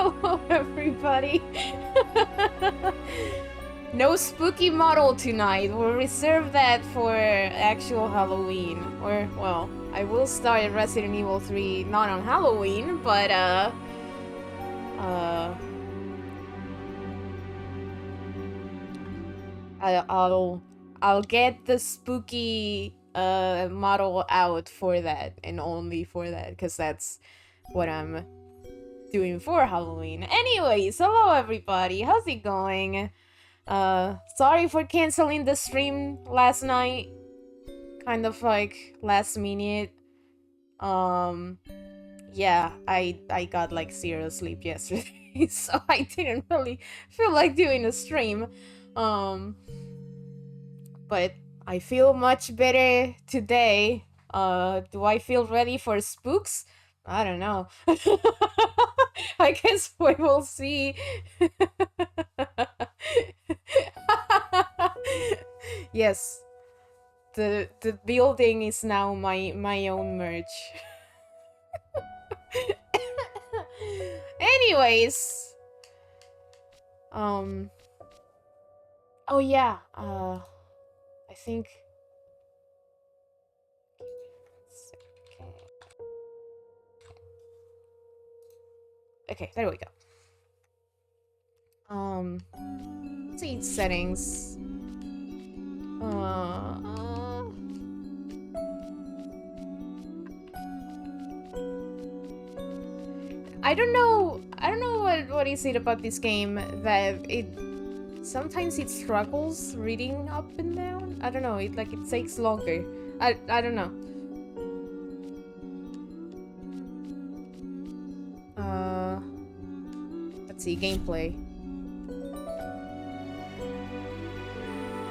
Hello, everybody. No spooky model tonight. We'll reserve that for actual Halloween. Or, well, I will start Resident Evil 3 not on Halloween, but, I'll get the spooky model out for that, and only for that, because that's what I'm doing for Halloween. Anyways, hello everybody, how's it going? Sorry for canceling the stream last night. Kind of like last minute. Yeah, I got like zero sleep yesterday, so I didn't really feel like doing a stream. But I feel much better today. Do I feel ready for spooks? I don't know. I guess we will see. Yes, the building is now my own merch. Anyways, oh yeah, I think. Okay, there we go. Let's see settings. I don't know what is it about this game that it sometimes it struggles reading up and down. I don't know, it takes longer. I don't know. Let's see, gameplay.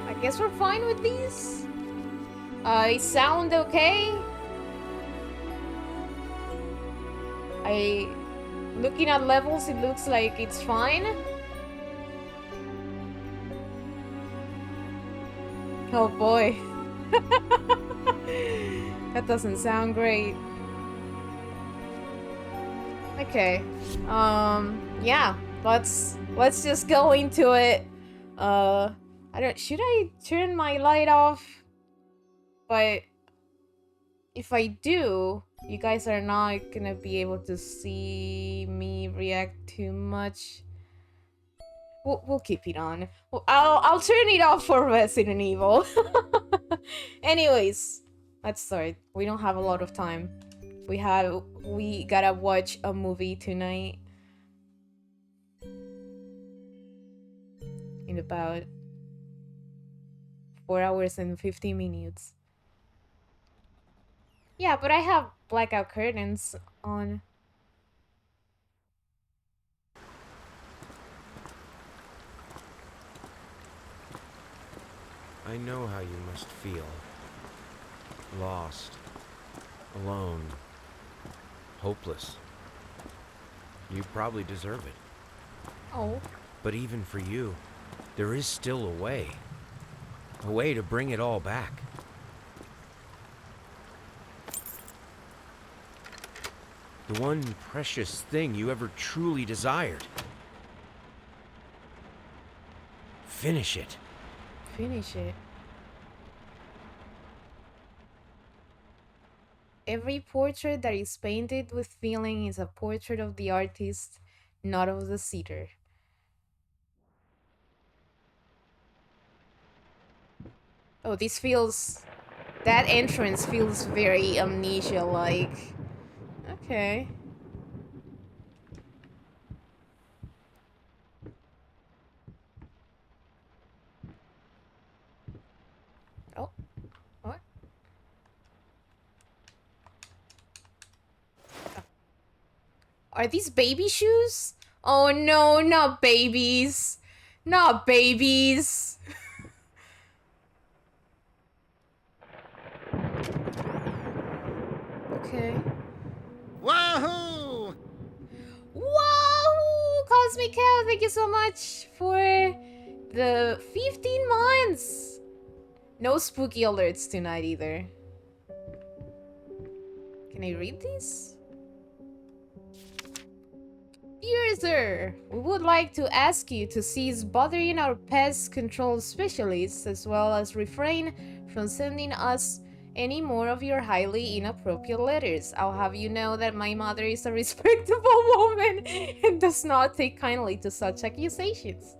I guess we're fine with these. It sound okay. Looking at levels, it looks like it's fine. Oh boy. That doesn't sound great. Okay. Yeah. Let's just go into it. Should I turn my light off? But if I do, you guys are not gonna be able to see me react too much. We'll keep it on. I'll turn it off for Resident Evil. Anyways, let's start. We don't have a lot of time. We gotta watch a movie tonight. In about 4 hours and 50 minutes. Yeah, but I have blackout curtains on. I know how you must feel. Lost. Alone. Hopeless. You probably deserve it. Oh. But even for you, there is still a way. A way to bring it all back. The one precious thing you ever truly desired. Finish it. Finish it. Every portrait that is painted with feeling is a portrait of the artist, not of the sitter. Oh, this feels... That entrance feels very Amnesia-like. Okay. Oh. What? Are these baby shoes? Oh no, not babies. Not babies. Okay. Wahoo! Wahoo! Cosmic Cow, thank you so much for the 15 months. No spooky alerts tonight either. Can I read these? Dear sir, we would like to ask you to cease bothering our pest control specialists as well as refrain from sending us any more of your highly inappropriate letters. I'll have you know that my mother is a respectable woman and does not take kindly to such accusations.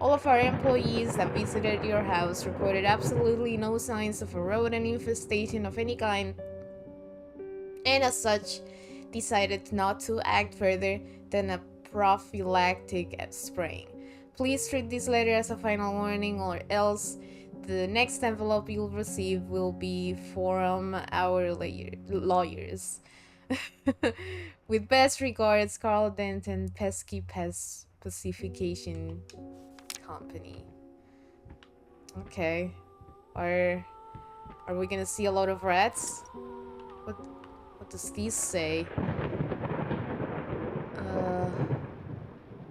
All of our employees that visited your house reported absolutely no signs of a rodent infestation of any kind, and as such, decided not to act further than a prophylactic spraying. Please treat this letter as a final warning, or else the next envelope you'll receive will be from our lawyers. With best regards, Carl Denton, Pesky Pest Pacification Company. Okay. Are we gonna see a lot of rats? What does this say?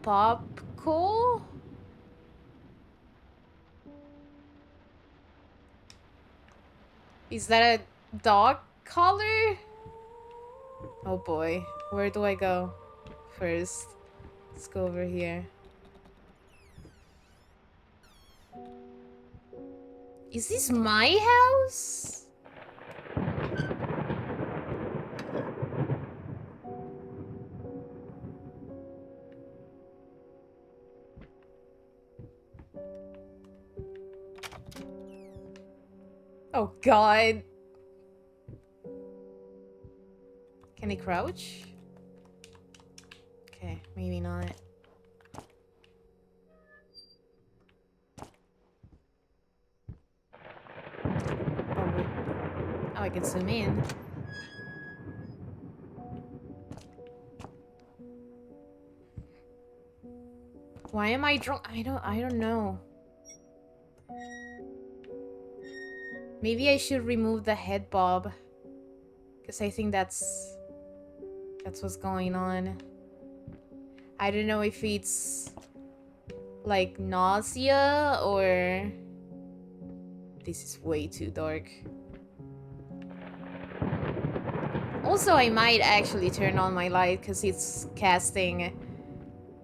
Popco? Is that a dog collar? Oh boy, where do I go first? Let's go over here. Is this my house? Oh god. Can I crouch? Okay, maybe not. Oh, wait. Oh, I can zoom in. Why am I drunk? I don't know. Maybe I should remove the head bob. Because I think that's what's going on. I don't know if it's like nausea or... This is way too dark. Also, I might actually turn on my light because it's casting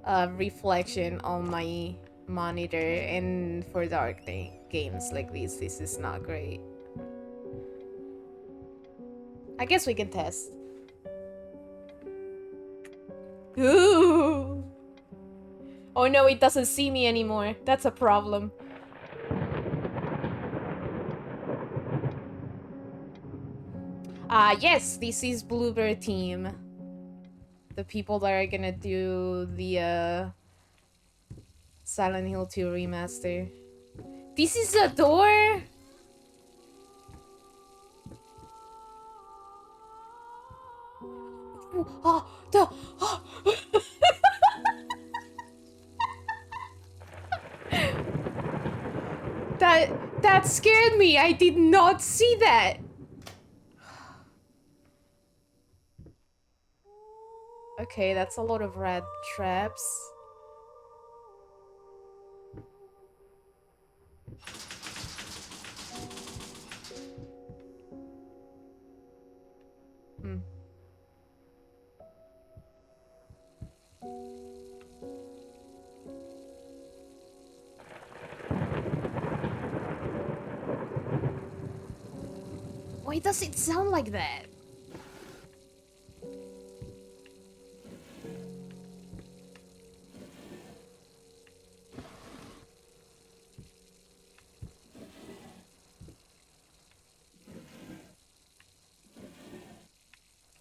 a reflection on my monitor, and for dark games like this is not great. I guess we can test. Ooh. Oh no, it doesn't see me anymore. That's a problem. Yes, this is Bluebird Team. The people that are gonna do the Silent Hill 2 remaster. This is a door? Oh, that scared me. I did not see that. Okay, that's a lot of rat traps. Why does it sound like that?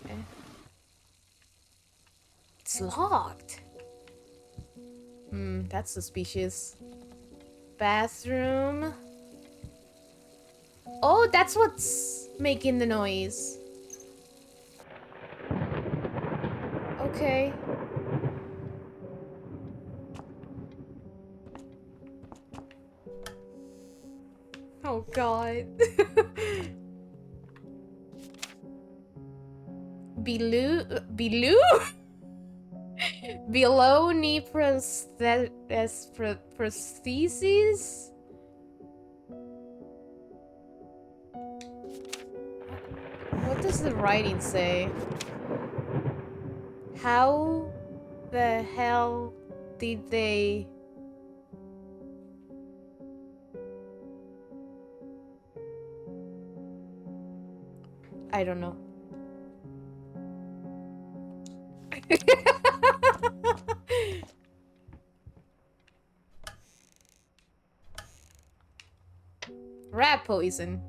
Okay. It's locked. That's suspicious. Bathroom. Oh, that's what's making the noise. Okay. Oh god. Below knee prosthesis? What does the writing say? How the hell did they... I don't know. Rat poison.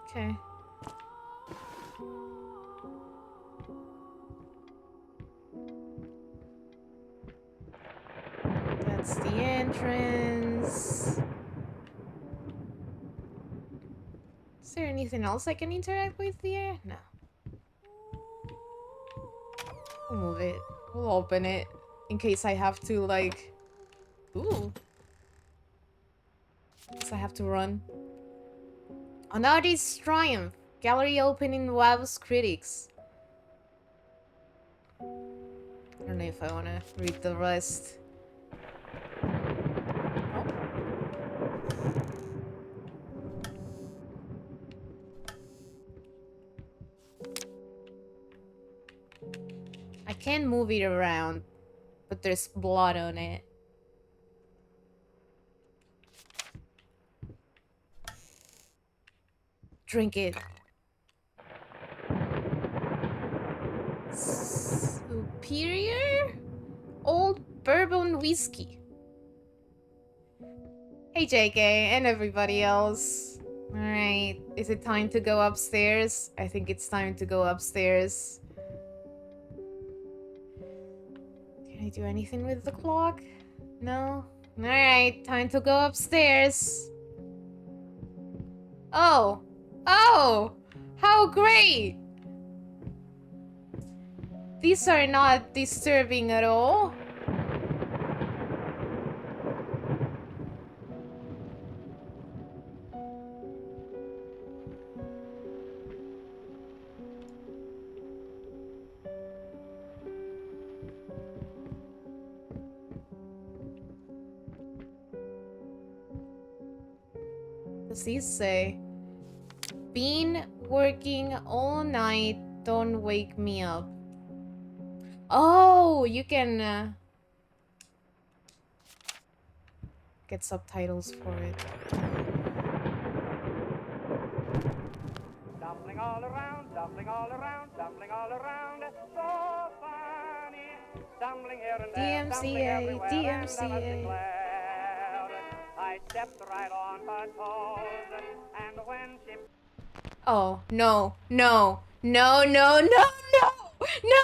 Okay. That's the entrance. Is there anything else I can interact with here? No. We'll move it. We'll open it. In case I have to, like... Ooh. In case I have to run. Another's Triumph. Gallery opening wows critics. I don't know if I want to read the rest. Oh. I can move it around, but there's blood on it. Drink it. Superior? Old bourbon whiskey. Hey JK and everybody else. Alright, is it time to go upstairs? I think it's time to go upstairs. Can I do anything with the clock? No? Alright, time to go upstairs. Oh! Oh! How great! These are not disturbing at all. Does this say? Been working all night, don't wake me up. Oh, you can get subtitles for it. Dumpling all around, dumpling all around, dumpling all around, so funny. Dumpling here and there, dumpling everywhere, and I was declared. I stepped right on her toes, and when she... Oh, no, no, no, no, no, no, no!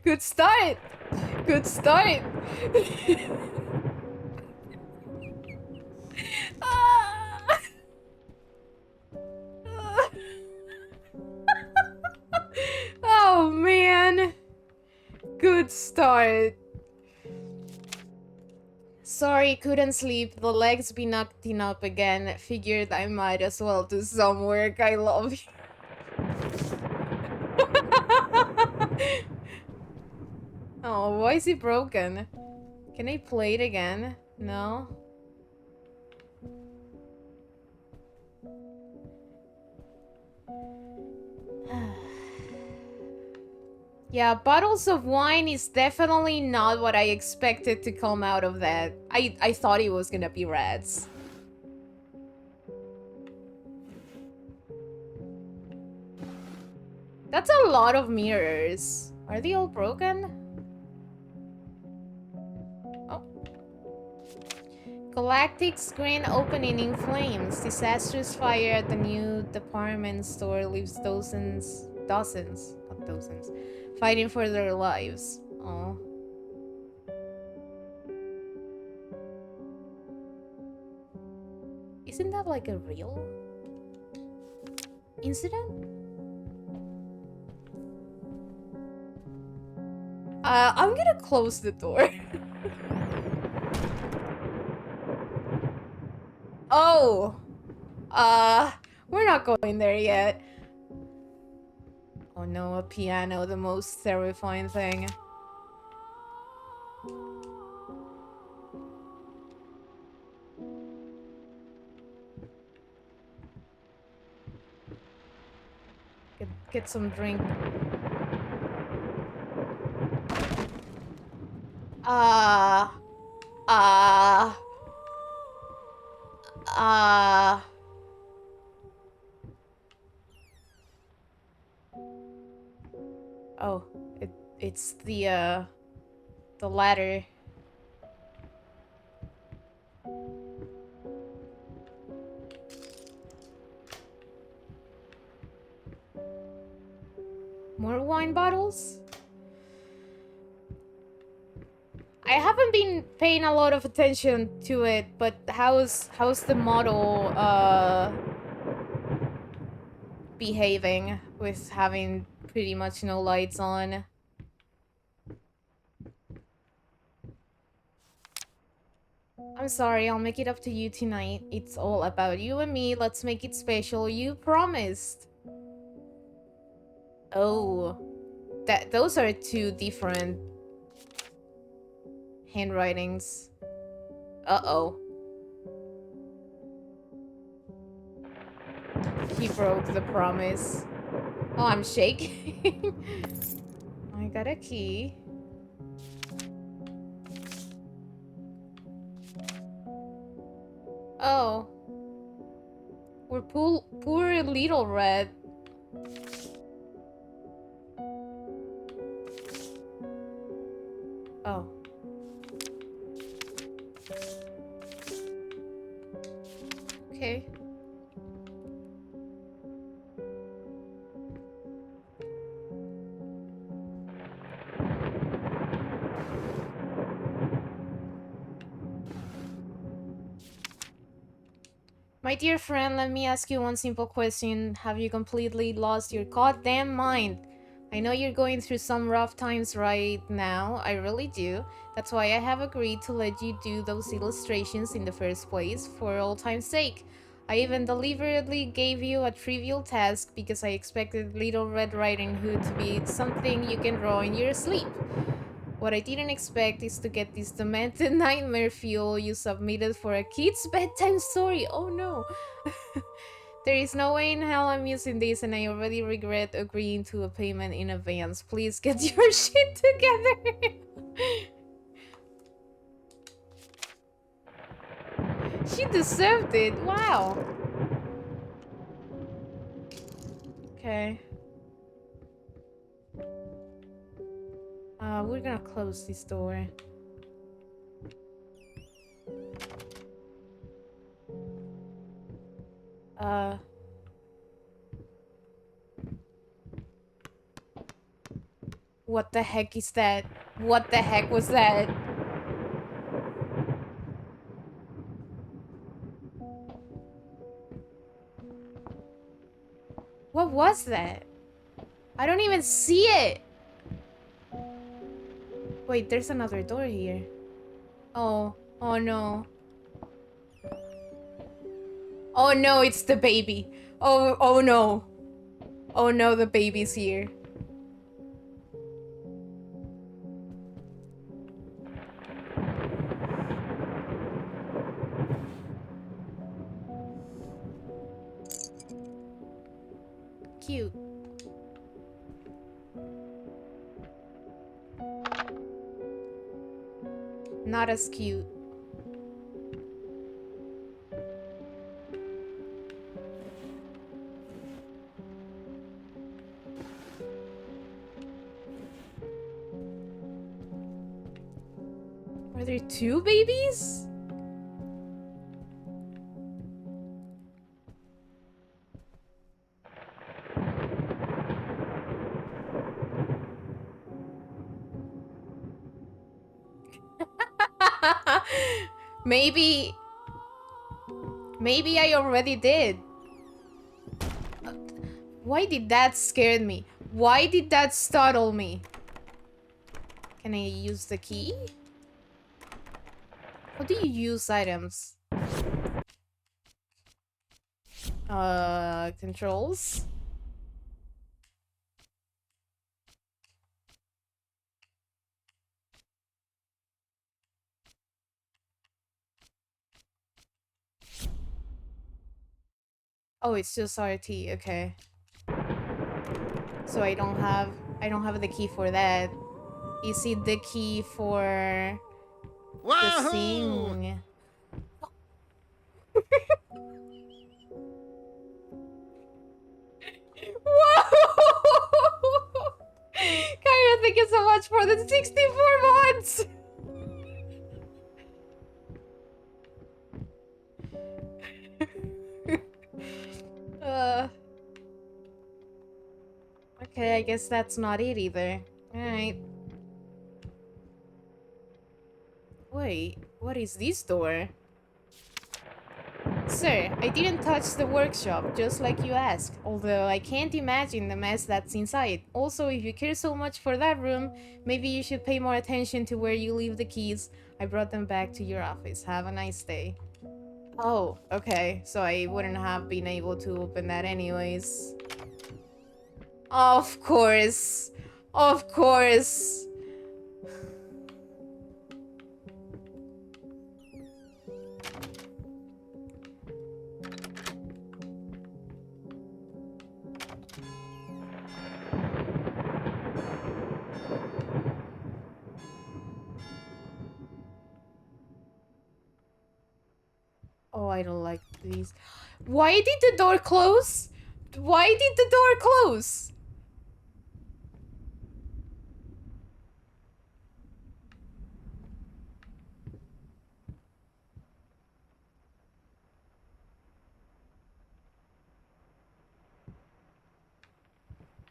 Good start! Good start! Ah. Oh man! Good start. Sorry, couldn't sleep. The legs been acting up again. Figured I might as well do some work. I love you. Oh, why is it broken? Can I play it again? No? Yeah, bottles of wine is definitely not what I expected to come out of that. I thought it was gonna be rats. That's a lot of mirrors. Are they all broken? Oh. Galactic screen opening in flames. Disastrous fire at the new department store leaves dozens, not dozens, fighting for their lives. Oh. Isn't that like a real incident? I'm gonna close the door. Oh. We're not going there yet. Oh no, a piano, the most terrifying thing. Get some drink. Ah. Oh, it's the ladder. More wine bottles? I haven't been paying a lot of attention to it, but how's the model behaving with having pretty much no lights on? I'm sorry, I'll make it up to you tonight. It's all about you and me. Let's make it special. You promised. Oh, those are two different handwritings. Uh-oh. He broke the promise. Oh, I'm shaking. I got a key. Oh. We're poor little red. Oh. Okay. My dear friend, let me ask you one simple question. Have you completely lost your goddamn mind? I know you're going through some rough times right now, I really do. That's why I have agreed to let you do those illustrations in the first place, for old time's sake. I even deliberately gave you a trivial task because I expected Little Red Riding Hood to be something you can draw in your sleep. What I didn't expect is to get this demented nightmare fuel you submitted for a kid's bedtime story. Oh no. There is no way in hell I'm using this, and I already regret agreeing to a payment in advance. Please get your shit together. She deserved it. Wow. Okay. We're gonna close this door. What the heck is that? What the heck was that? What was that? I don't even see it! Wait, there's another door here. Oh. Oh no. Oh no, it's the baby. Oh no. Oh no, the baby's here. Cute. Not as cute. Are there two babies? Maybe I already did. Why did that scare me? Why did that startle me? Can I use the key? How do you use items? Controls? Oh, it's just RT. Okay. So I don't have the key for that. Is it the key for the thing? Whoa! Kyra, thank you so much for the 64 months! uh, okay, I guess that's not it either. Alright. Wait, what is this door? Sir, I didn't touch the workshop, just like you asked, although I can't imagine the mess that's inside. Also, if you care so much for that room, maybe you should pay more attention to where you leave the keys. I brought them back to your office. Have a nice day. Oh, okay, so I wouldn't have been able to open that anyways. Of course. Of course. Oh, I don't like these. Why did the door close? Why did the door close?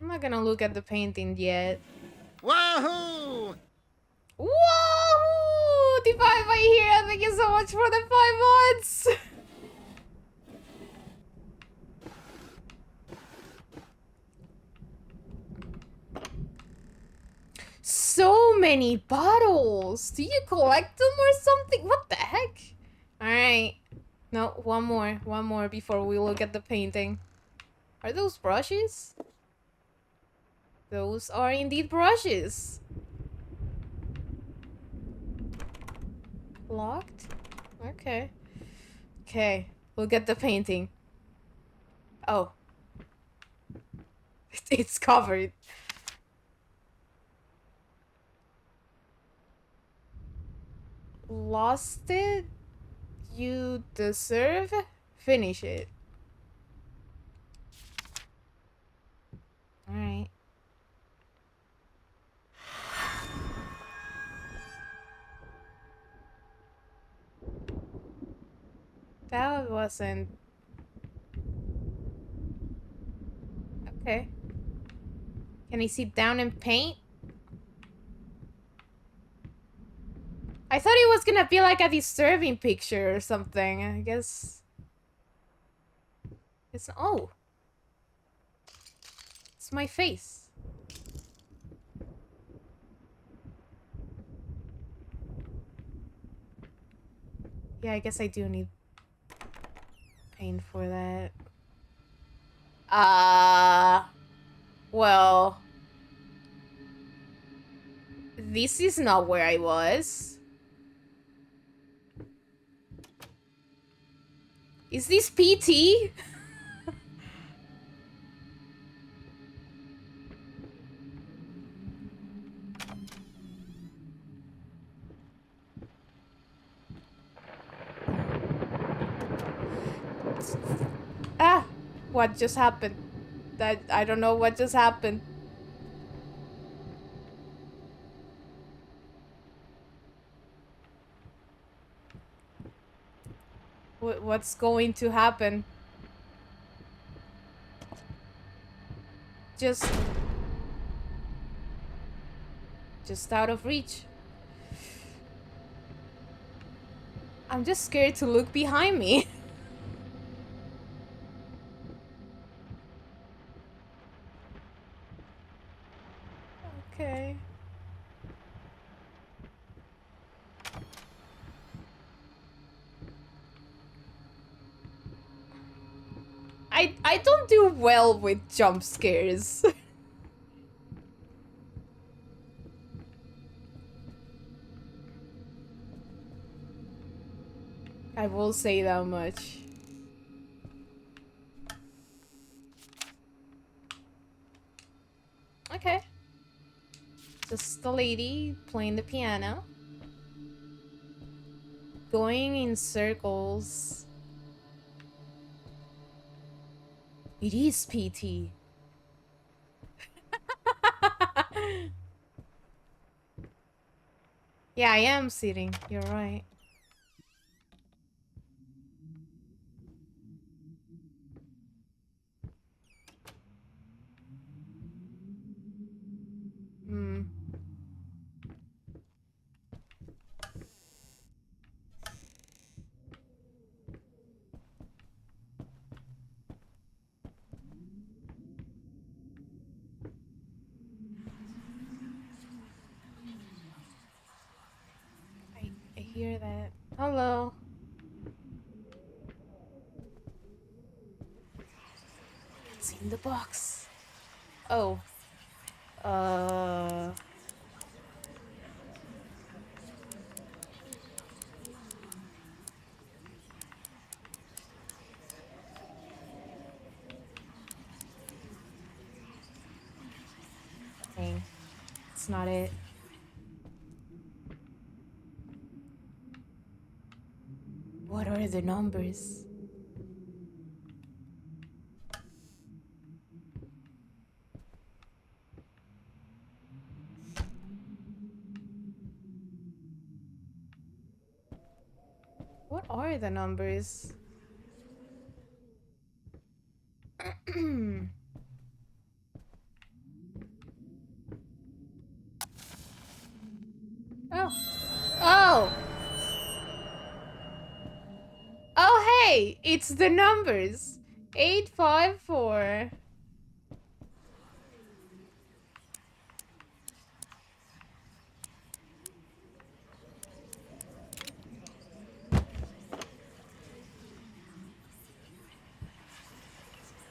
I'm not gonna look at the painting yet. Wahoo! Whoa! Divine by here, thank you so much for the 5 months! So many bottles! Do you collect them or something? What the heck? Alright. No, one more before we look at the painting. Are those brushes? Those are indeed brushes. Locked? Okay. Okay, look at the painting. Oh. It's covered. Lost it? You deserve? Finish it. Alright. That wasn't... Okay. Can I sit down and paint? I thought it was gonna be like a disturbing picture or something. I guess... It's... Oh! It's my face. Yeah, I guess I do need paint for that. Well... This is not where I was. Is this PT? Ah! What just happened? I don't know what just happened. What's going to happen? Just out of reach. I'm just scared to look behind me. Okay. I don't do well with jump scares. I will say that much. Just a lady playing the piano. Going in circles. It is PT. Yeah, I am sitting. You're right. Hmm. I hear that. Hello. It's in the box. Oh. Uh. Dang. It's not it. What are the numbers? What are the numbers? Oh. Oh! Oh, hey! It's the numbers! 854.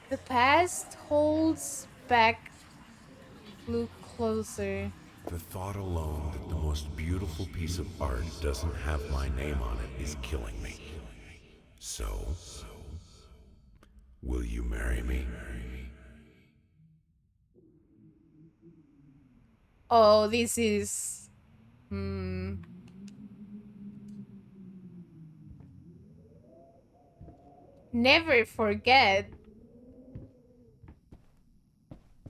The past holds back. Look closer. The thought alone that the most beautiful piece of art doesn't have my name on it is killing me. So, will you marry me? Oh, this is... Never forget.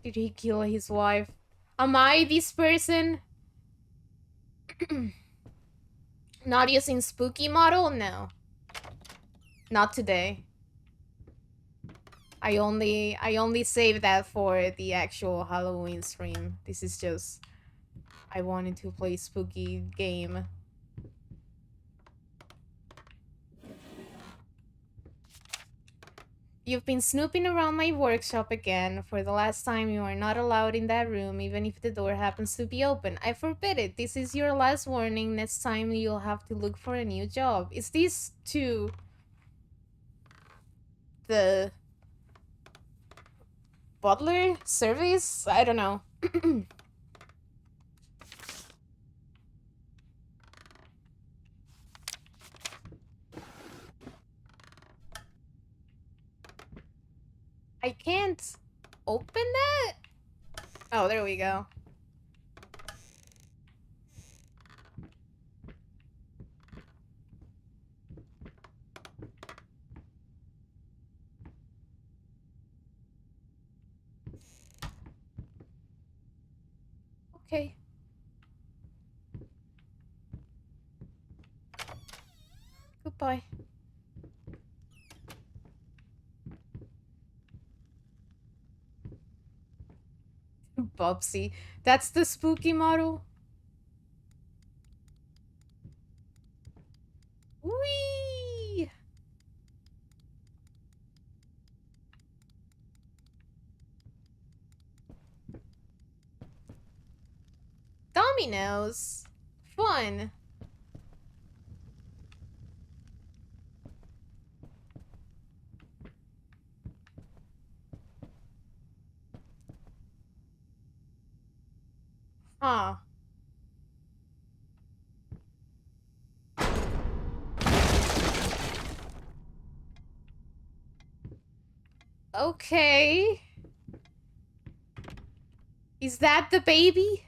Did he kill his wife? Am I this person? Not using spooky model? No. Not today. I only saved that for the actual Halloween stream. This is just... I wanted to play spooky game. You've been snooping around my workshop again. For the last time, you are not allowed in that room, even if the door happens to be open. I forbid it. This is your last warning. Next time, you'll have to look for a new job. Is this to... the... butler service? I don't know. I can't open that? Oh, there we go. Okay. Goodbye. Bubsy. That's the spooky model? Whee! Dominoes. Fun. Huh. Okay. Is that the baby?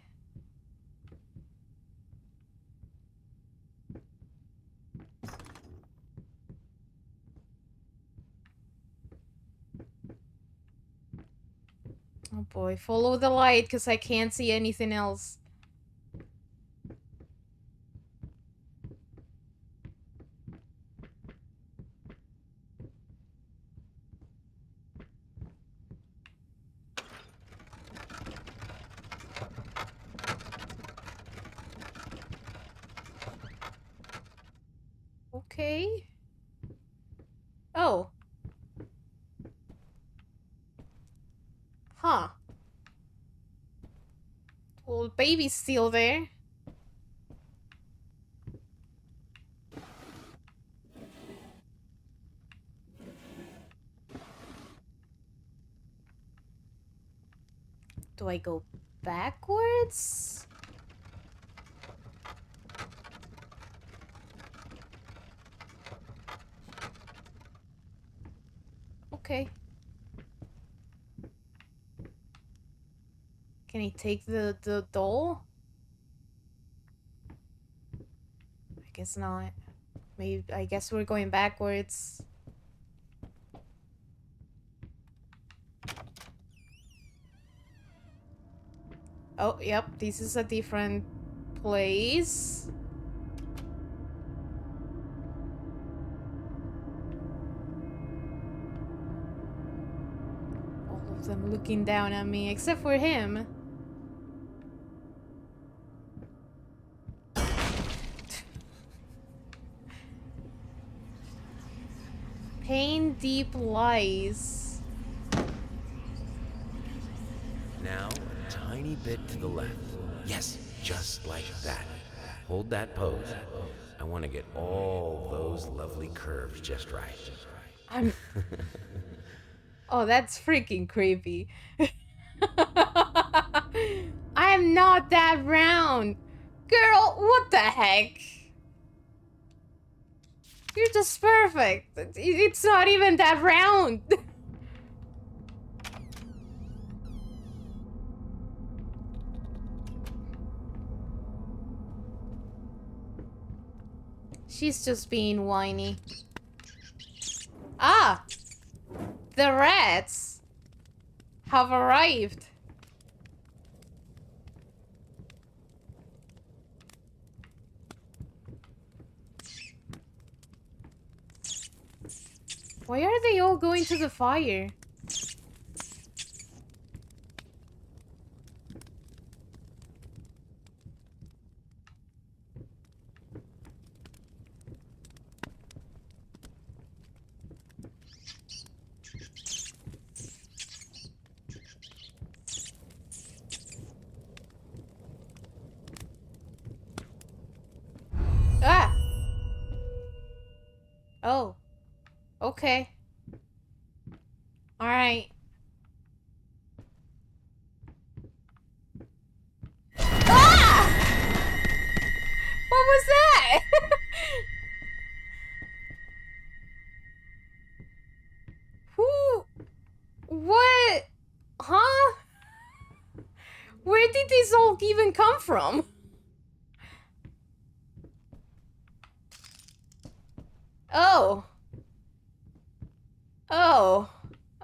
Oh boy, follow the light because I can't see anything else. Okay. Oh. Huh. Well, baby's still there. Do I go backwards? Okay. Can he take the doll? I guess not. Maybe I guess we're going backwards. Oh, yep, this is a different place. All of them looking down at me, except for him. Pain deep lies. Now, a tiny bit to the left. Yes, just like that. Hold that pose. I want to get all those lovely curves just right. I'm... Oh, that's freaking creepy. I'm not that round. Girl, what the heck? You're just perfect. It's not even that round. She's just being whiny. Ah! The rats have arrived. Why are they all going to the fire? Ah! Oh. Okay. Alright. Ah! What was that? Who? What? Huh? Where did these all even come from? Oh. Oh.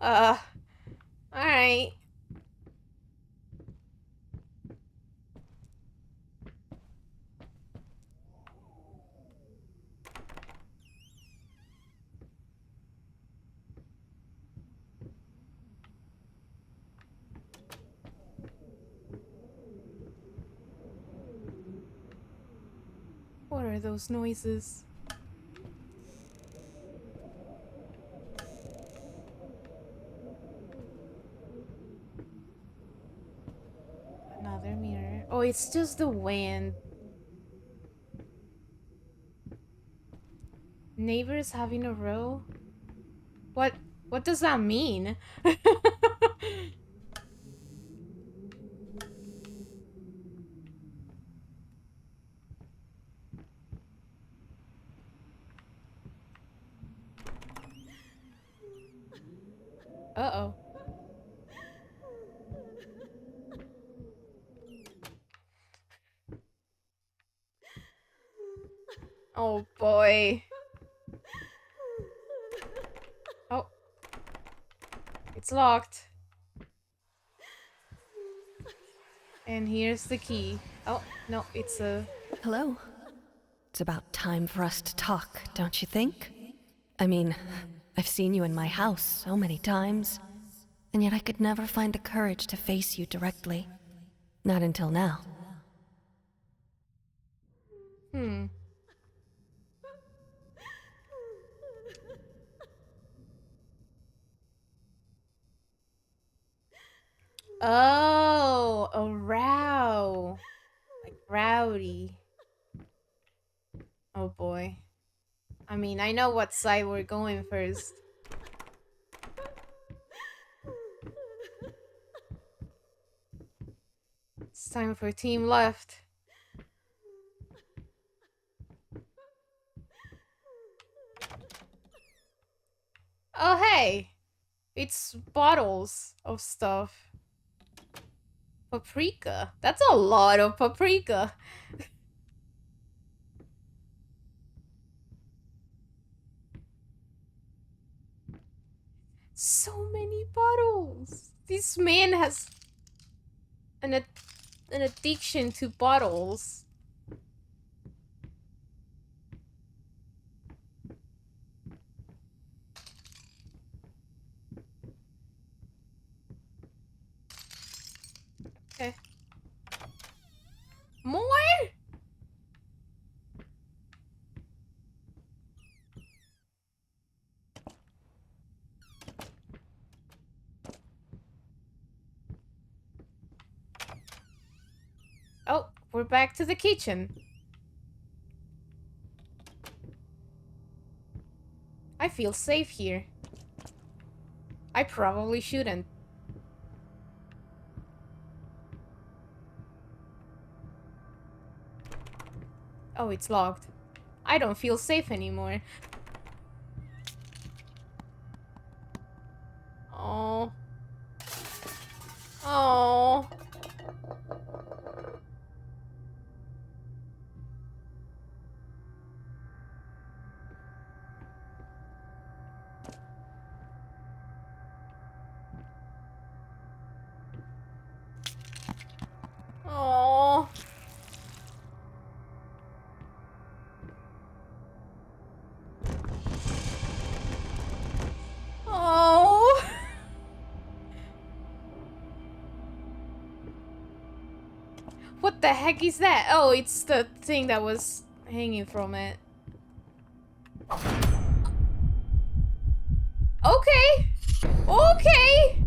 Alright. What are those noises? Another mirror. Oh, it's just the wind. Neighbors having a row? What does that mean? Uh-oh. Oh boy. Oh. It's locked. And here's the key. Oh, no, it's a... Hello. It's about time for us to talk, don't you think? I mean, I've seen you in my house so many times, and yet I could never find the courage to face you directly. Not until now. Oh, a row. Like rowdy. Oh boy. I mean, I know what side we're going first. It's time for team left. Oh hey! It's bottles of stuff. Paprika. That's a lot of paprika. So many bottles. This man has an addiction to bottles. Okay. More? Oh, we're back to the kitchen. I feel safe here. I probably shouldn't. Oh, it's locked. I don't feel safe anymore. Oh. Oh. Oh. Oh. What the heck is that? Oh, it's the thing that was hanging from it. Okay. Okay.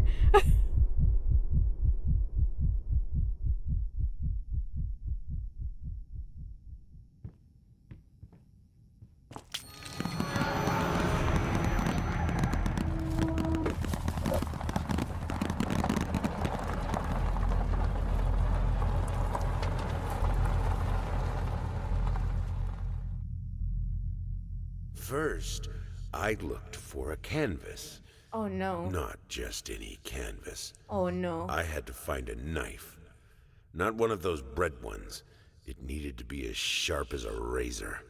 First, I looked for a canvas. Oh no. Not just any canvas. Oh no. I had to find a knife. Not one of those bread ones. It needed to be as sharp as a razor.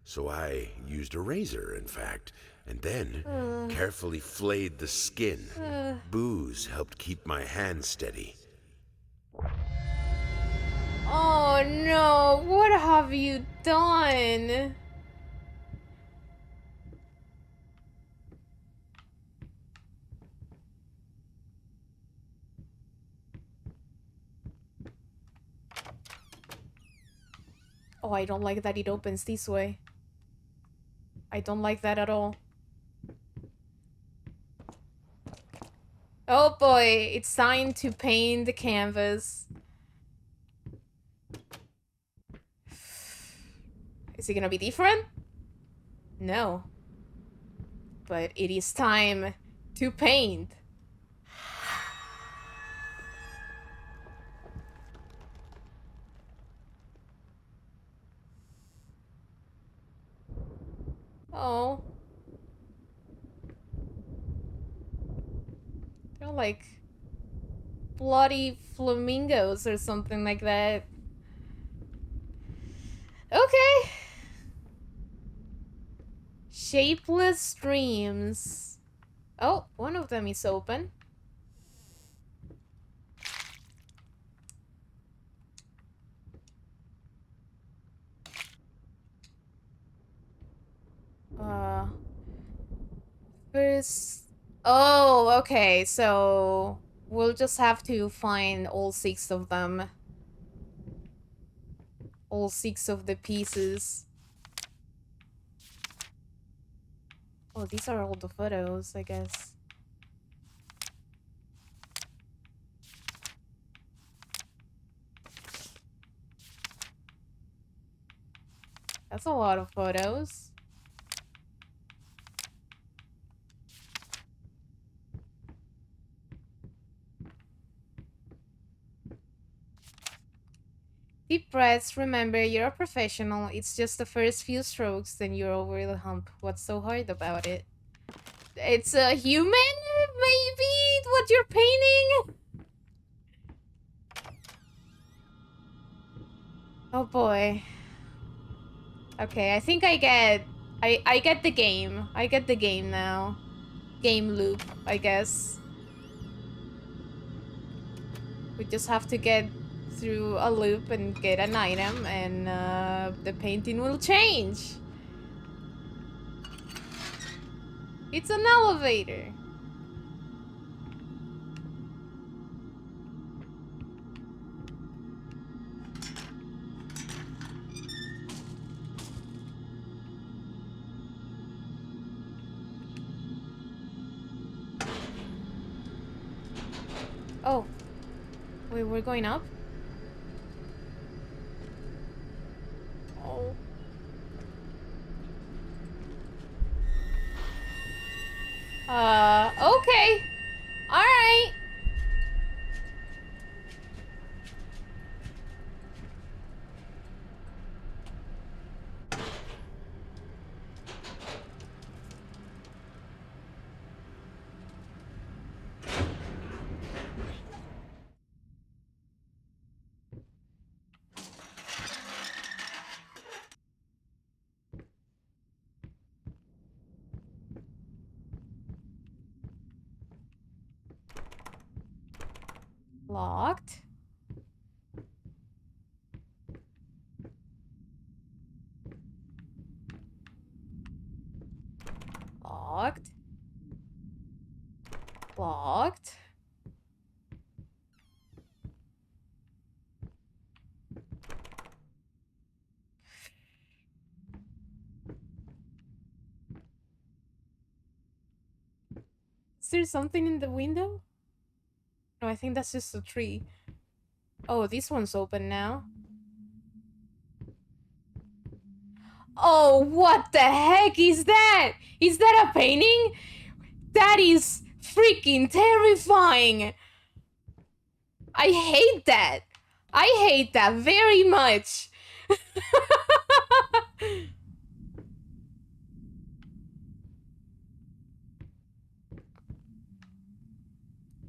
So I used a razor, in fact, and then carefully flayed the skin. Booze helped keep my hand steady. Oh no. What have you done? Oh, I don't like that it opens this way. I don't like that at all. Oh boy, it's time to paint the canvas. Is it gonna be different? No. But it is time to paint. Oh. They're like bloody flamingos or something like that. Okay. Shapeless streams. Oh, one of them is open. First... Oh, okay, so... We'll just have to find all 6 of them. All 6 of the pieces. Oh, these are all the photos, I guess. That's a lot of photos. Deep breaths. Remember, you're a professional. It's just the first few strokes, then you're over the hump. What's so hard about it? It's a human, maybe? What you're painting? Oh boy. Okay, I think I get the game. I get the game now. Game loop, I guess. We just have to get through a loop and get an item, and the painting will change. It's an elevator. Oh. Wait, we're going up? Oh. Okay. Alright. Locked. Locked. Locked. Is there something in the window? No, I think that's just a tree. Oh, this one's open now. Oh, what the heck is that? Is that a painting? That is freaking terrifying. I hate that. I hate that very much.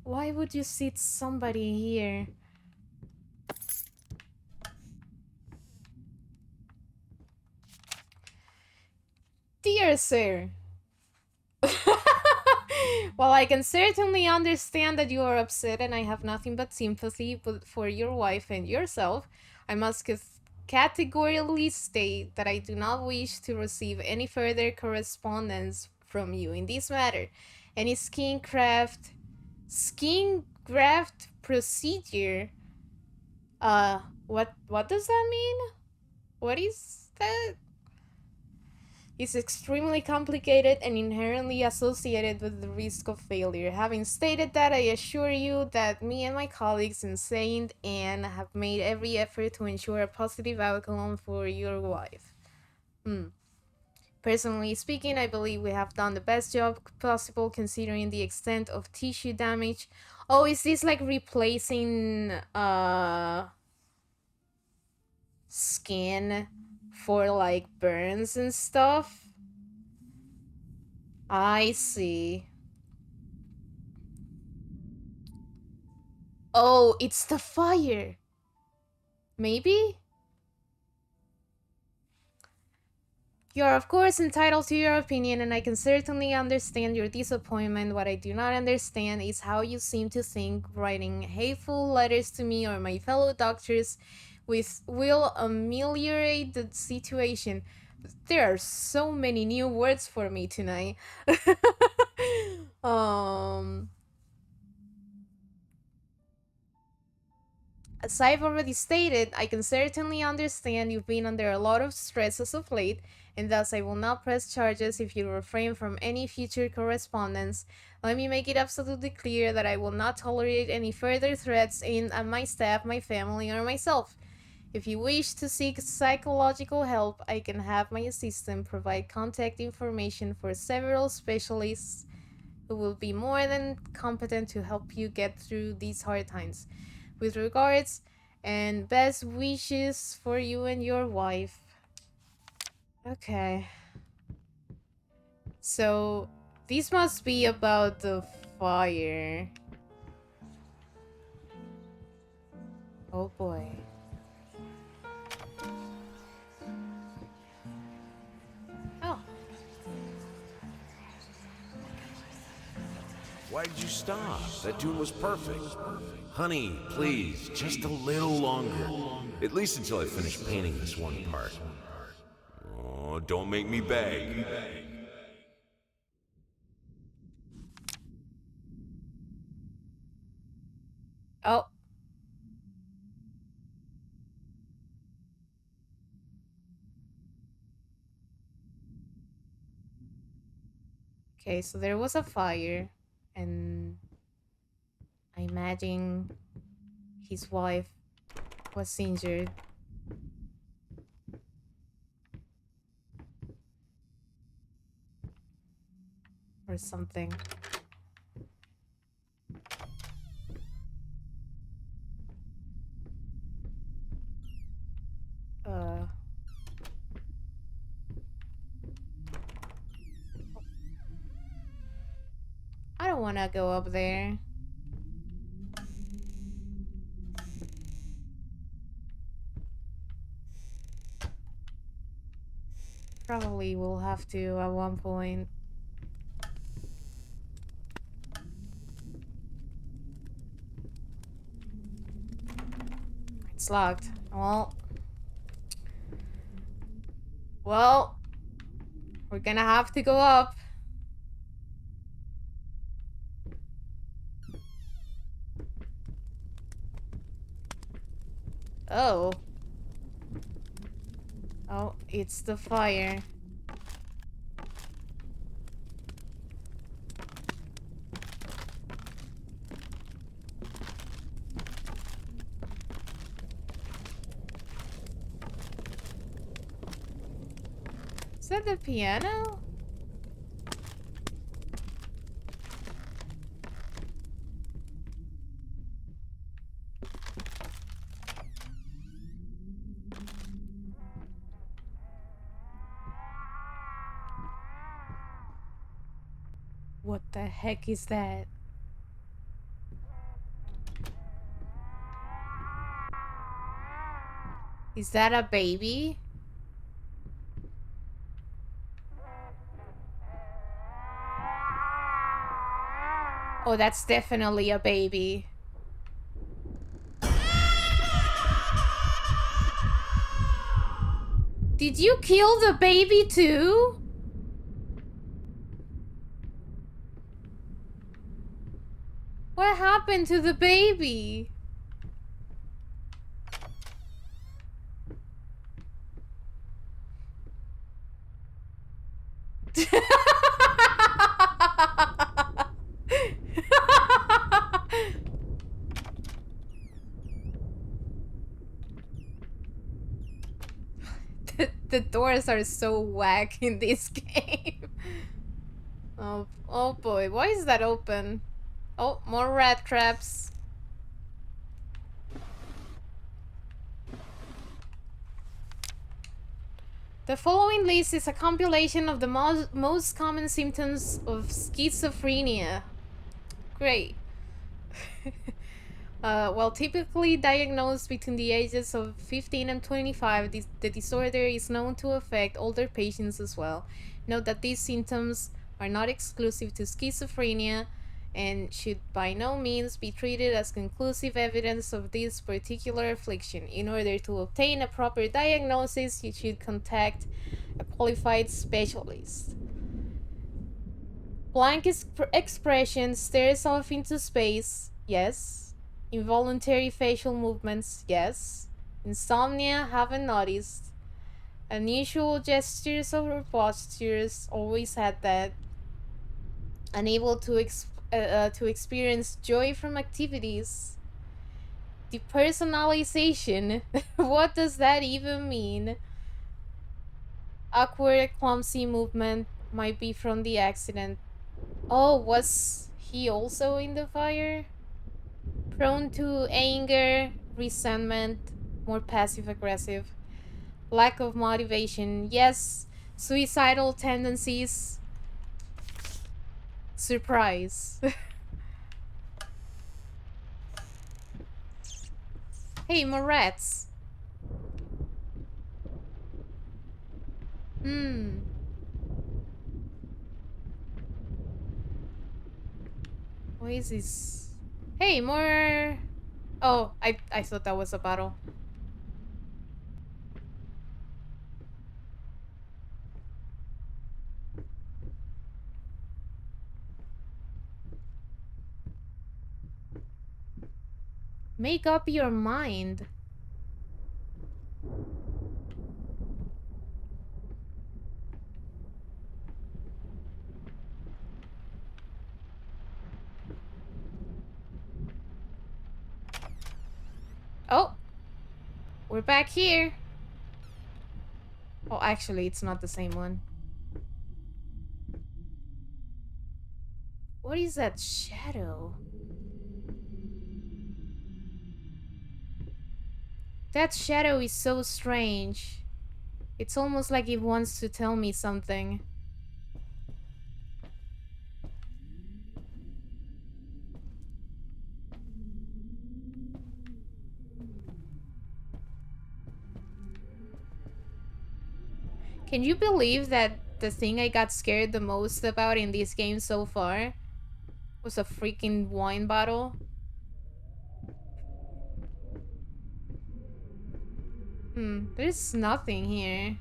Why would you sit somebody here? Dear sir. While I can certainly understand that you are upset and I have nothing but sympathy for your wife and yourself, I must categorically state that I do not wish to receive any further correspondence from you in this matter. Any skin graft procedure. What does that mean? What is that? Is extremely complicated and inherently associated with the risk of failure. Having stated that, I assure you that me and my colleagues in Saint Anne have made every effort to ensure a positive outcome for your wife. Personally speaking, I believe we have done the best job possible considering the extent of tissue damage. Oh, is this like replacing skin for like burns and stuff? I see. Oh, it's the fire. Maybe? You are of course entitled to your opinion, and I can certainly understand your disappointment. What I do not understand is how you seem to think writing hateful letters to me or my fellow doctors will ameliorate the situation. There are so many new words for me tonight. Um, as I've already stated, I can certainly understand you've been under a lot of stress as of late, and thus I will not press charges if you refrain from any future correspondence. Let me make it absolutely clear that I will not tolerate any further threats aimed at my staff, my family, or myself. If you wish to seek psychological help, I can have my assistant provide contact information for several specialists who will be more than competent to help you get through these hard times. With regards and best wishes for you and your wife. Okay. So, this must be about the fire. Oh boy. Oh. Why did you stop? That tune was perfect. Honey, please, just a little longer. At least until I finish painting this one part. Oh, don't make me beg. Oh. Okay, so there was a fire, and I imagine his wife was injured. Or something. I don't want to go up there. Probably will have to at one point. It's locked. Well, we're gonna have to go up. Oh. Oh, it's the fire. Is that the piano? What the heck is that? Is that a baby? Oh, that's definitely a baby. Did you kill the baby too? What happened to the baby? The doors are so whack in this game. Oh boy, why is that open? Oh, more rat traps. The following list is a compilation of the most common symptoms of schizophrenia. Great. While typically diagnosed between the ages of 15 and 25, the disorder is known to affect older patients as well. Note that these symptoms are not exclusive to schizophrenia and should by no means be treated as conclusive evidence of this particular affliction. In order to obtain a proper diagnosis, you should contact a qualified specialist. Blank expression stares off into space. Yes. Involuntary facial movements. Yes. Insomnia. Haven't noticed. Unusual gestures or postures. Always had that. Unable to experience joy from activities. Depersonalization. What does that even mean? Awkward, clumsy movement might be from the accident. Oh, was he also in the fire? Prone to anger, resentment, more passive aggressive. Lack of motivation. Yes. Suicidal tendencies. Surprise. Hey, more rats. Hmm. What is this? Hey, more... Oh, I thought that was a battle. Make up your mind. Oh, we're back here. Oh, actually, it's not the same one. What is that shadow? That shadow is so strange. It's almost like it wants to tell me something. Can you believe that the thing I got scared the most about in this game so far was a freaking wine bottle? There's nothing here.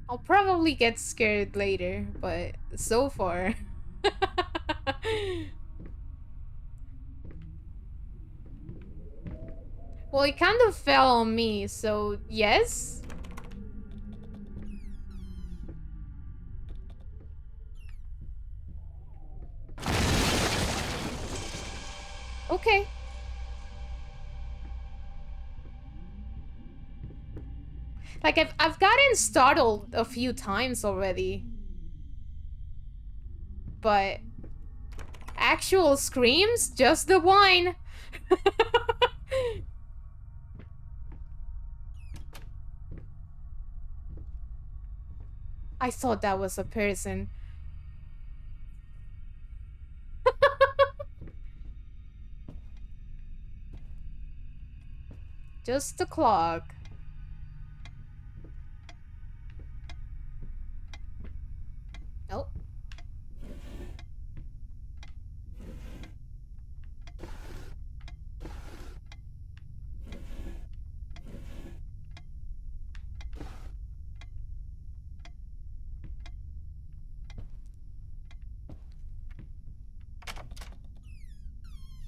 I'll probably get scared later, but so far... Well, it kind of fell on me, so yes? Okay. Like, I've gotten startled a few times already. But... actual screams? Just the wine! I thought that was a person. Just the clock. Oh.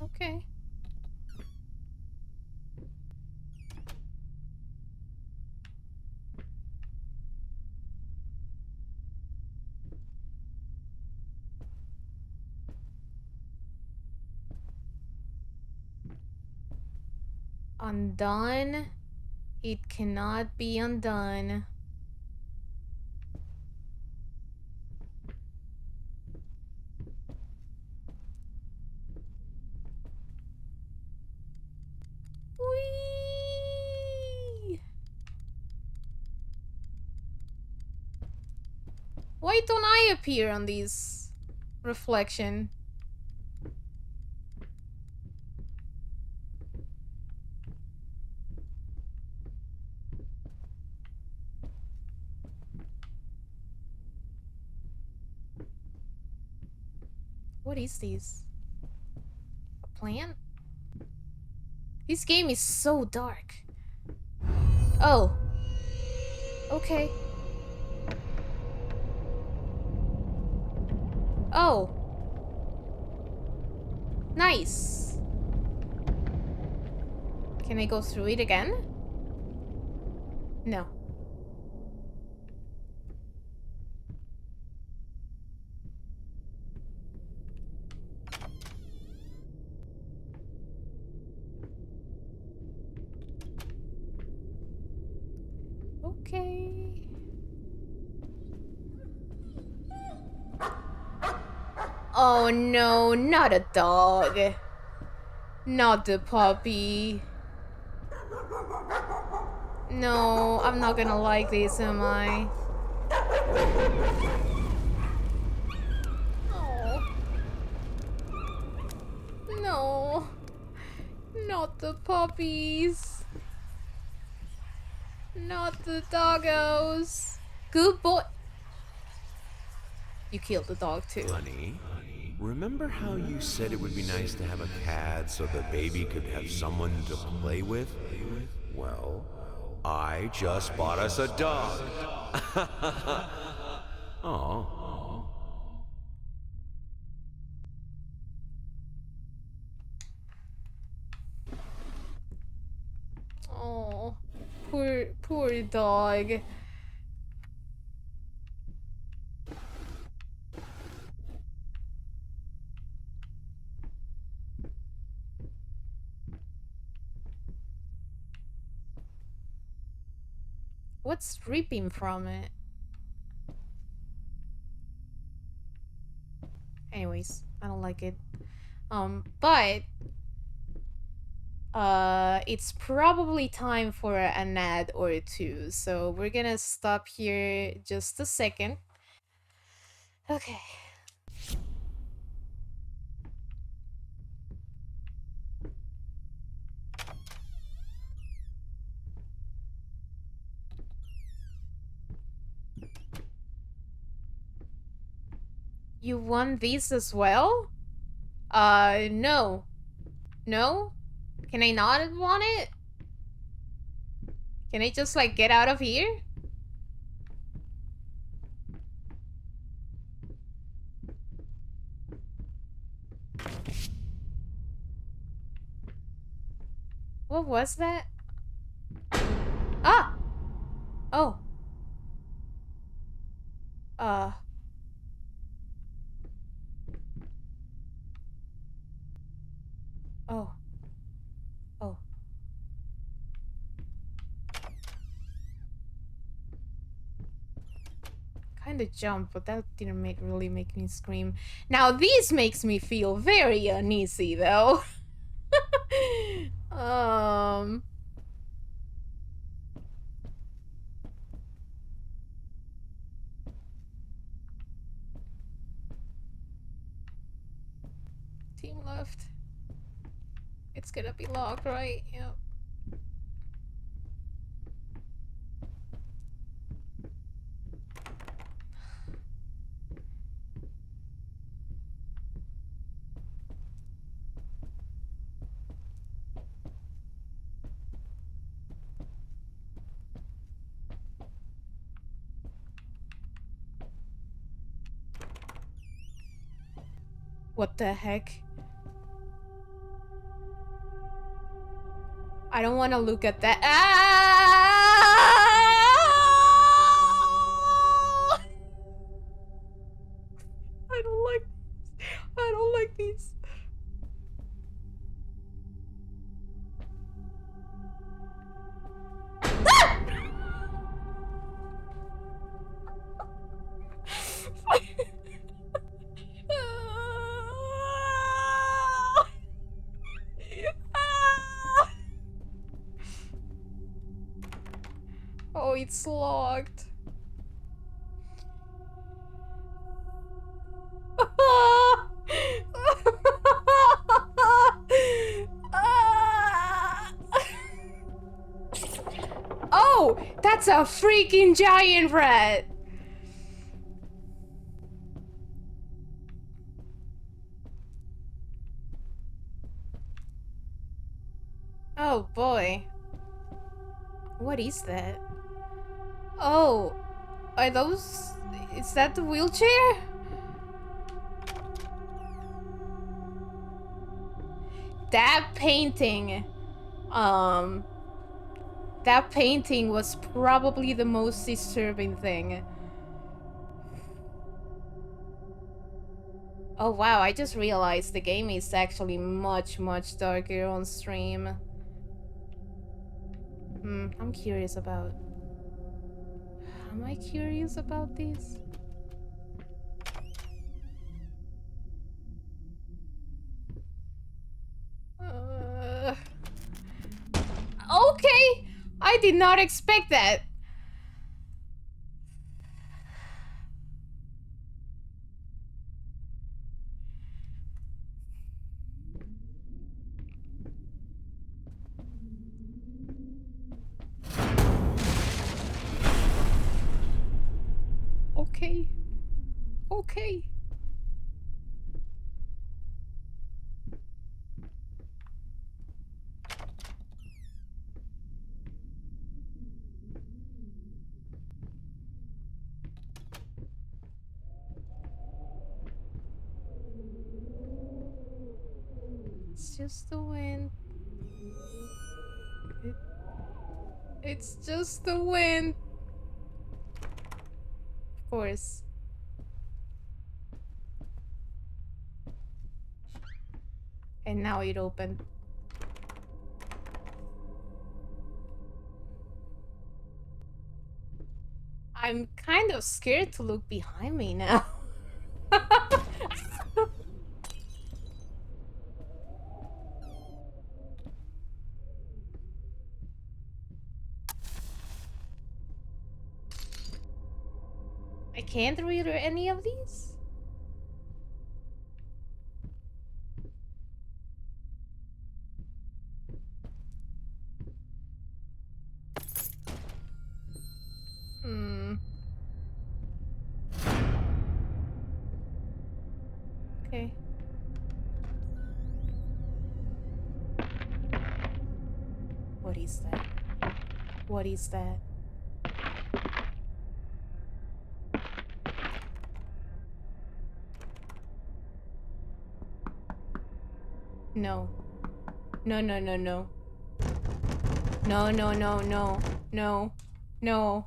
Okay. Undone. It cannot be undone. Whee! Why don't I appear on this reflection? What is this? A plant? This game is so dark. Oh. Okay. Oh. Nice. Can I go through it again? No. Okay. Oh no, not a dog. Not the puppy. No, I'm not gonna like this, am I? Oh. No. Not the puppies. Not the doggos. Good boy. You killed the dog too. Honey, remember how you said it would be nice to have a cat so the baby could have someone to play with? Well, I just bought us a dog. Oh. Oh, poor dog. What's dripping from it? Anyways, I don't like it. But it's probably time for an ad or two, so we're gonna stop here just a second. Okay. You won these as well? No. No? Can I not want it? Can I just, like, get out of here? What was that? Ah! Oh. Oh. Oh. Kinda jumped, but that didn't really make me scream. Now this makes me feel very uneasy, though. Team left. It's gonna be locked, right? Yep. What the heck? I don't want to look at that. Ah! I don't like this. I don't like this. Oh, it's locked. Oh, that's a freaking giant rat. Oh boy. What is that? Oh, are those... Is that the wheelchair? That painting, that painting was probably the most disturbing thing. Oh wow, I just realized the game is actually much darker on stream. I'm curious about... Am I curious about this? Okay! I did not expect that. Okay. Okay. It's just the wind. It's just the wind. Of course. And now it opened. I'm kind of scared to look behind me now. I can't read any of these? Okay. What is that? What is that? No. No, no, no, no. No, no, no, no. No. No.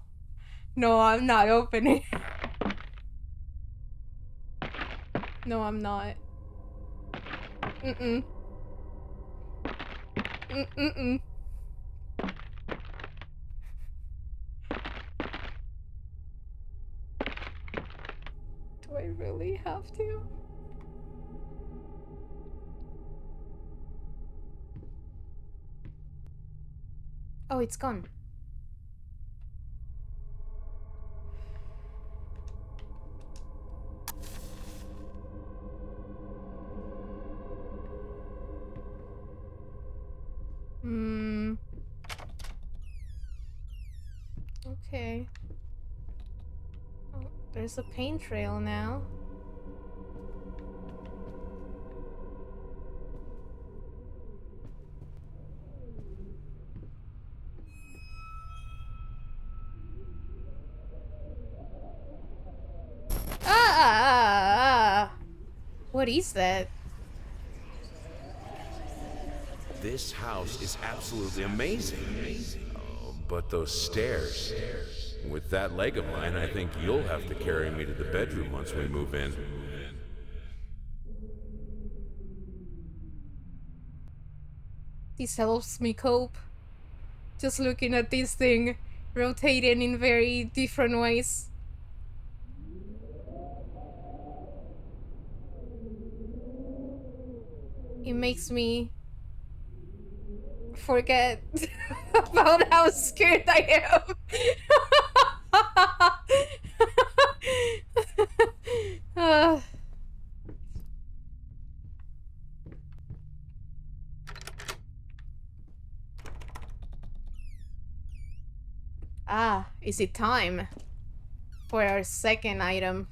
No, I'm not opening. No, I'm not. Mm-mm. Mm-mm. Do I really have to? Oh, it's gone. Okay. Oh, there's a paint trail now. What is that? This house is absolutely amazing. Oh, but those stairs. With that leg of mine, I think you'll have to carry me to the bedroom once we move in. This helps me cope. Just looking at this thing rotating in very different ways. It makes me forget about how scared I am. Is it time for our second item?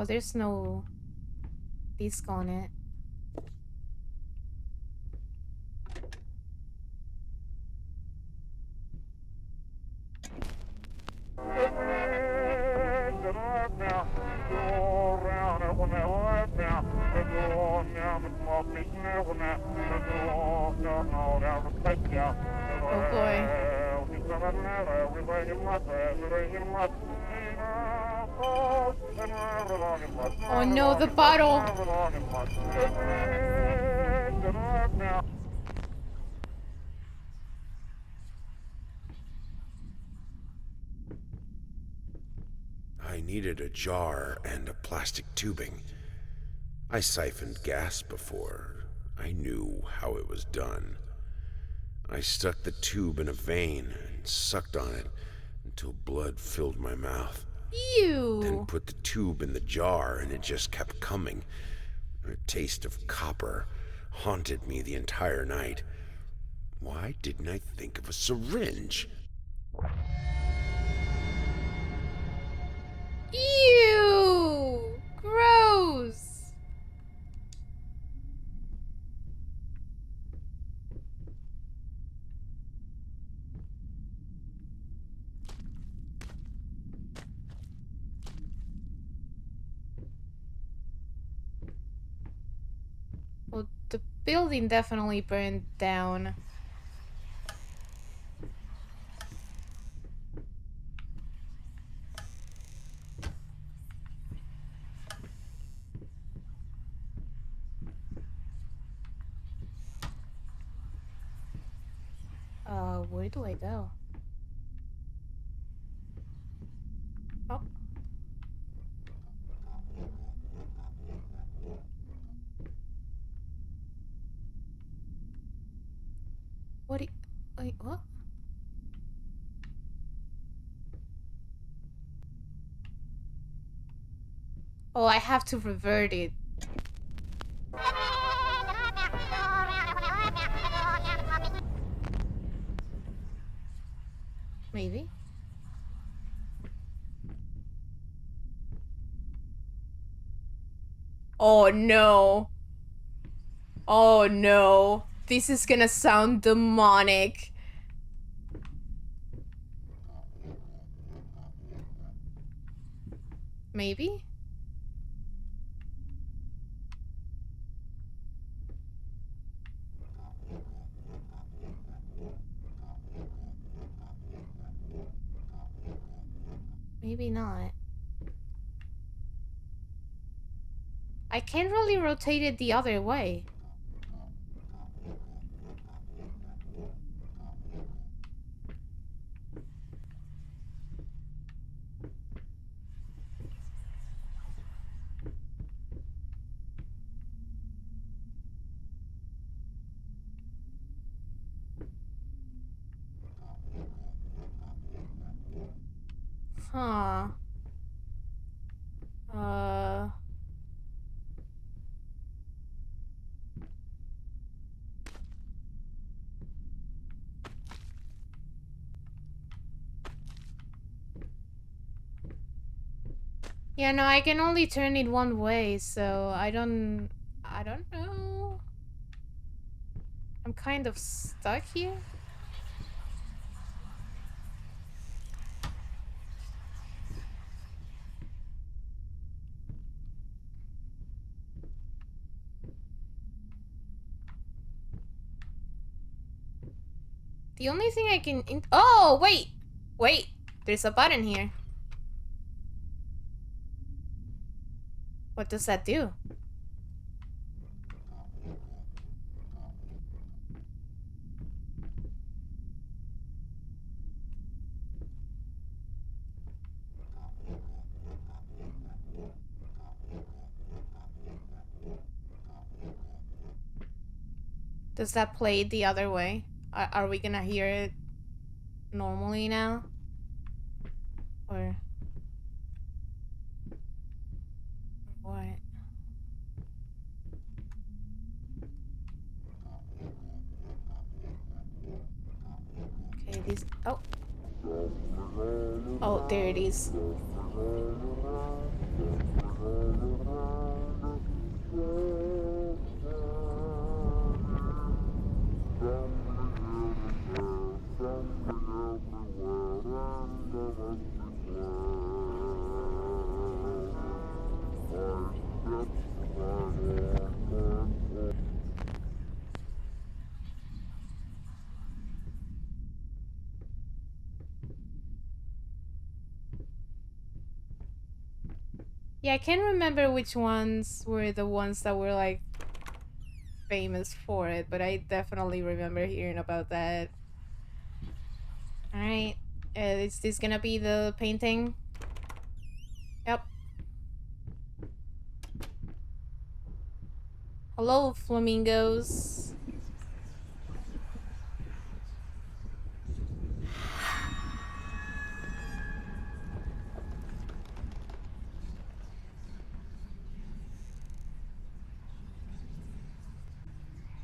Oh, there's no disc on it. Oh boy. Oh no, the bottle! I needed a jar and a plastic tubing. I siphoned gas before. I knew how it was done. I stuck the tube in a vein and sucked on it until blood filled my mouth. Ew! Then put the tube in the jar and it just kept coming. A taste of copper haunted me the entire night. Why didn't I think of a syringe? Ew! Gross! Well, the building definitely burned down. Where do I go? Oh. Wait, what? Oh, I have to revert it. Maybe. Oh no. Oh no. This is gonna sound demonic. Maybe? Maybe not. I can't really rotate it the other way. Huh. Yeah, no, I can only turn it one way, so I don't know. I'm kind of stuck here. The only thing I can oh, wait! Wait! There's a button here. What does that do? Does that play the other way? Are we gonna hear it normally now? Or what? Okay, this. Oh. Oh, there it is. Yeah, I can't remember which ones were the ones that were like famous for it, but I definitely remember hearing about that. Alright, is this gonna be the painting? Yep. Hello, flamingos.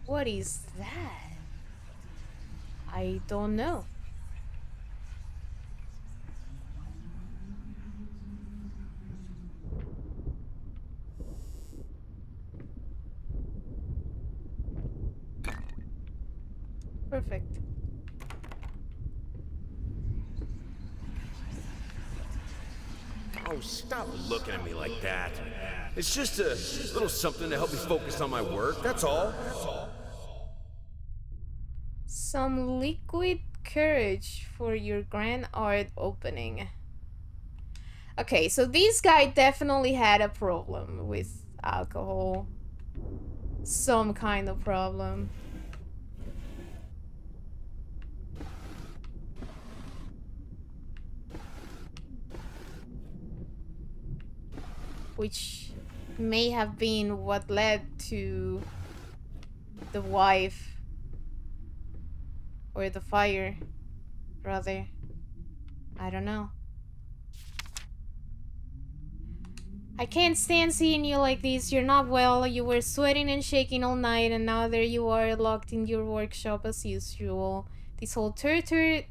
What is that? I don't know. Perfect. Oh, stop looking at me like that. It's just a little something to help me focus on my work, that's all. Some liquid courage for your grand art opening. Okay, so this guy definitely had a problem with alcohol. Some kind of problem. Which may have been what led to the wife, or the fire, rather. I don't know. I can't stand seeing you like this. You're not well. You were sweating and shaking all night, and now there you are, locked in your workshop as usual. This whole tortured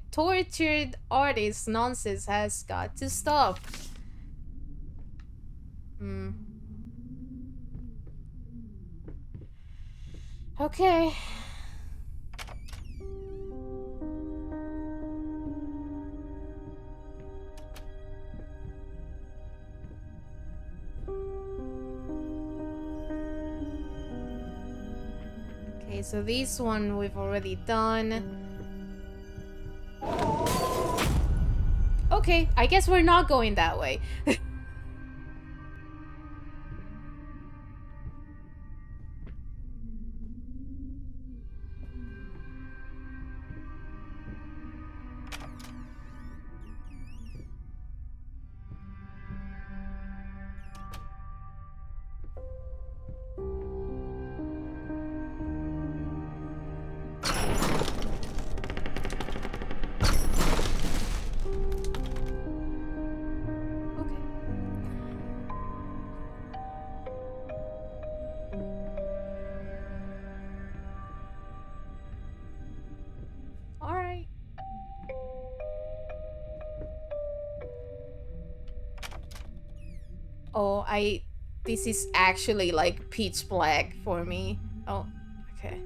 artist nonsense has got to stop. Okay. Okay, so this one we've already done. Okay, I guess we're not going that way. Alright. Oh, this is actually like pitch black for me. Oh, okay.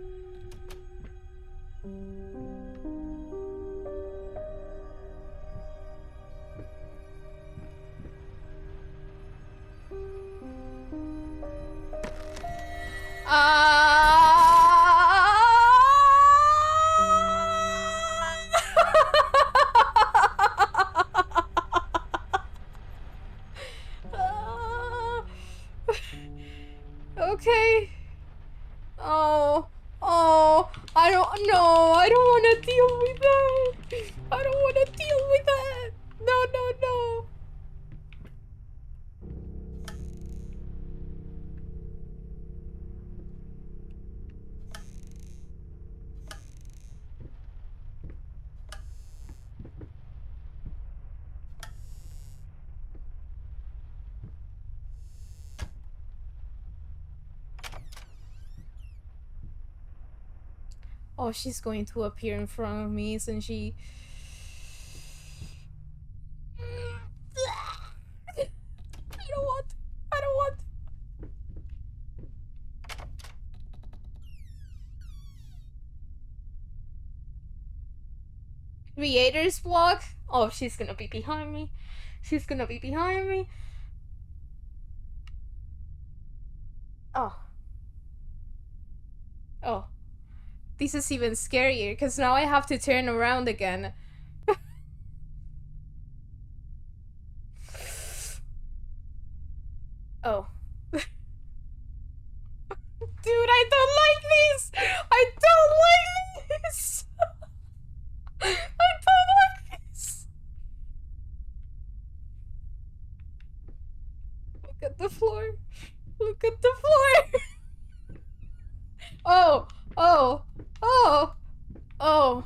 Okay. Oh, I don't know. I don't want to deal with that. I don't want to deal with that. No, no, no. Oh, she's going to appear in front of me, isn't she? I don't want creator's block. Oh, she's gonna be behind me. She's gonna be behind me. Oh. Oh. This is even scarier, because now I have to turn around again. Oh. Dude, I don't like this! I don't like this! I don't like this! Look at the floor. Look at the floor! Oh! Oh! Oh! Oh!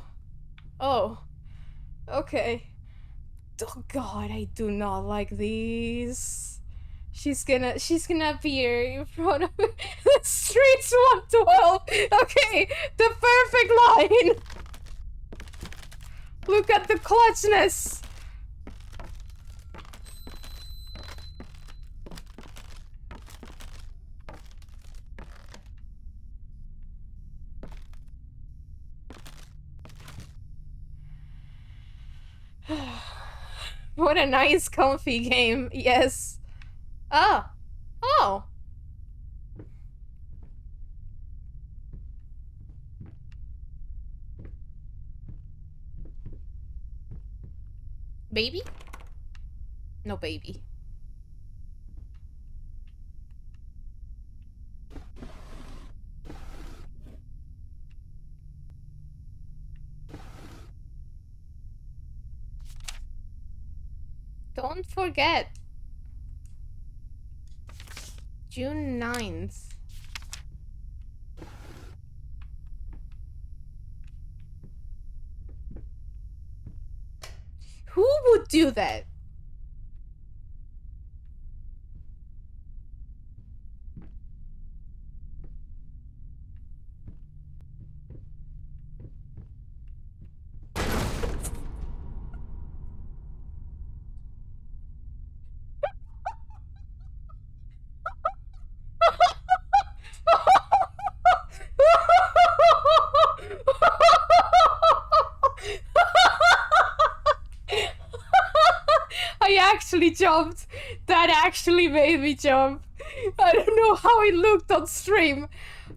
Oh. Okay. Oh god, I do not like these. She's gonna appear in front of me. The streets 112! Okay, the perfect line! Look at the clutchness! What a nice comfy game, yes. Oh. Oh. Baby? No baby. Don't forget. June 9th. Who would do that? I actually jumped. That actually made me jump. I don't know how it looked on stream,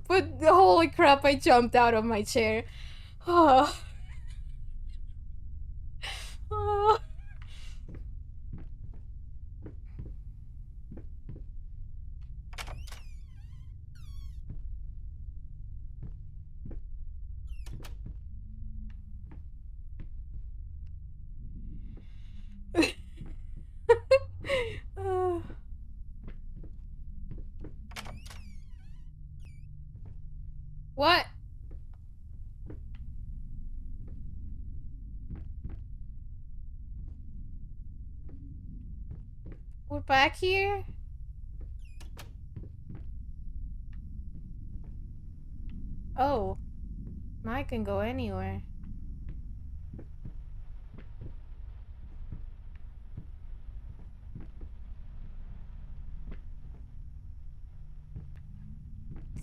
but holy crap, I jumped out of my chair. Oh. Oh. What? We're back here? Oh. I can go anywhere.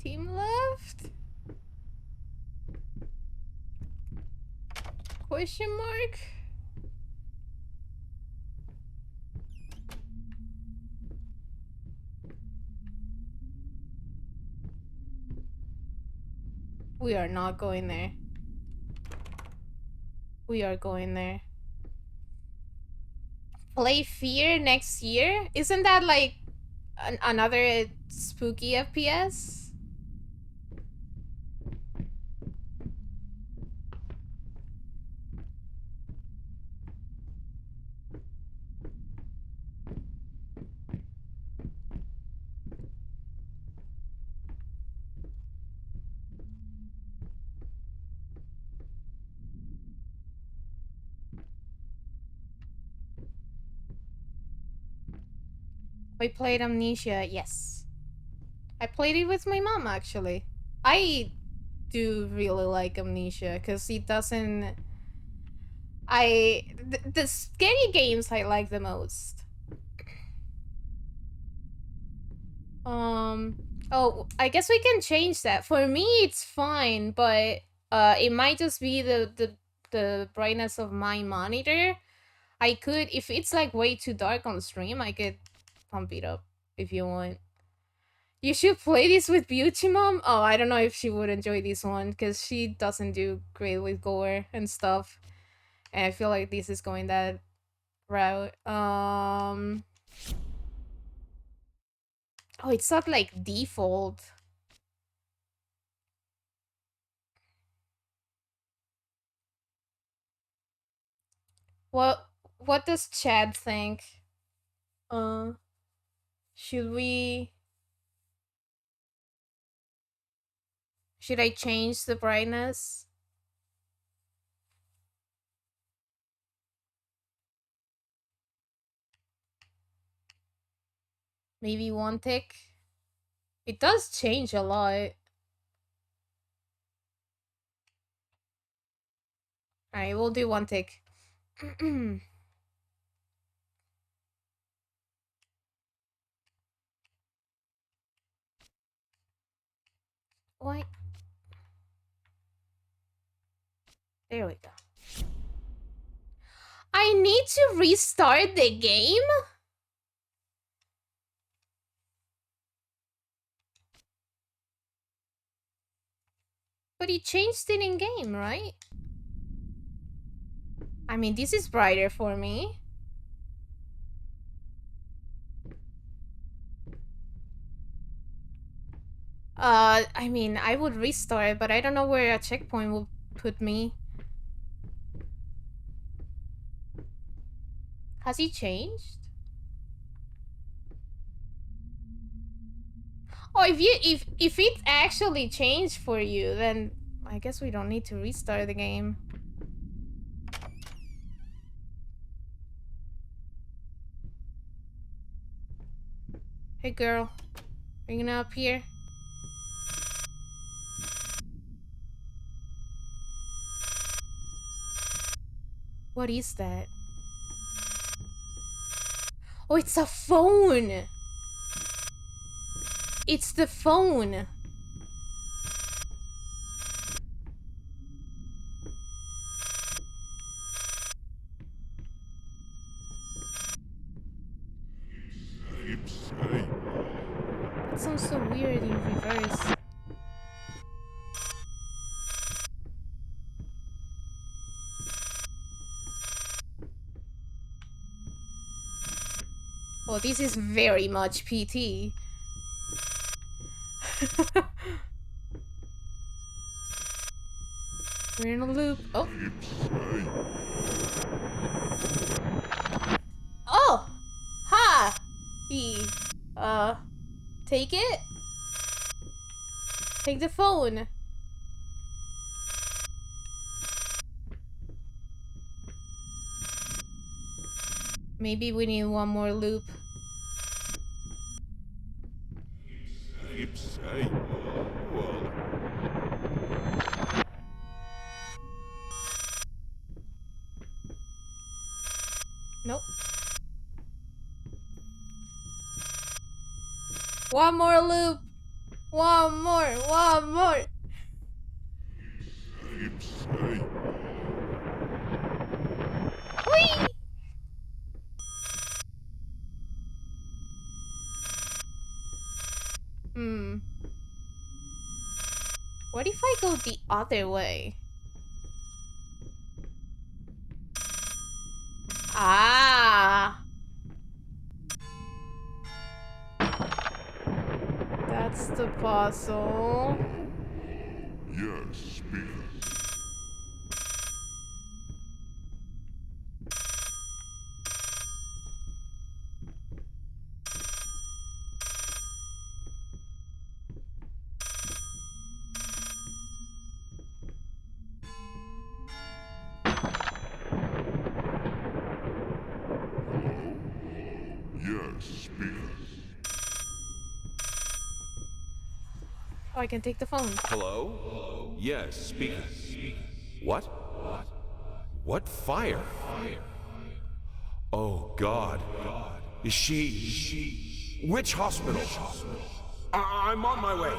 Team left? Question mark? We are not going there. We are going there. Play Fear next year? Isn't that like another spooky FPS? I played Amnesia, yes. I played it with my mom, actually. I do really like Amnesia, because it doesn't... The scary games I like the most. Oh, I guess we can change that. For me, it's fine, but it might just be the brightness of my monitor, I could, if it's like way too dark on stream, I could pump it up if you want. You should play this with Beauty Mom. Oh, I don't know if she would enjoy this one because she doesn't do great with gore and stuff. And I feel like this is going that route. Oh, it's not like default. What does Chad think? Should I change the brightness? Maybe one tick? It does change a lot. Alright, we'll do one tick. Why? There we go. I need to restart the game? But he changed it in game, right? I mean, this is brighter for me. I mean, I would restart, but I don't know where a checkpoint will put me. Has he changed? Oh, if it actually changed for you, then I guess we don't need to restart the game. Hey girl, bring it up here. What is that? Oh, it's a phone! It's the phone! That sounds so weird in reverse. Oh, this is very much PT. We're in a loop. Oh. Oh! Ha! Take it? Take the phone. Maybe we need one more loop. Nope. One more loop. One more. Whee! What if I go the other way? Ah! That's the puzzle. Yes, speak. Oh, I can take the phone. Hello? Yes, speaking. What? What fire? Oh, God. Is she... Which hospital? I'm on my way.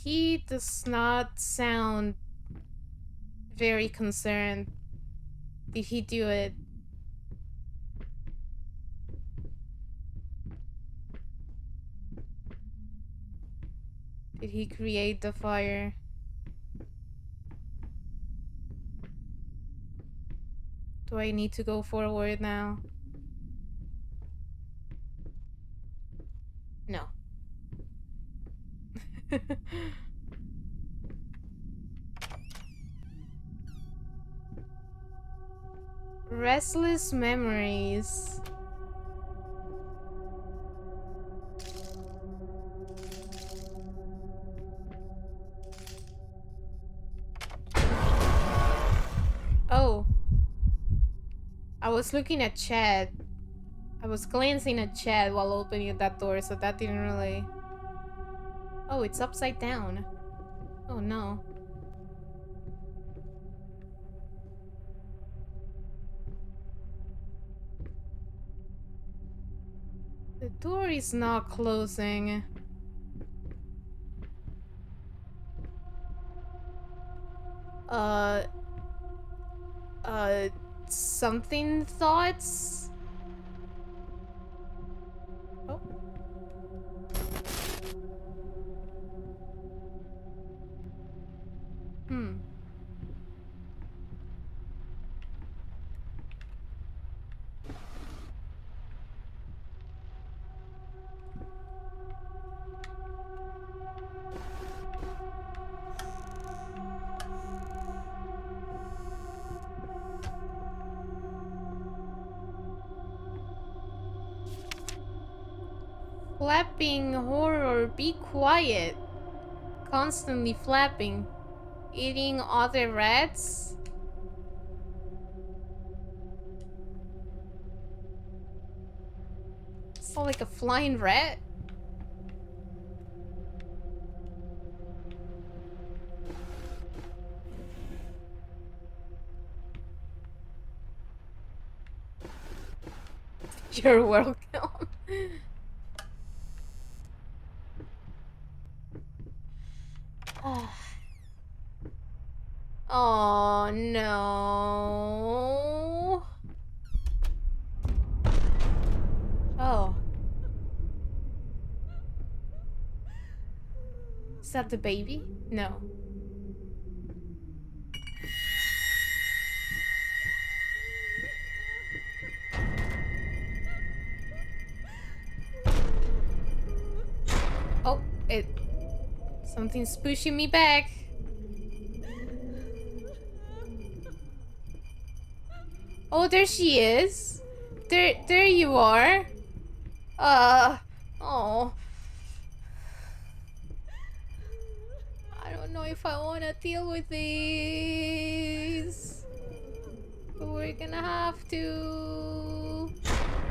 He does not sound very concerned. Did he do it? Did he create the fire? Do I need to go forward now? No. Restless memories. Oh. I was looking at chat. I was glancing at chat while opening that door, so that didn't really... Oh, it's upside down. Oh no. The door is not closing. Something thoughts? Oh. Hmm. Flapping horror, be quiet. Constantly flapping. Eating other rats? It's not like a flying rat. You're welcome. Oh no. Oh. Is that the baby? No. Oh, something's pushing me back. Oh, there she is. There you are. Oh. I don't know if I want to deal with these. But we're gonna have to.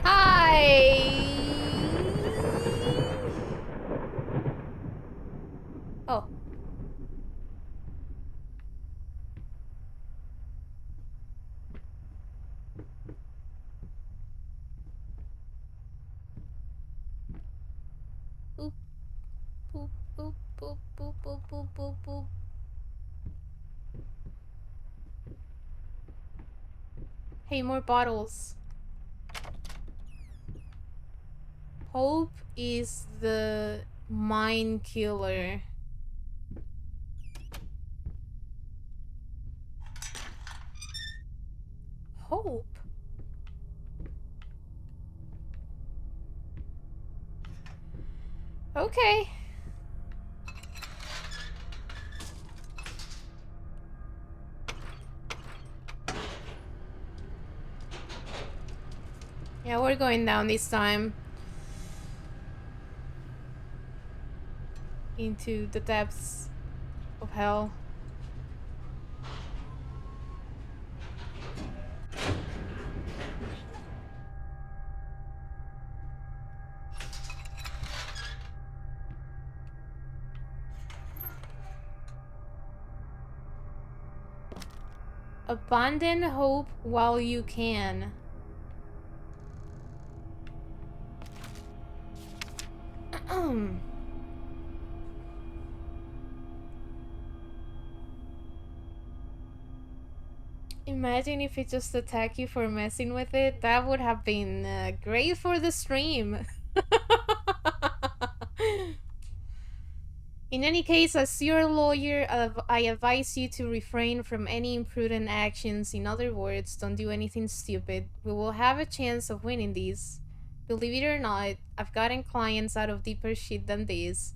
Hi. Oh. Boop. Boop, boop, boop, boop, boop, boop, boop, boop. Hey, more bottles. Hope is the mind killer. Hope? Okay. Yeah, we're going down this time. Into the depths of hell. Abandon hope while you can. Imagine if it just attacked you for messing with it. That would have been great for the stream. In any case, as your lawyer, I advise you to refrain from any imprudent actions. In other words, don't do anything stupid. We will have a chance of winning these. Believe it or not, I've gotten clients out of deeper shit than this.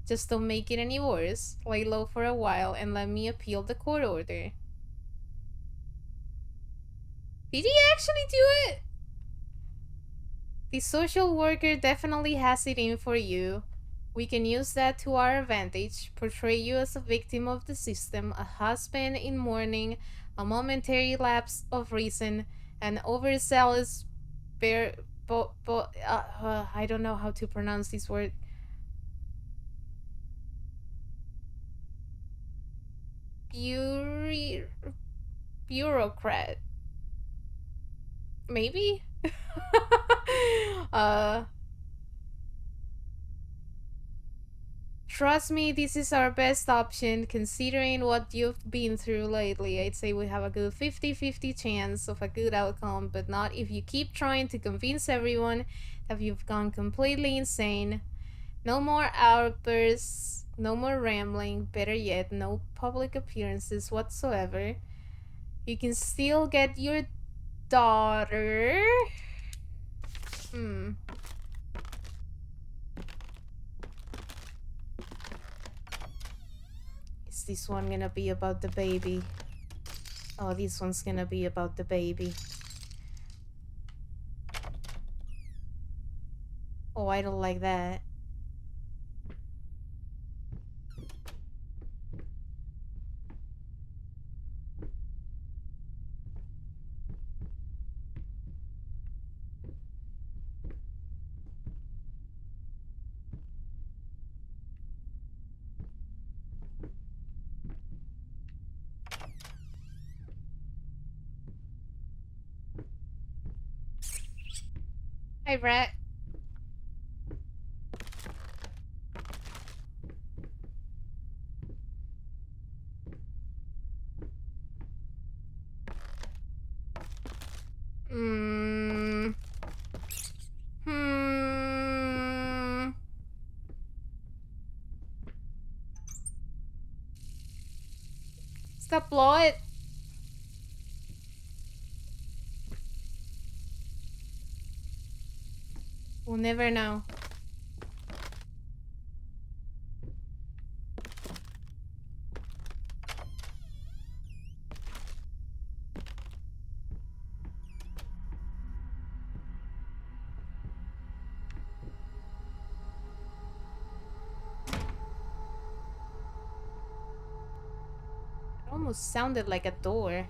Just don't make it any worse. Lay low for a while and let me appeal the court order. Did he actually do it? The social worker definitely has it in for you. We can use that to our advantage, portray you as a victim of the system, a husband in mourning, a momentary lapse of reason, an overzealous I don't know how to pronounce this word. Bureaucrat. Maybe? Trust me, this is our best option considering what you've been through lately. I'd say we have a good 50-50 chance of a good outcome, but not if you keep trying to convince everyone that you've gone completely insane. No more outbursts, no more rambling, better yet, no public appearances whatsoever. You can still get your daughter. Is this one gonna be about the baby? Oh, this one's gonna be about the baby. Oh, I don't like that. Hi, Brett. Stop plot. We'll never know. It almost sounded like a door.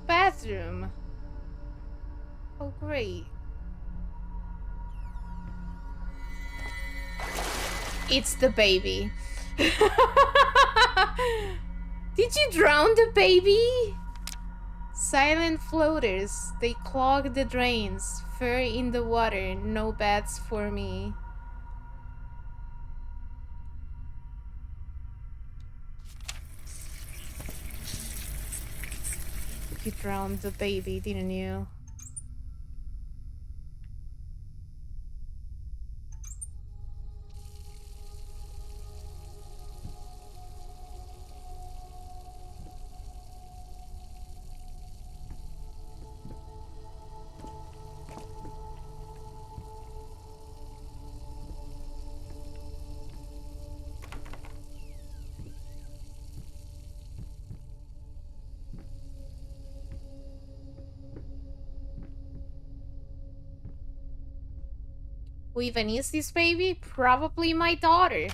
Bathroom. Oh, great. It's the baby. Did you drown the baby? Silent floaters. They clog the drains. Fur in the water. No baths for me. You drowned the baby, didn't you? Who even is this baby? Probably my daughter.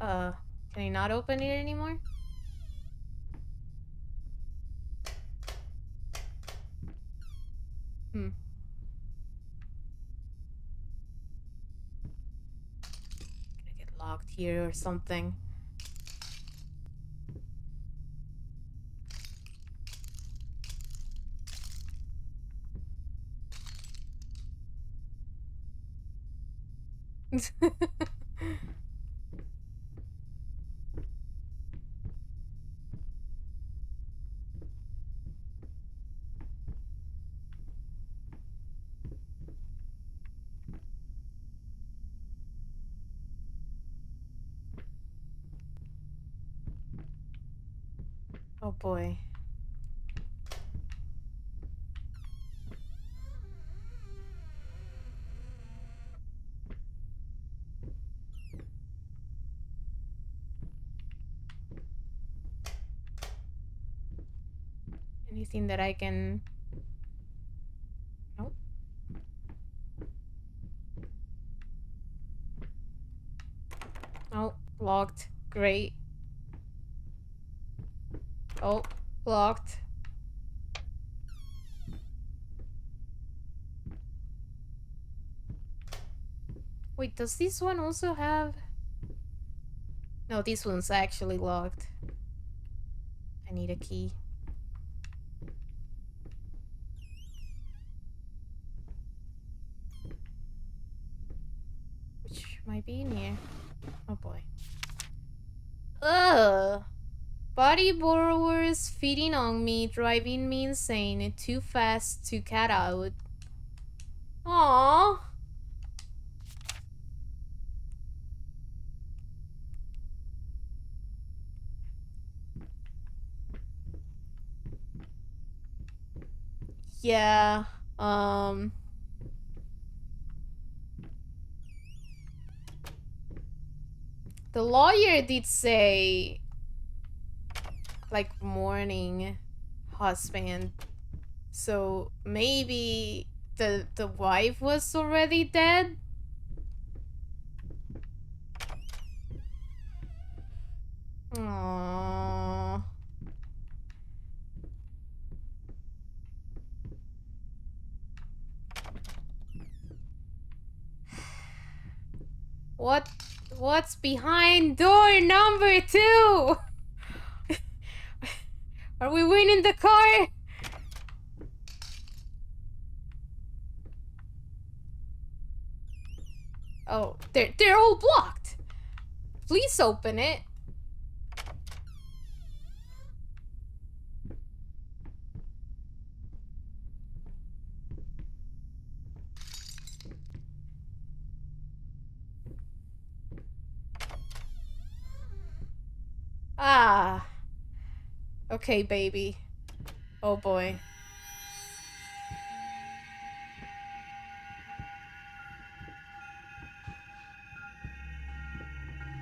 Can I not open it anymore? here or something. Oh boy. Anything that I can... Nope. Oh, locked. Great. Oh, locked. Wait, does this one also have... No, this one's actually locked. I need a key. Which might be in here. Oh boy. Ugh! Body borrowers feeding on me, driving me insane. Too fast to cat out. Aww. Yeah, the lawyer did say, like, mourning husband. So maybe the wife was already dead? Aww. What's behind door number 2? Are we winning the car? Oh, they're all blocked. Please open it. Ah. Okay, baby. Oh boy.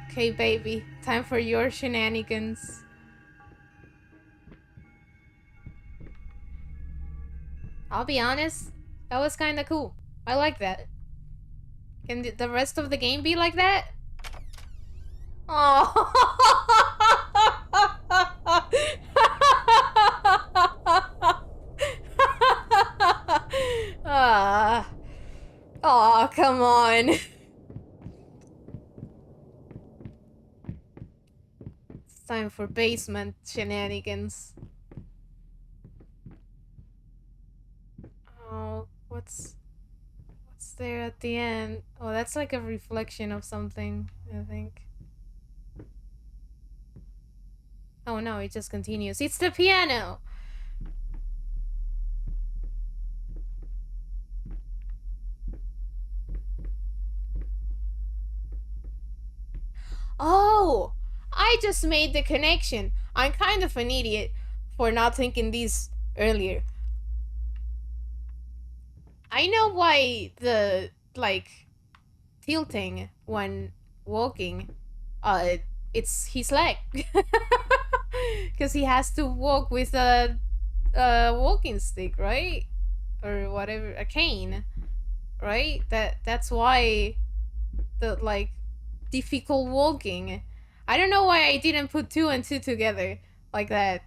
Okay, baby. Time for your shenanigans. I'll be honest, that was kind of cool. I like that. Can the rest of the game be like that? Oh. Ah. Oh, come on. It's time for basement shenanigans. Oh, what's there at the end? Oh, that's like a reflection of something, I think. Oh no, it just continues. It's the piano! Oh! I just made the connection. I'm kind of an idiot for not thinking this earlier. I know why the, like, tilting when walking, it's his leg. Because he has to walk with a walking stick, right? Or whatever, a cane, right? That's why the, like, difficult walking. I don't know why I didn't put 2 and 2 together like that.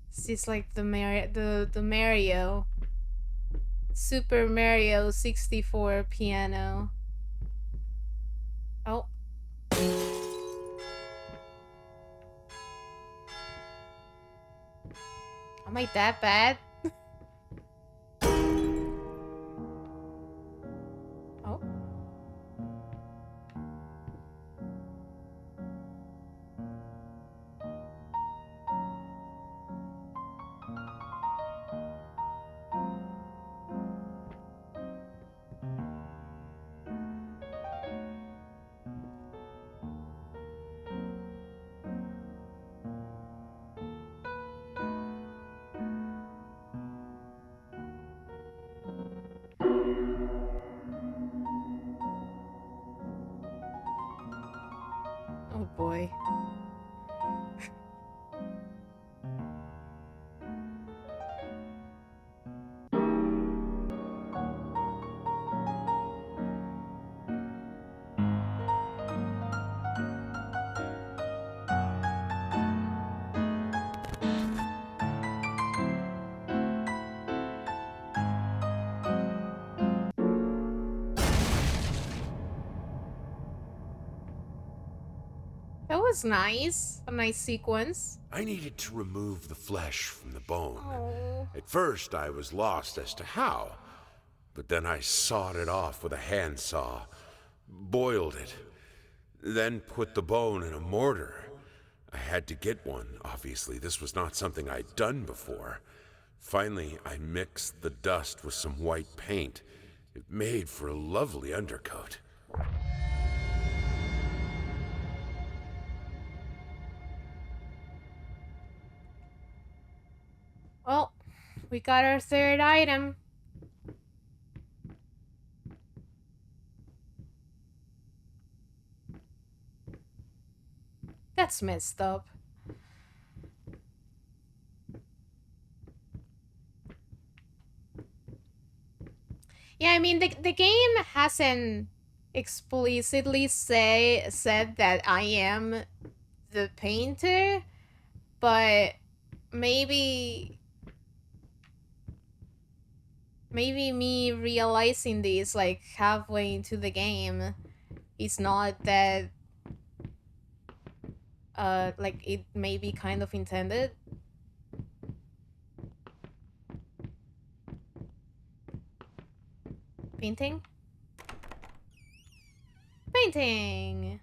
It's just like the Mario. Super Mario 64 piano. Oh. Am I that bad? Oh. Oh boy. That was nice. A nice sequence. I needed to remove the flesh from the bone. Oh. At first, I was lost as to how, but then I sawed it off with a handsaw, boiled it, then put the bone in a mortar. I had to get one, obviously. This was not something I'd done before. Finally, I mixed the dust with some white paint. It made for a lovely undercoat. Well, we got our third item. That's messed up. Yeah, I mean, the game hasn't explicitly said that I am the painter, but maybe me realizing this like halfway into the game is not that like it may be kind of intended. Painting? Painting!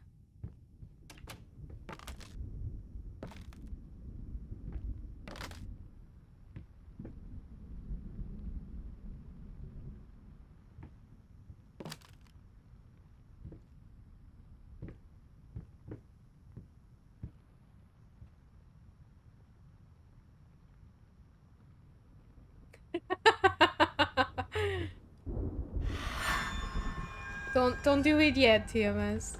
Don't do it yet, TMS.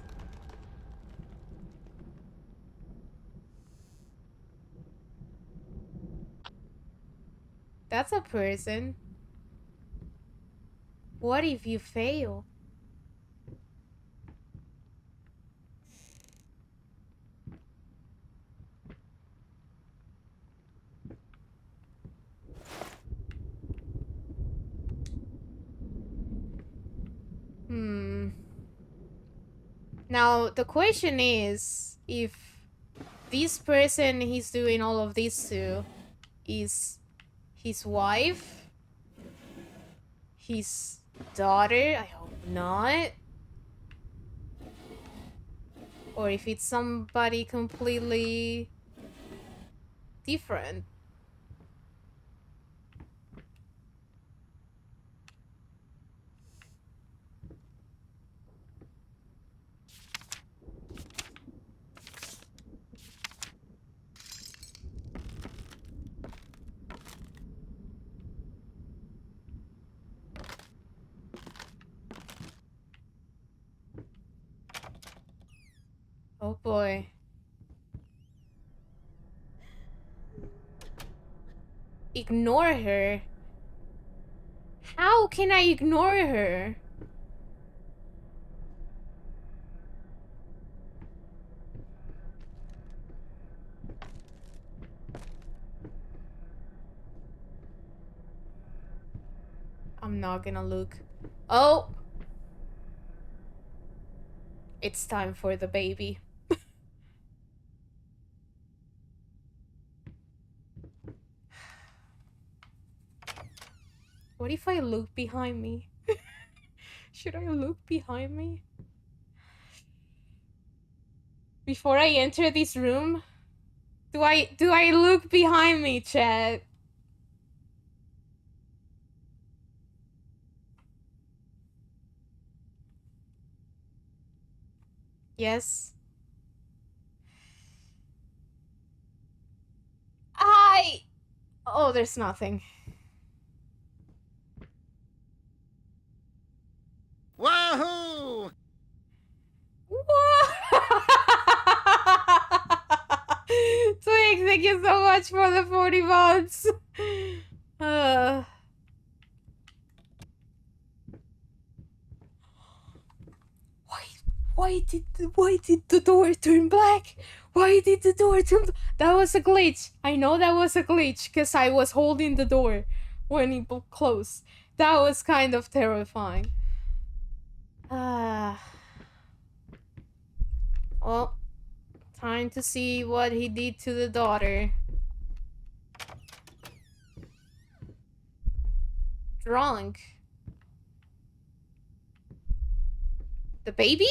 That's a person. What if you fail? Now, the question is, if this person he's doing all of this to is his wife, his daughter, I hope not, or if it's somebody completely different. Oh boy. Ignore her? How can I ignore her? I'm not gonna look. Oh! It's time for the baby. What if I look behind me? Should I look behind me? Before I enter this room? Do I look behind me, chat? Yes. Oh, there's nothing. Wahoo! What? Twig, thank you so much for the 40 months. Uh, why did the door turn black? Why did the door turn? That was a glitch. I know that was a glitch because I was holding the door when it closed. That was kind of terrifying. Well, time to see what he did to the daughter. Drunk. The baby?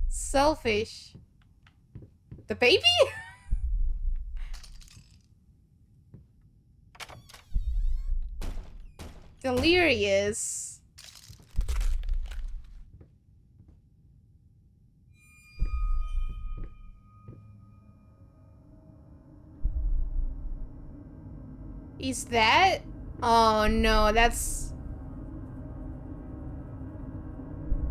Selfish. The baby? Delirious. Is that? Oh no, that's...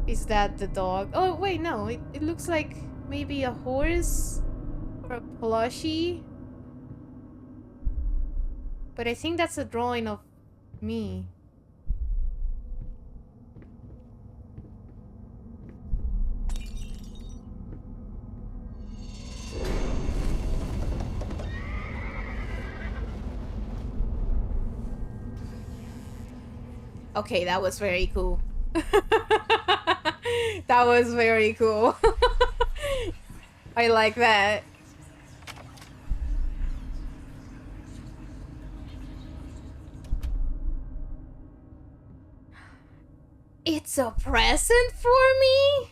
Is that the dog? Oh wait, no, it looks like maybe a horse or a plushie. But I think that's a drawing of me. Okay, that was very cool. That was very cool. I like that. It's a present for me?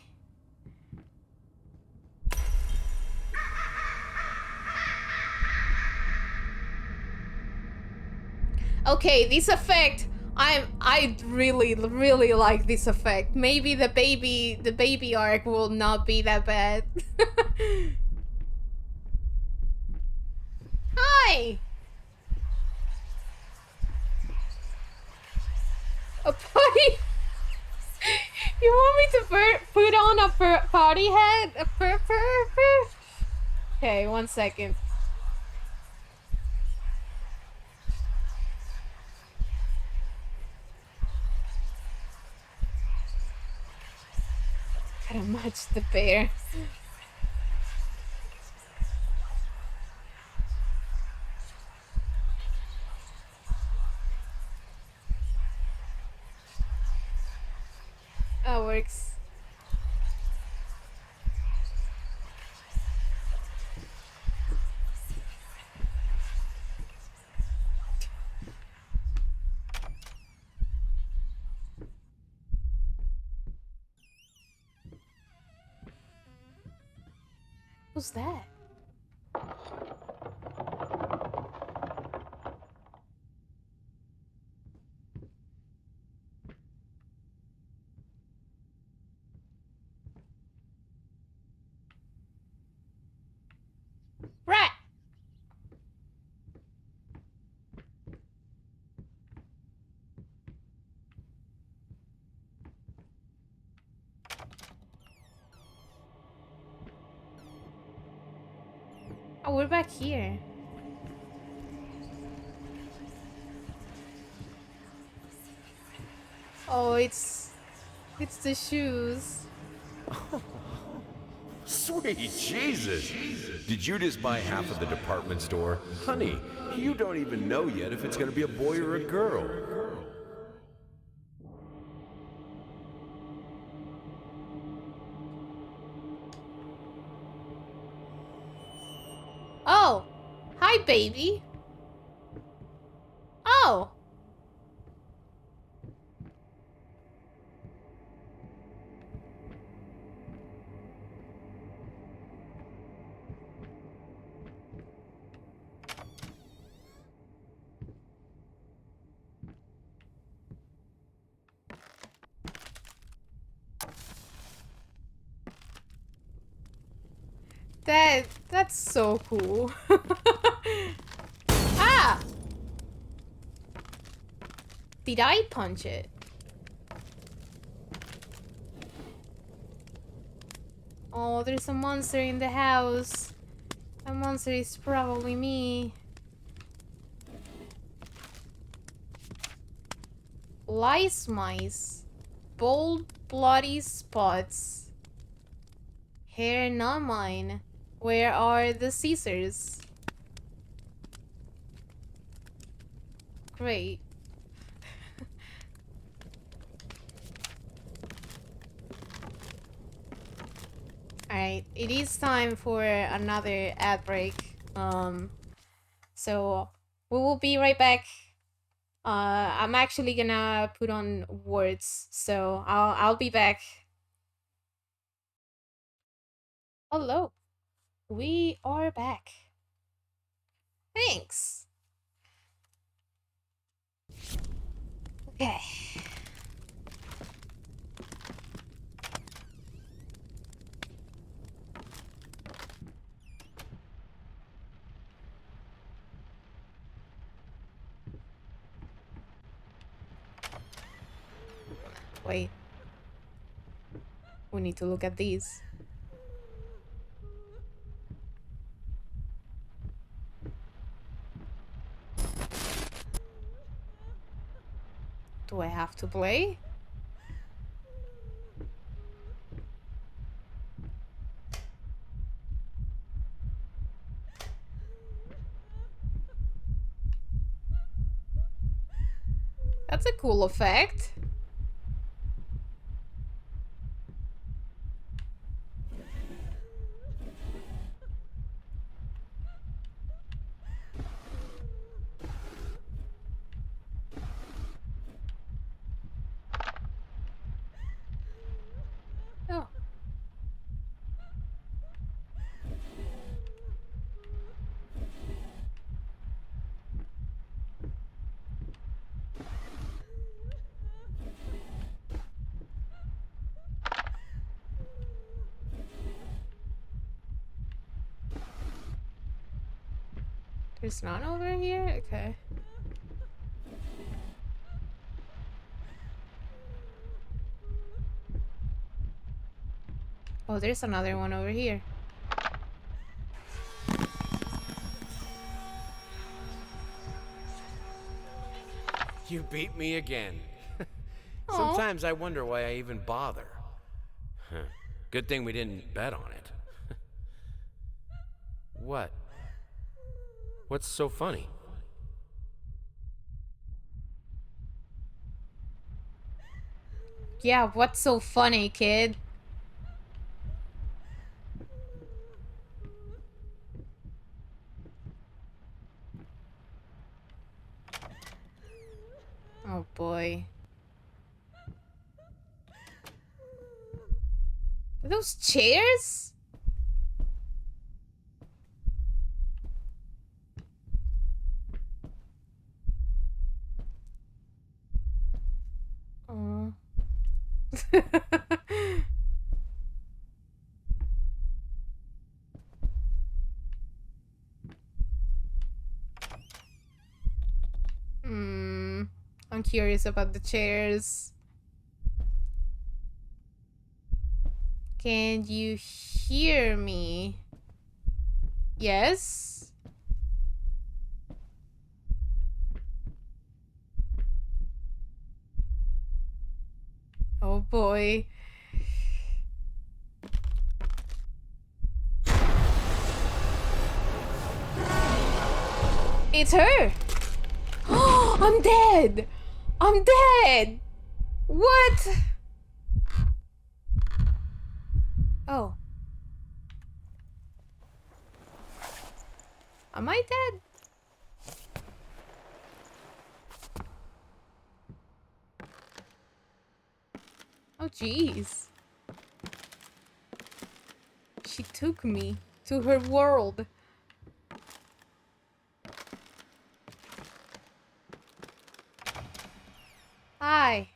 Okay, this effect, I really like this effect. Maybe the baby arc will not be that bad. Hi. A party? You want me to put on a party hat? A fur? Okay, 1 second. Gotta match the bear. That works. Who's that? Rat! Oh, we're back here. Oh, it's the shoes. Sweet Jesus! Did you just buy half of the department store? Honey, you don't even know yet if it's gonna be a boy or a girl. Oh! Hi, baby! Oh! That's so cool. Ah! Did I punch it? Oh, there's a monster in the house. A monster is probably me. Lice mice. Bold, bloody spots. Hair not mine. Where are the scissors? Great. Alright, it is time for another ad break. So we will be right back. I'm actually gonna put on words, so I'll be back. Hello. We are back. Thanks. Okay. Wait. We need to look at these. Do I have to play? That's a cool effect. Oh. There's none over here? Okay. Oh, there's another one over here. You beat me again. Aw. Sometimes I wonder why I even bother. Huh. Good thing we didn't bet on it. What? What's so funny? Yeah, what's so funny, kid? Oh boy. Are those chairs? Oh. I'm curious about the chairs. Can you hear me? Yes? Oh boy. It's her! I'm dead! I'm dead! What? Oh. Am I dead? Oh, jeez. She took me to her world. Hi.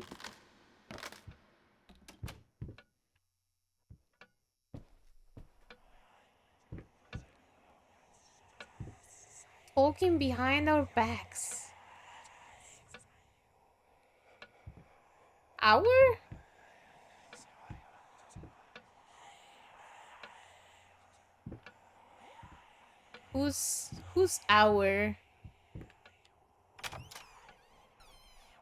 Talking behind our backs. Our? Who's our?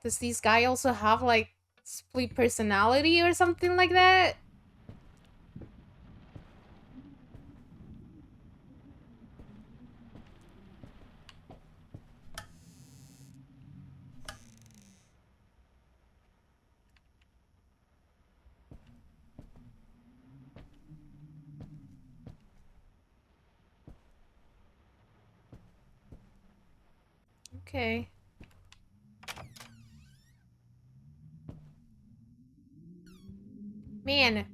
Does this guy also have like split personality or something like that? Okay. Man,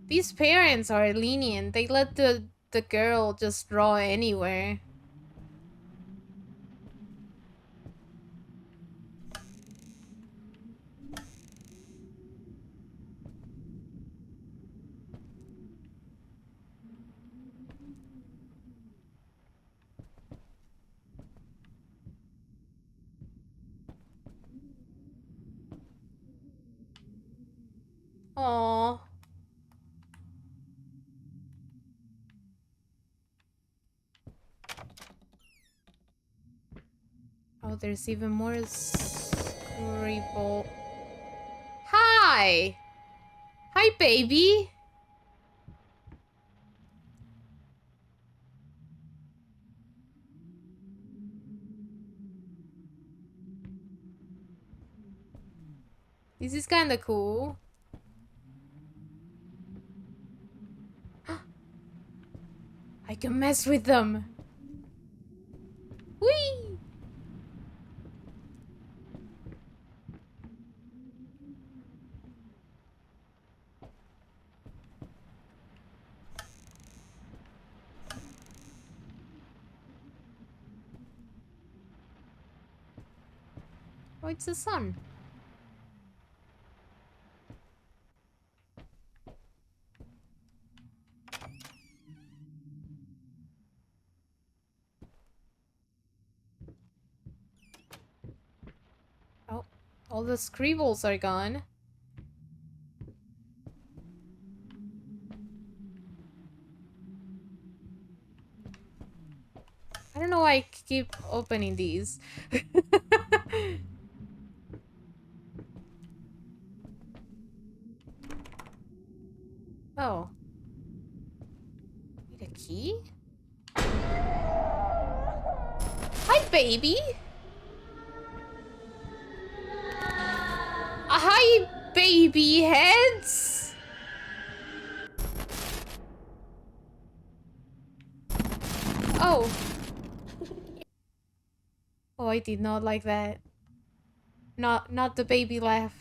these parents are lenient. They let the girl just draw anywhere. Aww. Oh, there's even more scribble. Hi! Hi, baby! This is kinda cool. I can mess with them. Whee! Oh, it's the sun. Oh, all the scribbles are gone. I don't know why I keep opening these. Oh. Need a key? Hi, baby! Hi, baby heads! Oh. Oh, I did not like that. Not the baby laugh.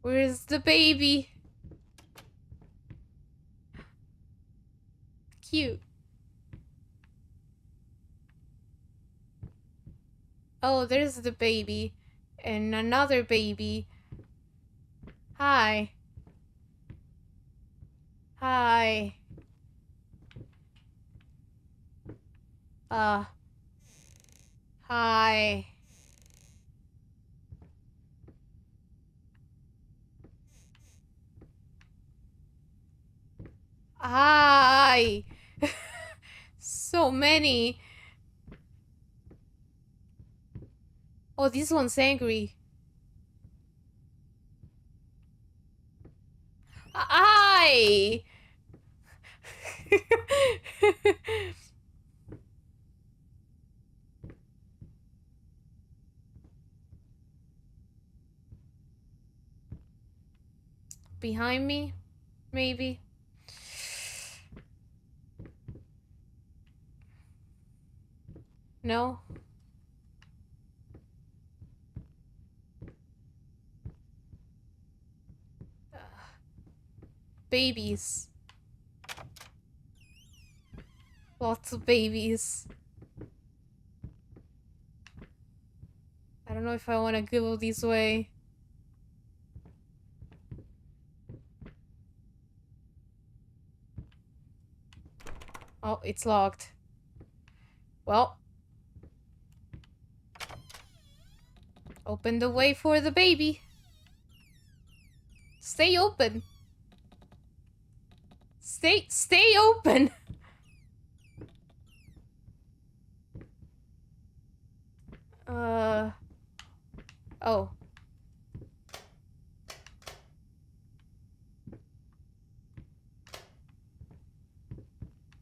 Where's the baby? Cute. Oh, there's the baby. And another baby. Hi. Hi. Hi. Hi. So many. Oh, this one's angry. Aye! Behind me? Maybe? No? Babies. Lots of babies. I don't know if I want to go this way. Oh, it's locked. Well. Open the way for the baby. Stay open. Stay open. Oh.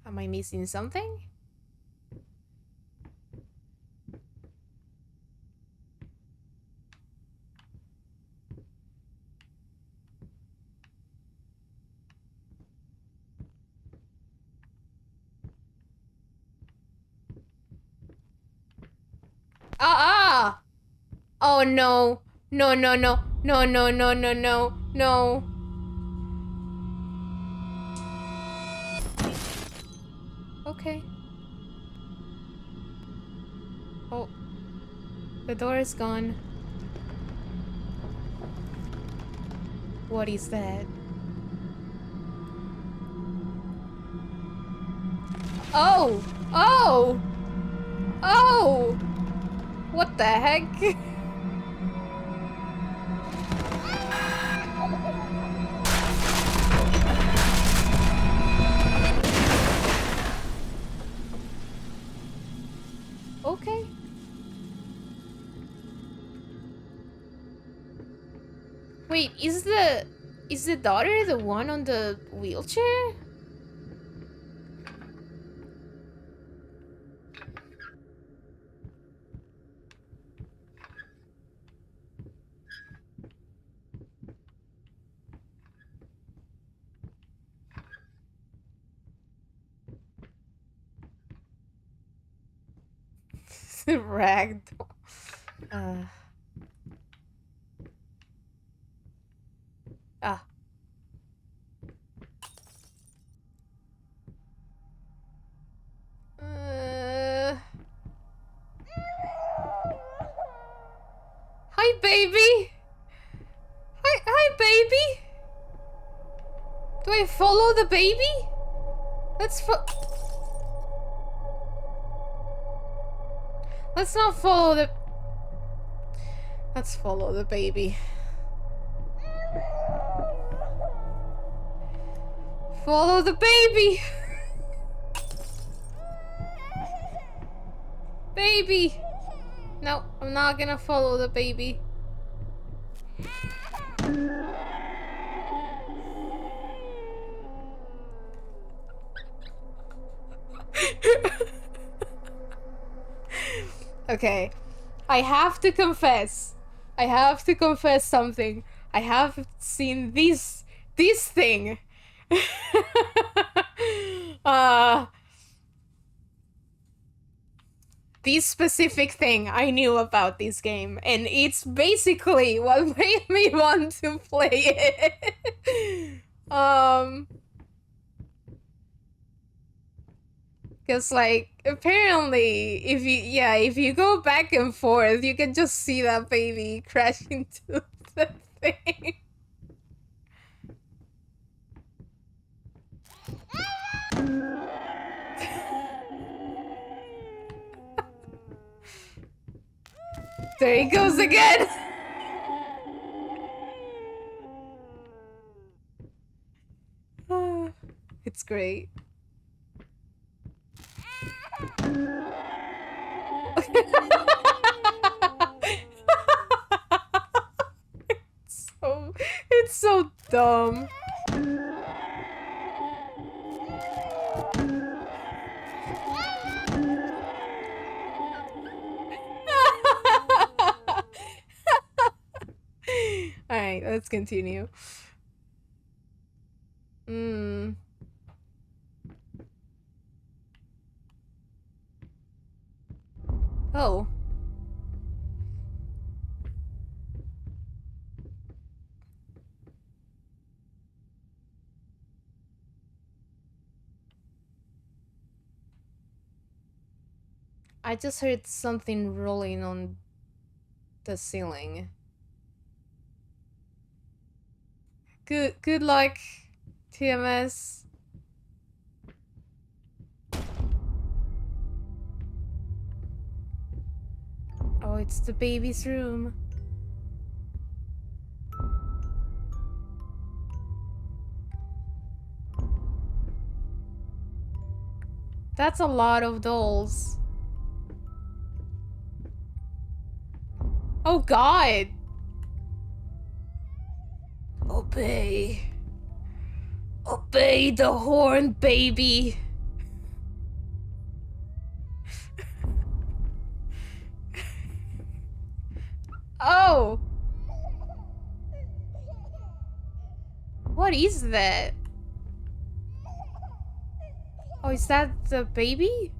Am I missing something? Ah! Oh no. No, no, no. No, no, no, no, no. No. Okay. Oh. The door is gone. What is that? Oh! Oh! Oh! What the heck? Okay. Wait, is the daughter the one on the wheelchair? Ragdoll. Ah. Hi, baby. Hi, baby. Do I follow the baby? Let's not follow the... Let's follow the baby. Follow the baby! Baby! No, I'm not gonna follow the baby. Okay. I have to confess something. I have seen this thing. This specific thing I knew about this game, and it's basically what made me want to play it. Because, like, apparently, if you go back and forth, you can just see that baby crash into the thing. There he goes again! It's great. It's so dumb. Alright, let's continue. Oh. I just heard something rolling on the ceiling. Good luck, TMS. Oh, it's the baby's room. That's a lot of dolls. Oh God! Obey. Obey the horn, baby. Oh! What is that? Oh, is that the baby?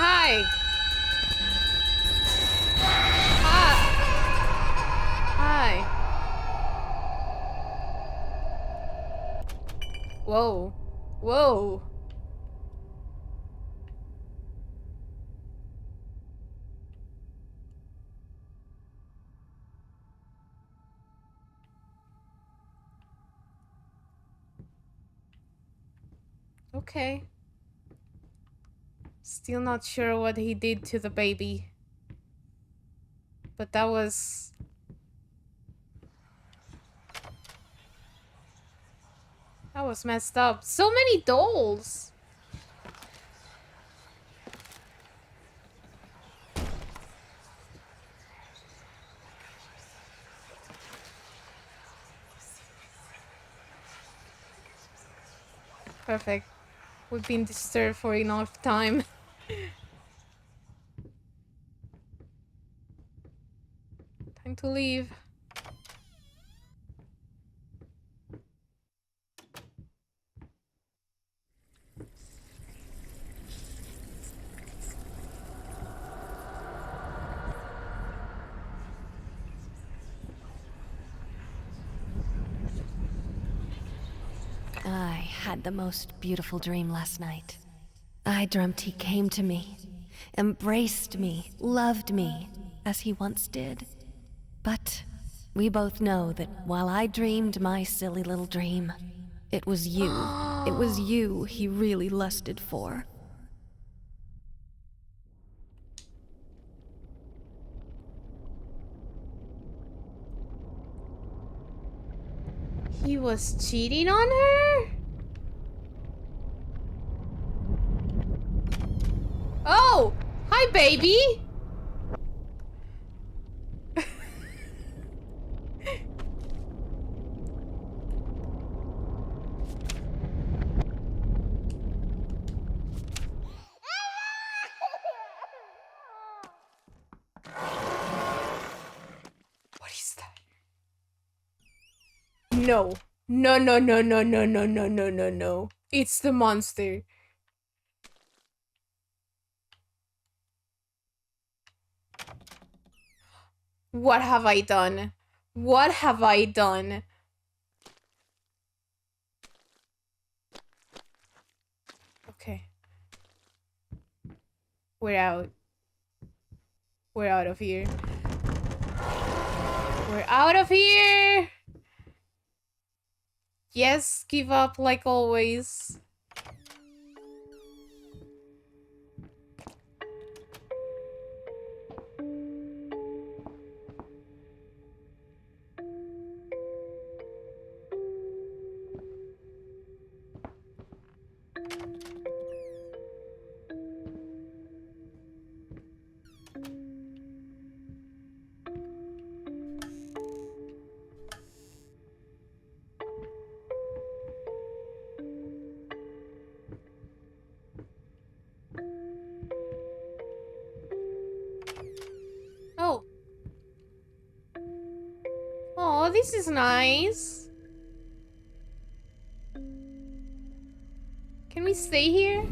Hi. Hi. Whoa. Whoa. Okay. Still not sure what he did to the baby. But that was... that was messed up. So many dolls! Perfect. We've been disturbed for enough time. Time to leave. I had the most beautiful dream last night. I dreamt he came to me, embraced me, loved me, as he once did. But we both know that while I dreamed my silly little dream, it was you. It was you he really lusted for. He was cheating on her? Oh! Hi, baby! What is that? No. No, no, no, no, no, no, no, no, no, no. It's the monster. What have I done? What have I done? Okay. We're out. We're out of here. We're out of here! Yes, give up like always. this is nice. Can we stay here?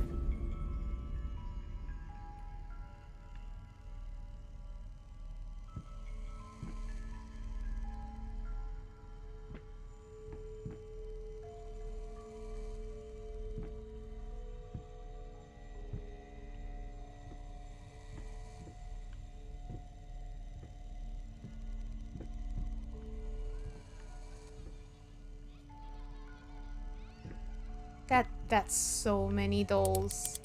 That's so many dolls.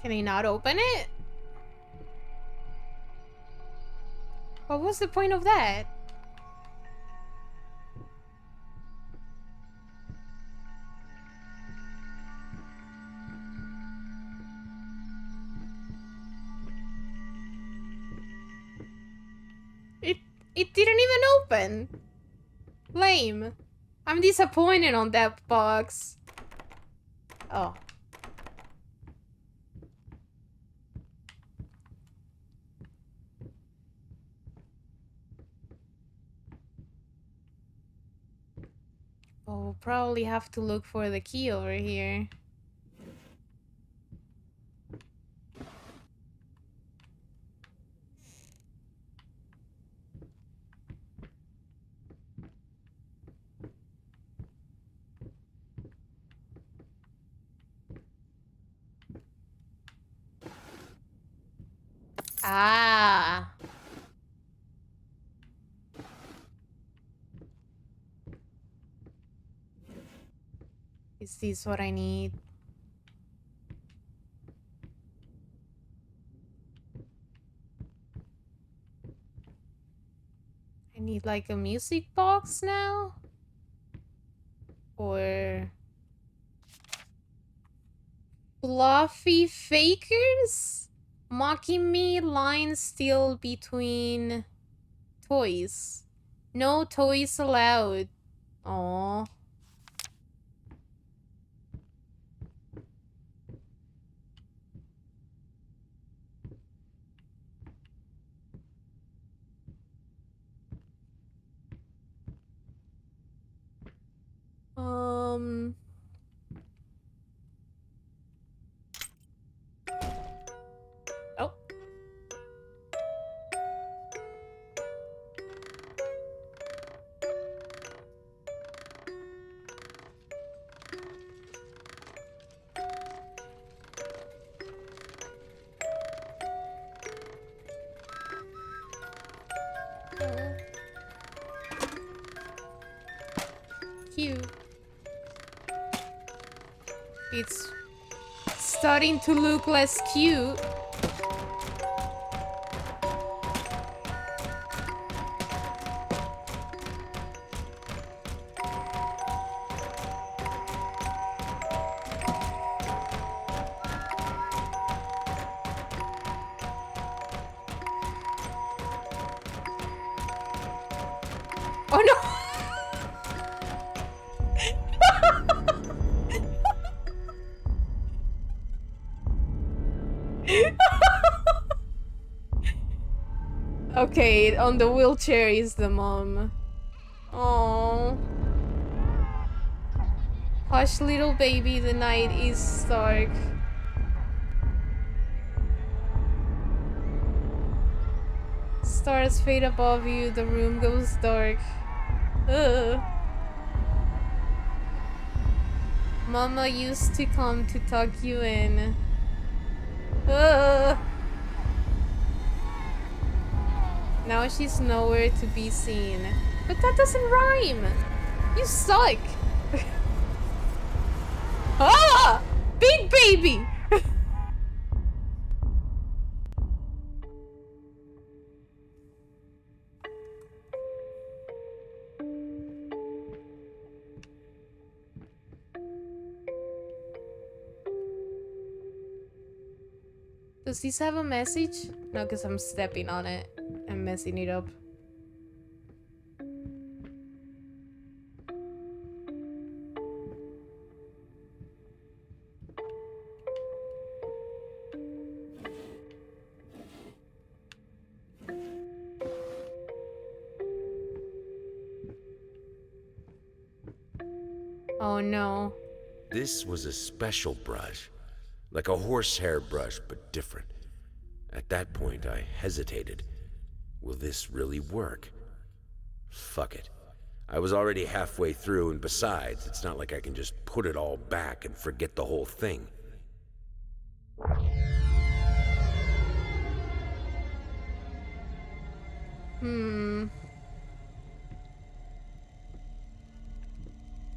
Can I not open it? What was the point of that? It didn't even open. Lame. I'm disappointed on that box. Oh. Oh, we'll probably have to look for the key over here. Ah. Is this what I need? I need like a music box now? Or... Fluffy fakers? Mocking me, lines still between toys. No toys allowed. Aww. Oh. Cute. It's starting to look less cute. Oh no! Okay, on the wheelchair is the mom. Oh. Hush, little baby, the night is dark. Stars fade above you, the room goes dark. Ugh. Mama used to come to tuck you in. Ugh. Now she's nowhere to be seen. But that doesn't rhyme! You suck! Ah! Big baby! Does this have a message? No, because I'm stepping on it and messing it up. Oh no. This was a special brush. Like a horsehair brush, but different. At that point, I hesitated. Will this really work? Fuck it. I was already halfway through, and besides, it's not like I can just put it all back and forget the whole thing.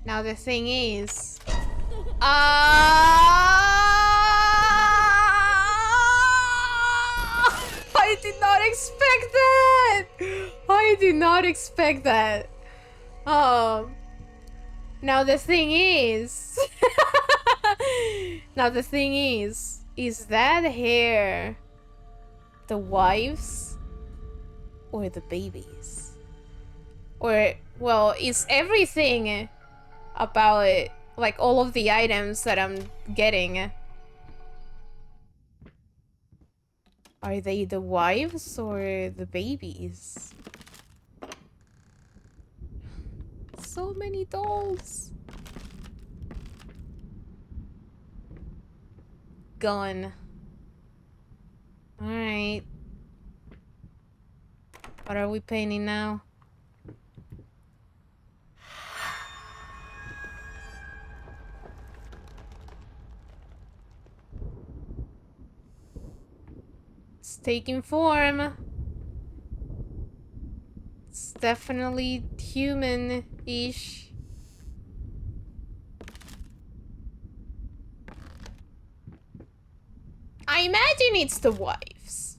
Now the thing is... I did not expect that! I did not expect that. Now the thing is... Now the thing is that hair the wives or the babies? Or, well, is everything about it, like all of the items that I'm getting, are they the wives or the babies? So many dolls. Gun. Alright. What are we painting now? It's taking form. It's definitely human-ish. I imagine it's the wives.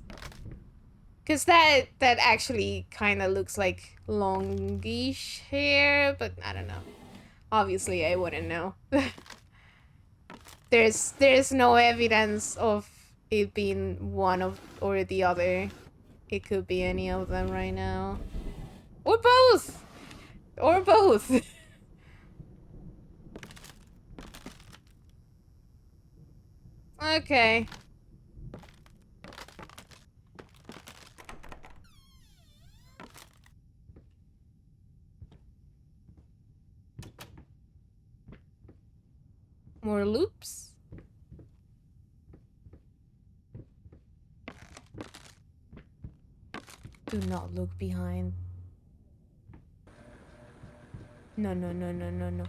Cause that actually kind of looks like longish hair, but I don't know. Obviously, I wouldn't know. There's no evidence of it being one of or the other. It could be any of them right now. Or both! Or both! Okay. More loops? Do not look behind. No, no, no, no, no, no.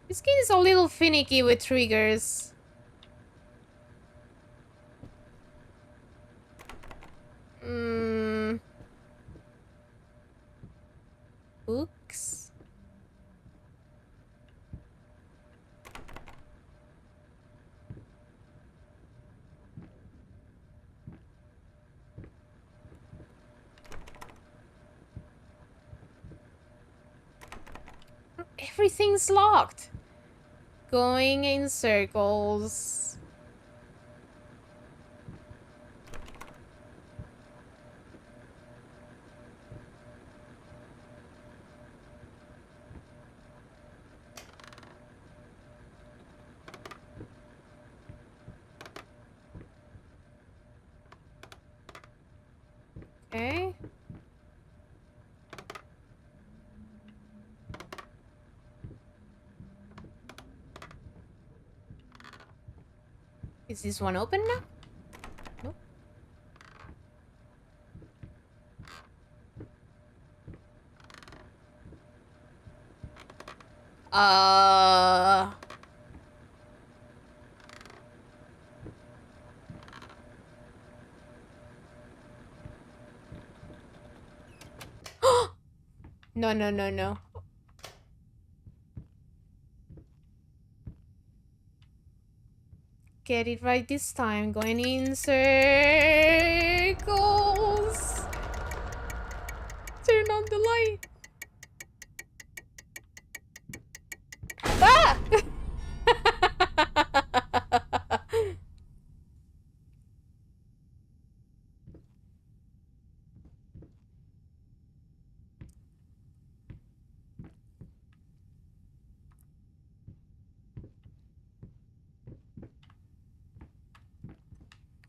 This game is a little finicky with triggers. Books? Everything's locked. Going in circles. Okay. Is this one open now? Nope. No, no, no, no. Get it right this time. Going in circles. Turn on the light. Ah!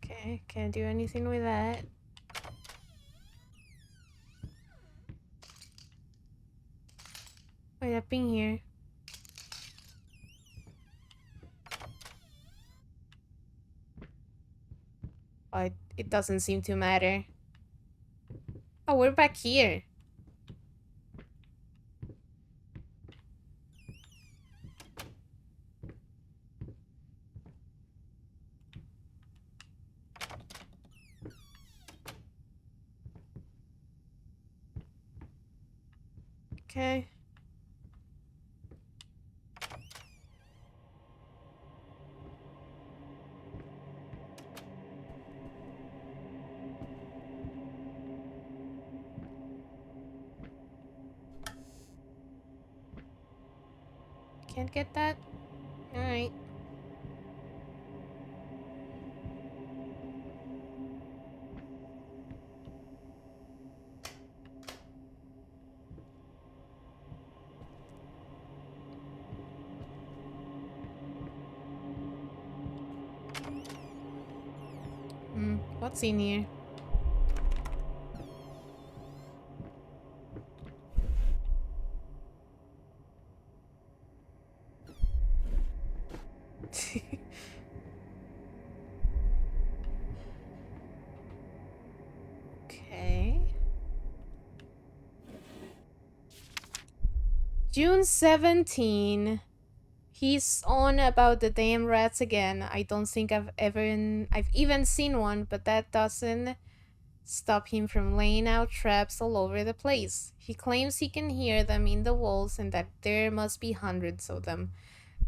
Okay, can't do anything with that. Wait, I've been here. Oh, it doesn't seem to matter. Oh, we're back here. Okay. Can't get that? Alright. What's in here? Okay. June 17. He's on about the damn rats again. I don't think I've even seen one, but that doesn't stop him from laying out traps all over the place. He claims he can hear them in the walls and that there must be hundreds of them.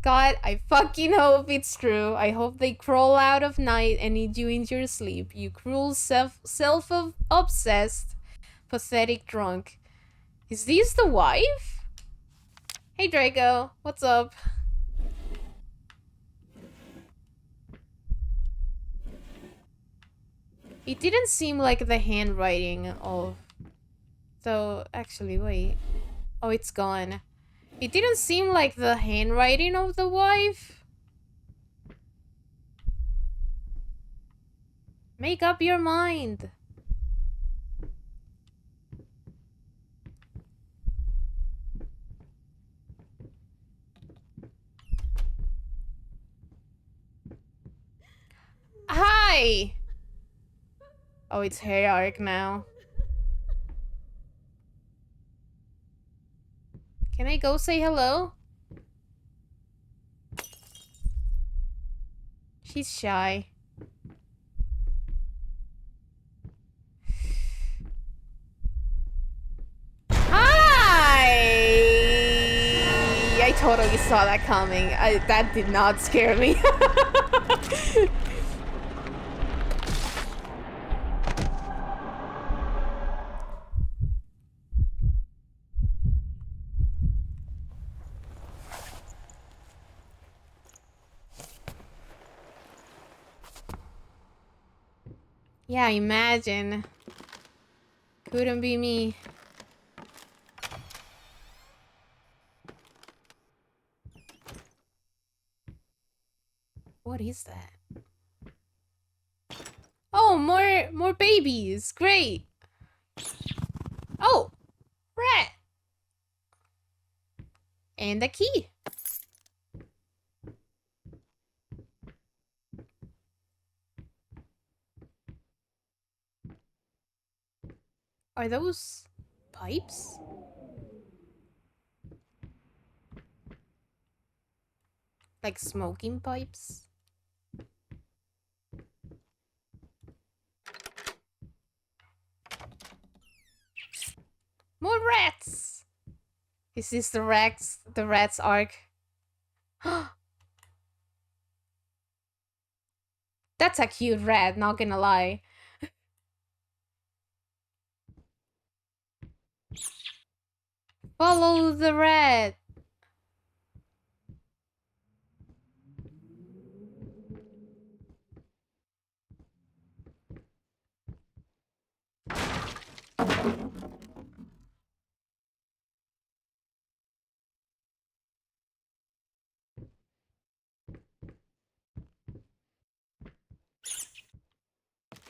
God, I fucking hope it's true. I hope they crawl out of night and eat you in your sleep. You cruel self-obsessed, pathetic drunk. Is this the wife? Hey Draco, what's up? It didn't seem like the handwriting of... So, actually, wait. Oh, it's gone. It didn't seem like the handwriting of the wife. Make up your mind. Hi! Oh, it's her arc now. Can I go say hello? She's shy. Hi! I totally saw that coming. That did not scare me. Yeah, imagine. Couldn't be me. What is that? Oh, more babies. Great. Oh, rat. And a key. Are those pipes? Like smoking pipes? More rats! Is this the rat's arc? That's a cute rat, not gonna lie. Follow the rat.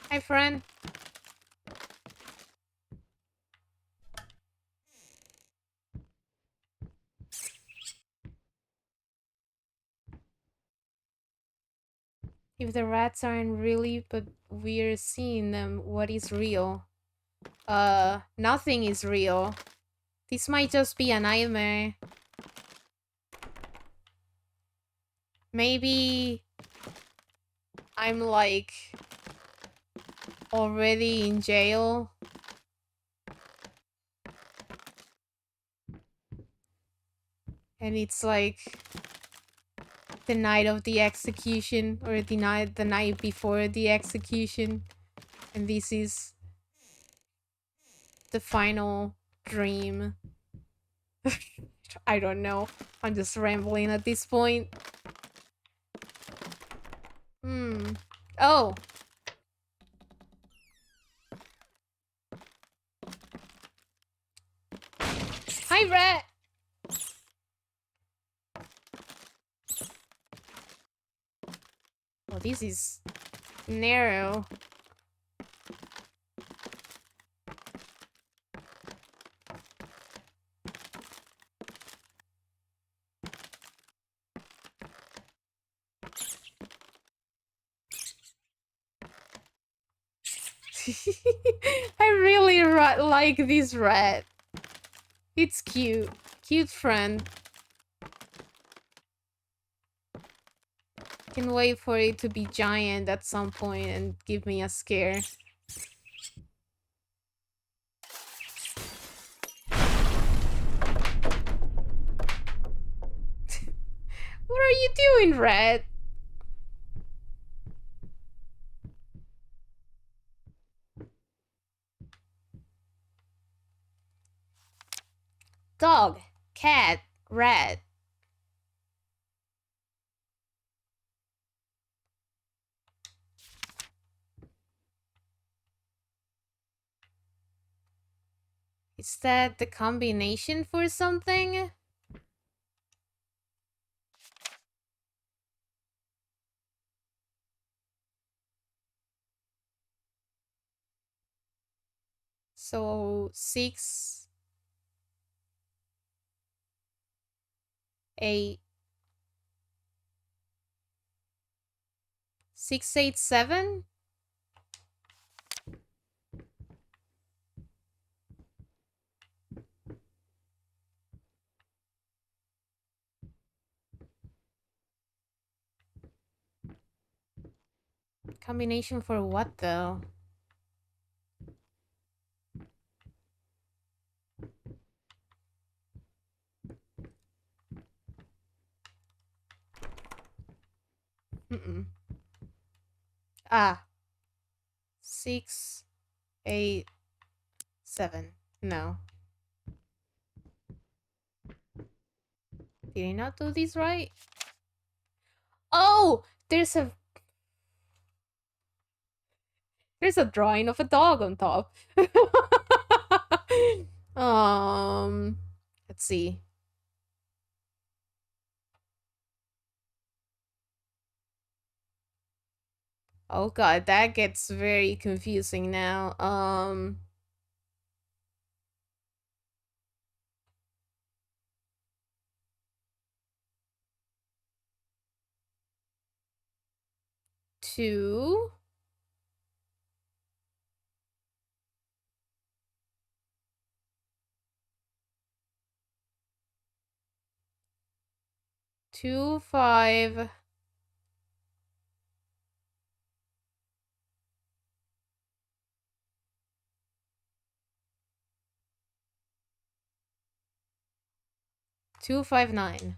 Hi, friend. If the rats aren't really, but we're seeing them, what is real? Nothing is real. This might just be a nightmare. Maybe I'm like already in jail. And it's like the night of the execution, or the night before the execution, and this is the final dream. I don't know. I'm just rambling at this point. Oh. Hi, rat. Oh, this is narrow. I really like this rat. It's cute. Cute friend. Can wait for it to be giant at some point and give me a scare. What are you doing, rat? Dog, cat, rat. Is that the combination for something? So 6, 8, 6, 8, 7? Combination for what though? Ah. 6, 8, 7. No. Did I not do this right? Oh! There's a drawing of a dog on top. Let's see. Oh god, that gets very confusing now. 2, 2, 5. 259.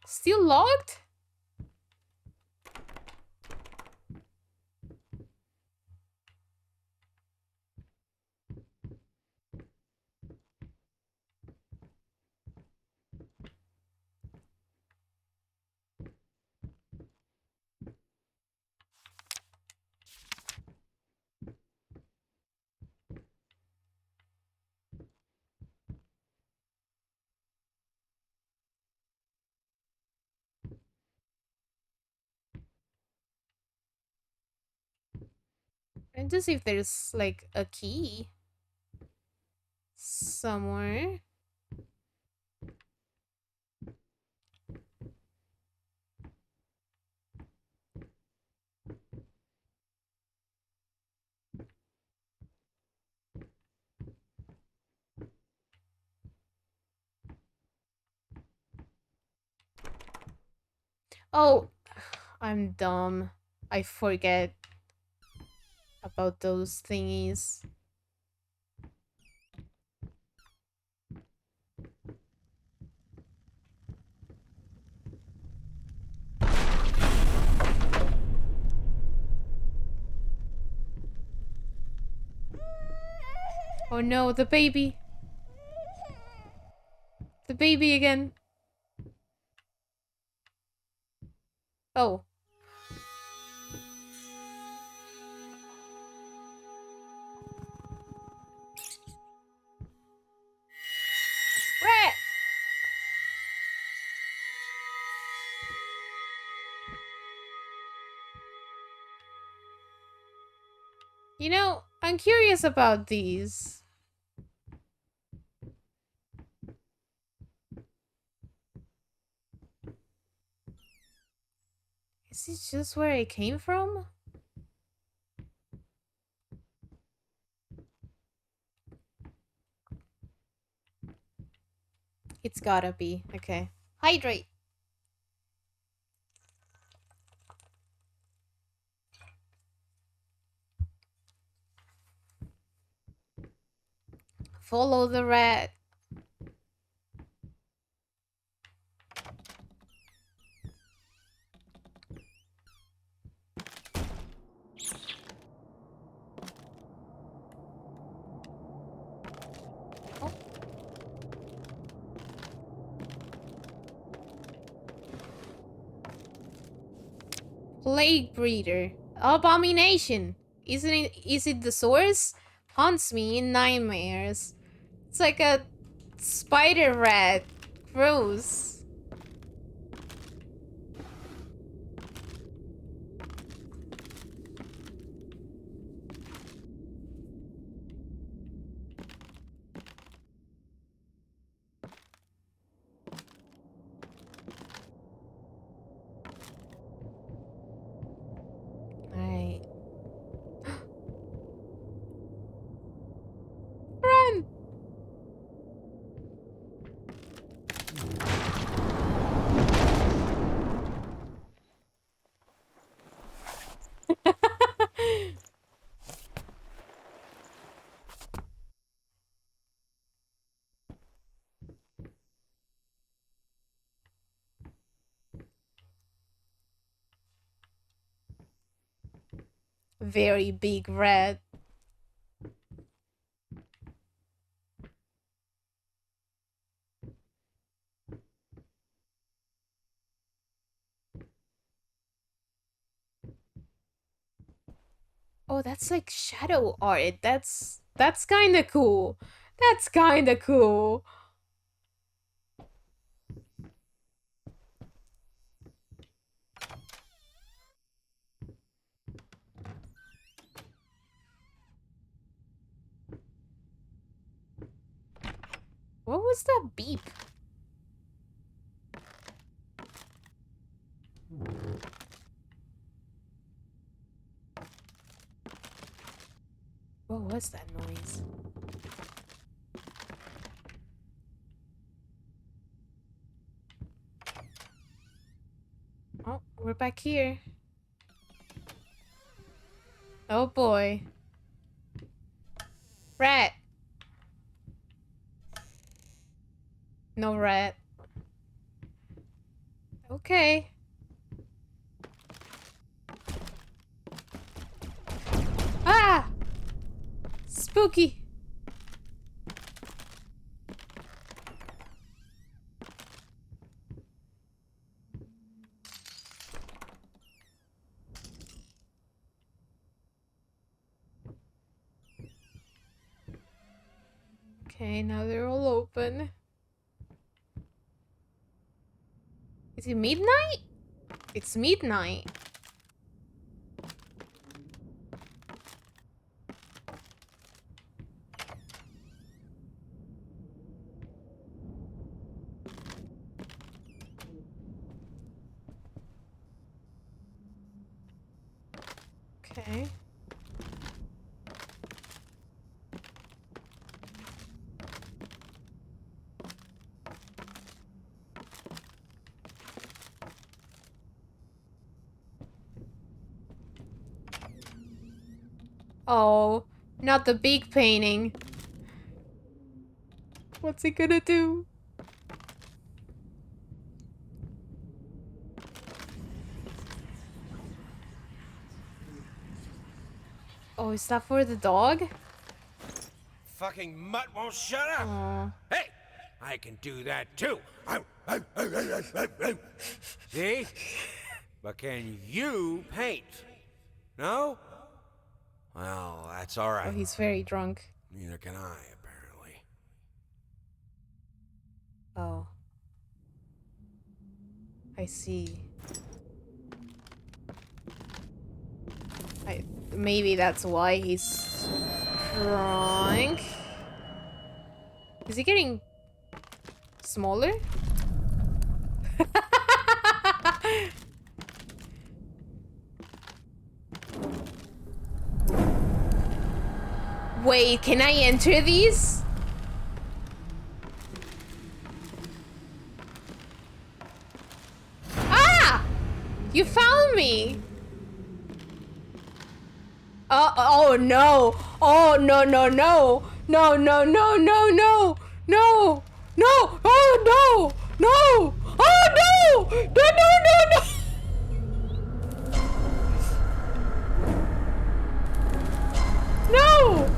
Still locked? And to see if there's like a key somewhere. Oh, I'm dumb. I forget about those thingies. Oh no, the baby. The baby again. Oh. Rat! You know, I'm curious about these. Is this just where it came from? It's gotta be. Okay. Hydrate. Follow the rat. Oh. Plague breeder. Abomination. Isn't it? Is it the source? Haunts me in nightmares. It's like a spider rat. Gross. Alright. Run! Very big rat. Oh, that's like shadow art. That's kind of cool. That's kind of cool. What was that beep? What was that noise? back here. Oh boy. Rat. No rat. Okay. Ah! Spooky. Okay, now they're all open. Is it midnight? It's midnight. Okay. Oh, not the big painting. What's he gonna do? Oh, is that for the dog? Fucking mutt won't shut up. Aw. Hey, I can do that too. See? But can you paint? No? Well, that's all Oh, right. he's very drunk. Neither can I, apparently. Oh. I see. Maybe that's why he's drunk. Is he getting smaller? Wait, can I enter these? Ah! You found me! Oh no! Oh no no no! No no no no no! No! No! Oh no! No! Oh no! No no no no! No!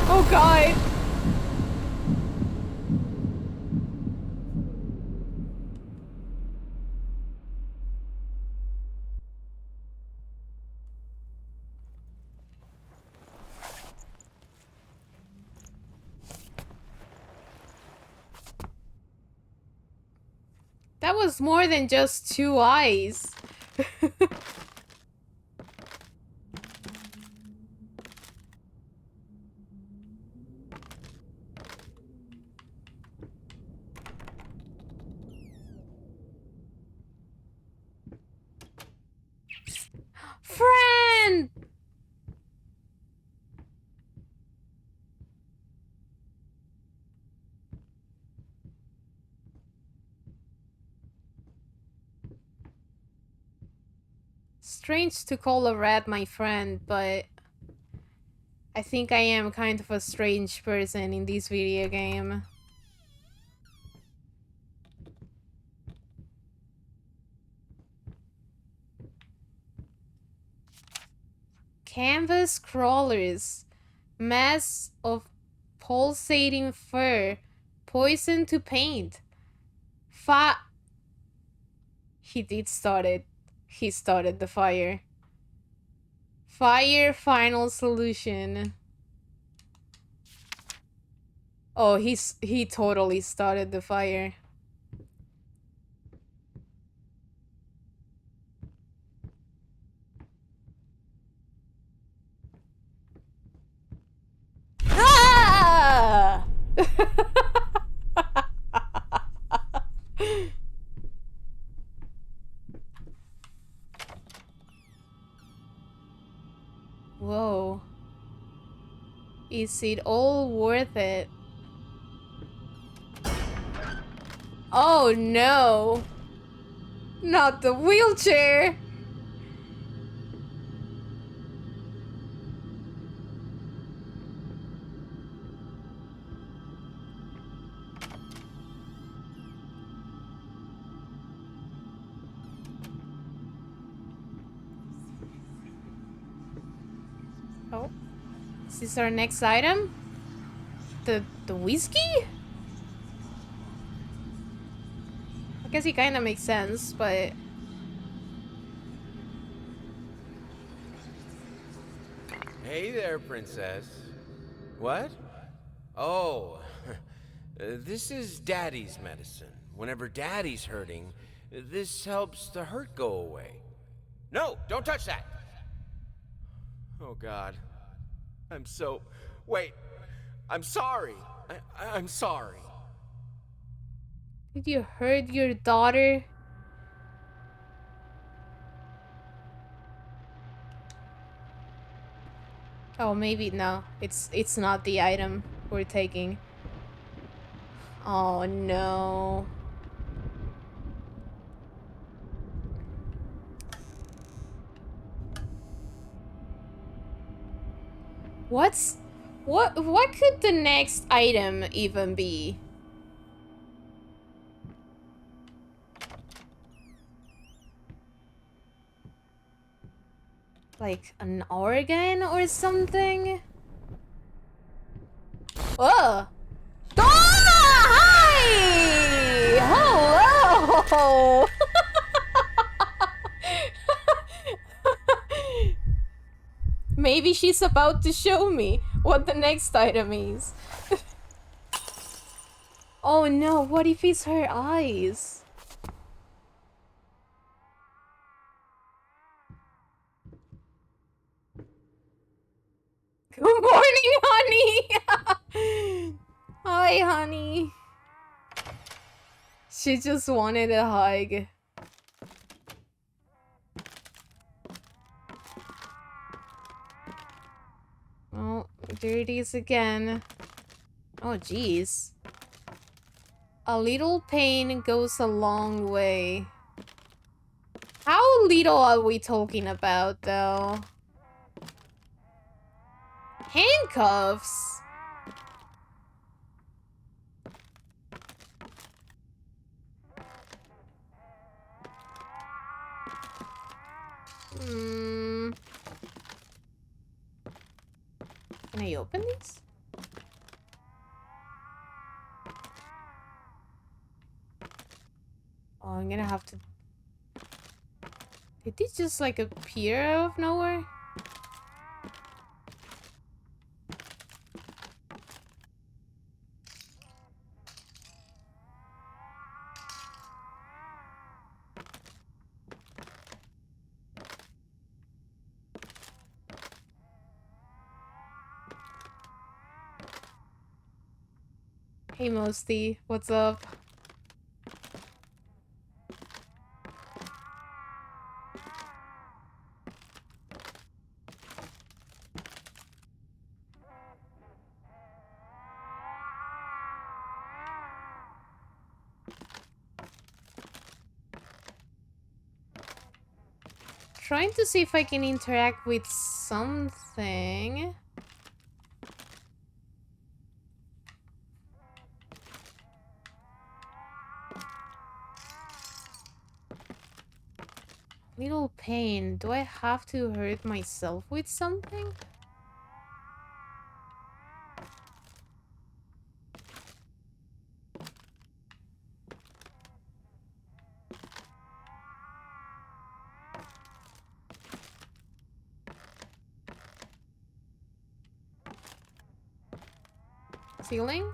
Oh god! That was more than just 2 eyes. Friend! Strange to call a rat my friend, but I think I am kind of a strange person in this video game. Canvas crawlers. Mass of pulsating fur. Poison to paint. He did start it. He started the fire. Fire final solution. Oh, he totally started the fire. Ah! Whoa. Is it all worth it? Oh no! Not the wheelchair! Oh. Is this our next item? The whiskey? I guess it kinda makes sense, but... Hey there, princess. What? Oh, this is Daddy's medicine. Whenever Daddy's hurting, this helps the hurt go away. No, don't touch that! Oh, God. I'm so... Wait. I'm sorry. I'm sorry. Did you hurt your daughter? Oh, maybe no. It's not the item we're taking. Oh no. What could the next item even be? Like an organ or something? Oh! Ah! Hi! Hello! Maybe she's about to show me what the next item is. Oh no, what if it's her eyes? Good morning, honey! Hi, honey. She just wanted a hug. Oh, there it is again. Oh, jeez. A little pain goes a long way. How little are we talking about, though? Handcuffs? Hmm. Can I open these? Oh, I'm gonna have to... Did these just like appear out of nowhere? Hey Mosty, what's up? Trying to see if I can interact with something. Little pain. Do I have to hurt myself with something? Ceiling?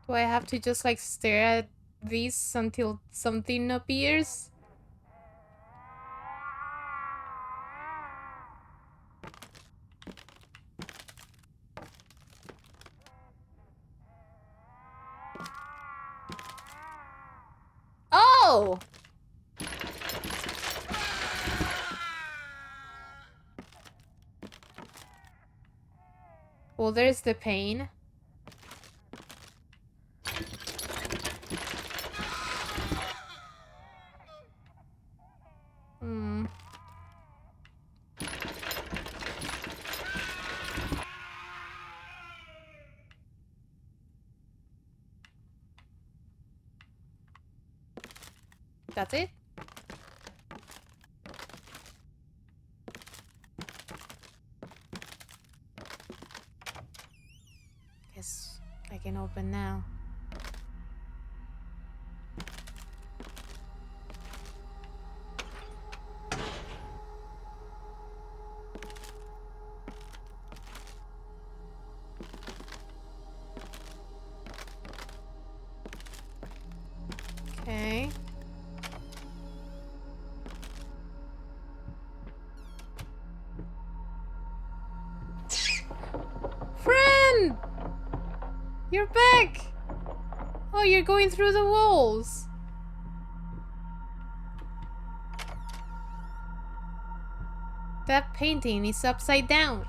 Do I have to just like stare at these until something appears? Oh! Well, there's the pain. Hmm. That's it? Guess I can open now. Okay. Friend! You're back! Oh, you're going through the walls. That painting is upside down.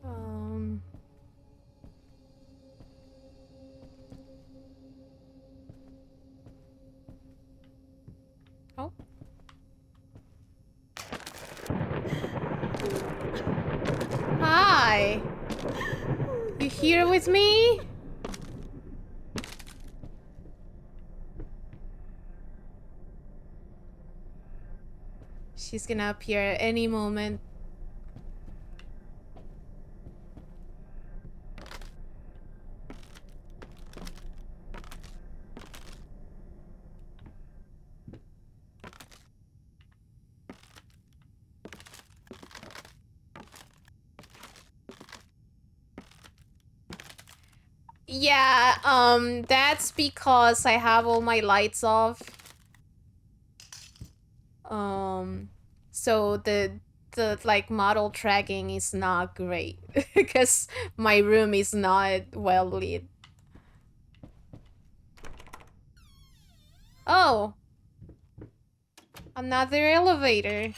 Um... Oh. Hi. You here with me? She's gonna appear at any moment. Yeah, that's because I have all my lights off. So the like model tracking is not great because my room is not well lit. Oh, another elevator.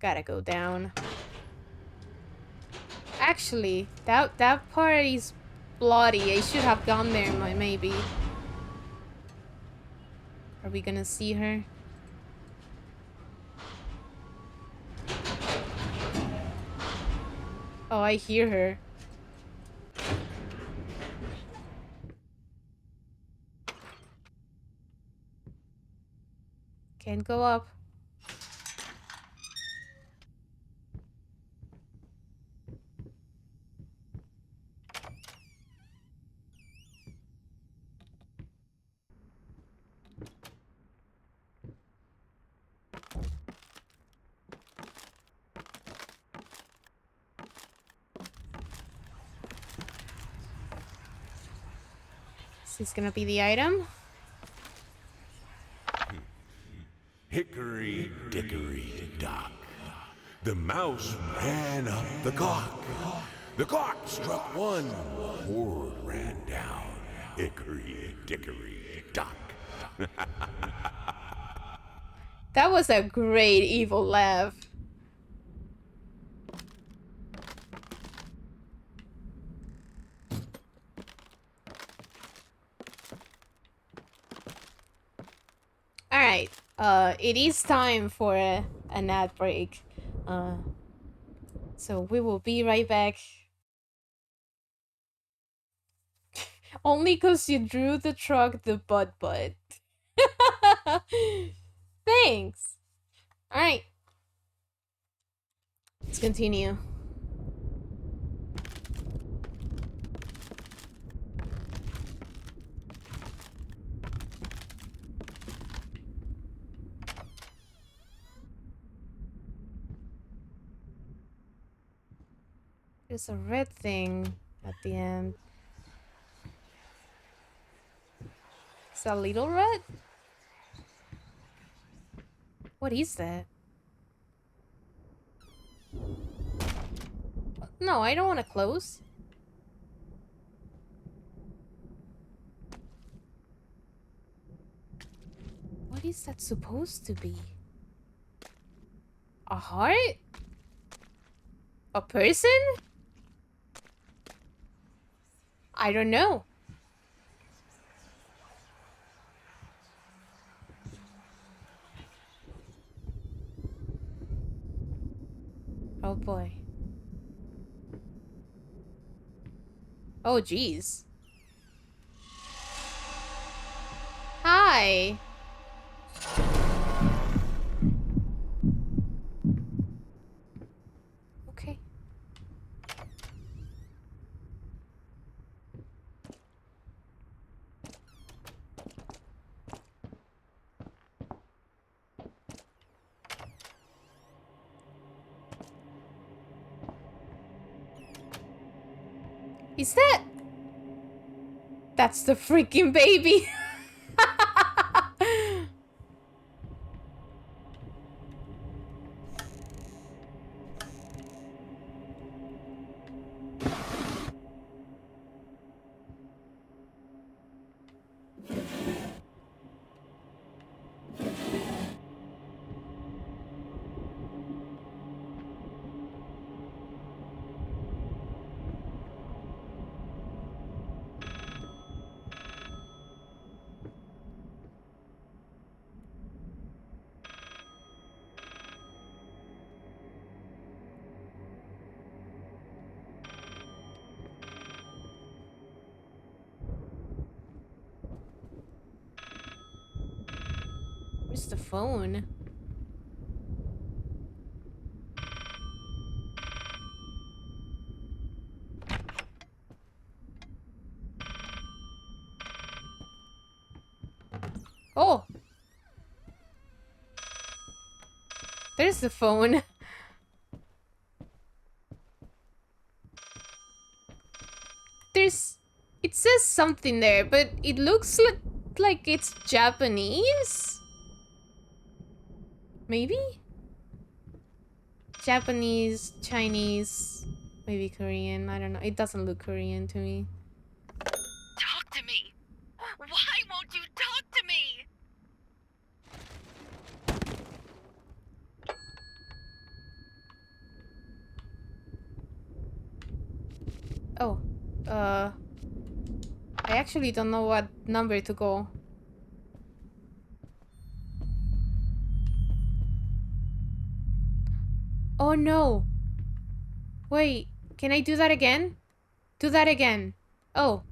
Gotta go down. Actually, that part is bloody. I should have gone there, maybe. Are we gonna see her? Oh, I hear her. Can't go up. Is this gonna be the item? Hickory dickory dock. The mouse ran up the clock. The clock struck one. Horde ran down. Hickory dickory dock. That was a great evil laugh. it is time for an ad break. So we will be right back. Only cause you drew the truck the butt. Thanks. Alright. Let's continue. There's a red thing at the end. It's a little red? What is that? No, I don't want to close. What is that supposed to be? A heart? A person? I don't know. Oh boy. Oh jeez. Hi. Okay. Is that... That's the freaking baby. Where's the phone? Oh! There's the phone. There's... It says something there, but it looks like it's Japanese? Maybe? Japanese, Chinese, maybe Korean. I don't know. It doesn't look Korean to me. Talk to me! Why won't you talk to me? Oh, I actually don't know what number to go. Oh no! Wait, can I do that again? Do that again. Oh,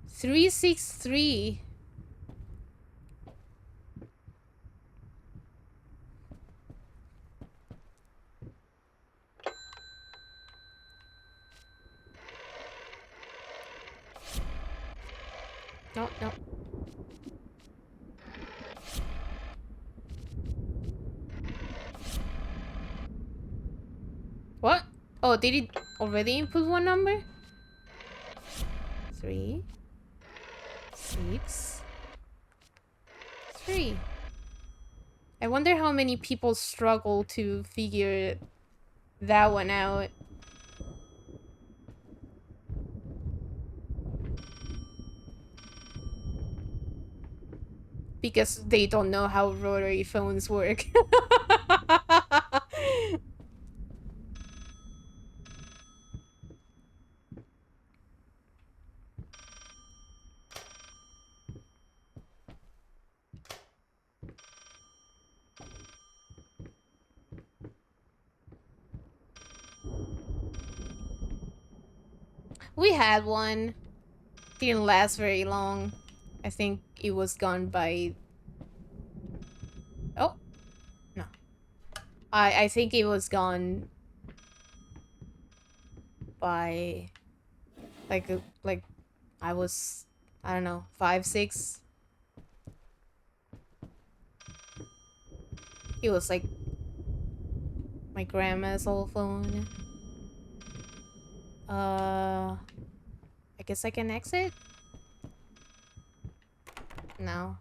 363. No, no. What? Oh, did it already input one number? 3, 6, 3. I wonder how many people struggle to figure that one out. Because they don't know how rotary phones work. We had one. Didn't last very long. I think it was gone by... Oh. No. I think it was gone by... Like I was... I don't know, 5, 6. It was like... my grandma's old phone. I guess I can exit? No.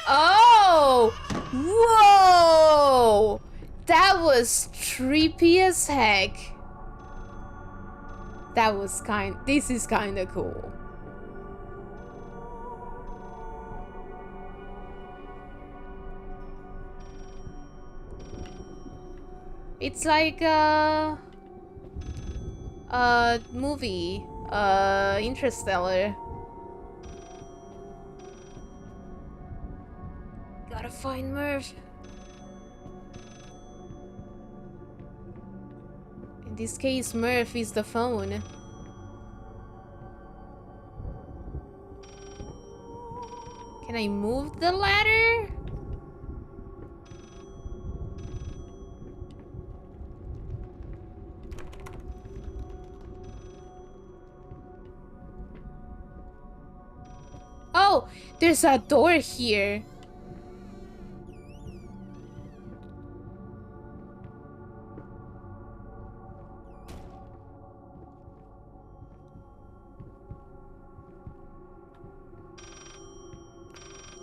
Oh! Whoa! That was trippy as heck. That was this is kinda cool. It's like a movie, Interstellar. Gotta find Murph. In this case, Murph is the phone. Can I move the ladder? Oh, there's a door here.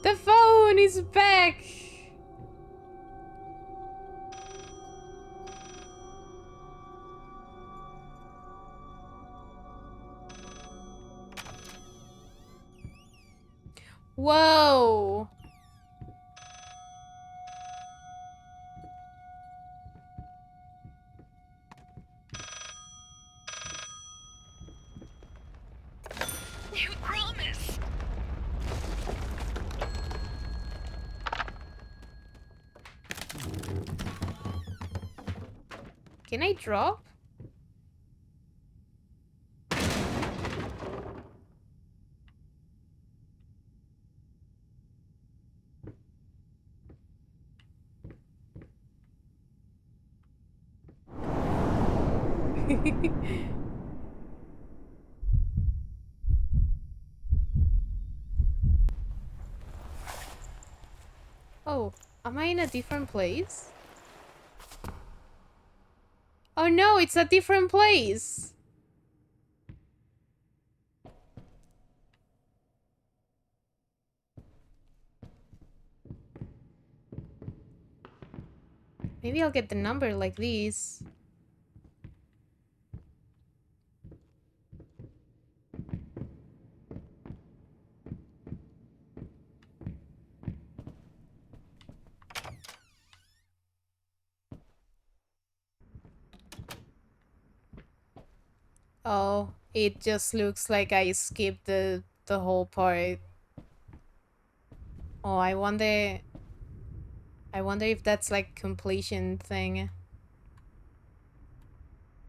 The phone is back. Whoa. You promise. Can I drop? Oh, am I in a different place? Oh no, it's a different place. Maybe I'll get the number like these. Oh, it just looks like I skipped the whole part. Oh, I wonder if that's like completion thing.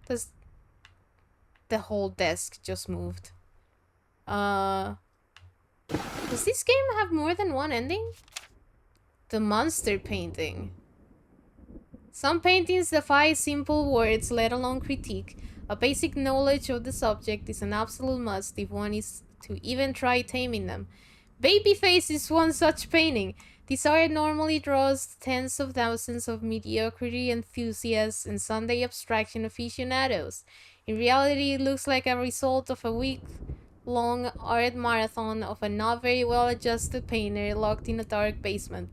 Does the whole desk just moved? Does this game have more than one ending? The monster painting. Some paintings defy simple words, let alone critique. A basic knowledge of the subject is an absolute must if one is to even try taming them. Babyface is one such painting. This art normally draws tens of thousands of mediocrity enthusiasts and Sunday abstraction aficionados. In reality, it looks like a result of a week-long art marathon of a not very well-adjusted painter locked in a dark basement.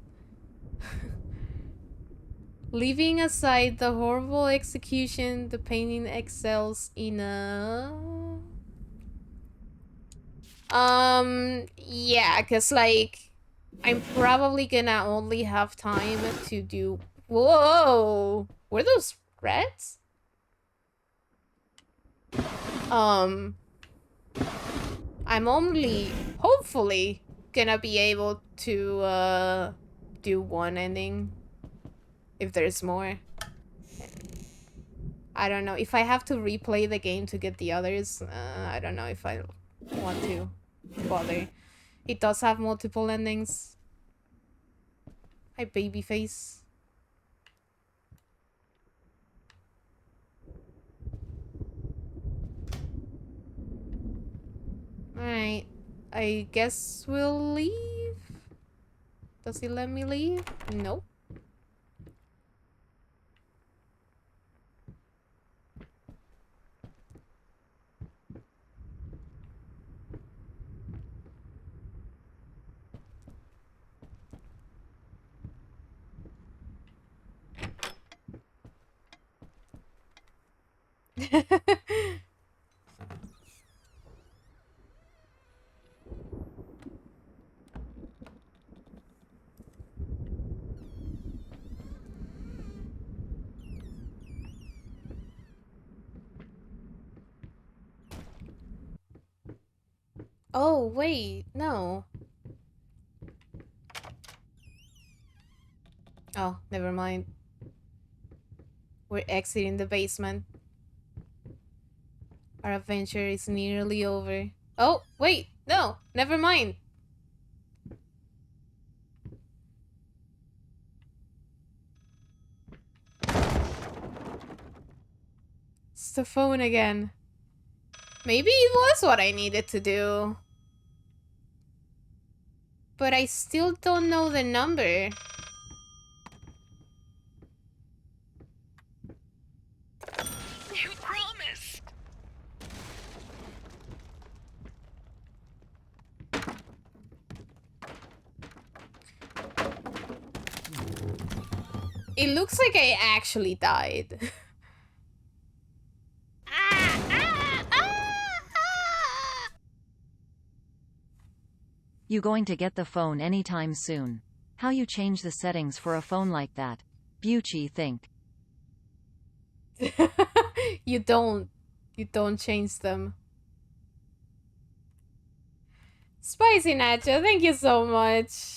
Leaving aside the horrible execution, the painting excels in a... Yeah, cause like, I'm probably gonna only have time to do... Whoa! Were those rats? I'm only, hopefully, gonna be able to, do one ending. If there's more. I don't know. If I have to replay the game to get the others, I don't know if I want to bother. It does have multiple endings. Hi, Babyface. Alright. I guess we'll leave. Does he let me leave? Nope. Oh, wait, no. Oh, never mind. We're exiting the basement. Our adventure is nearly over. Oh, wait, no, never mind. It's the phone again. Maybe it was what I needed to do. But I still don't know the number. You promised. It looks like I actually died. You going to get the phone anytime soon? How you change the settings for a phone like that? Bucci think. You don't change them. Spicy Nacho, thank you so much.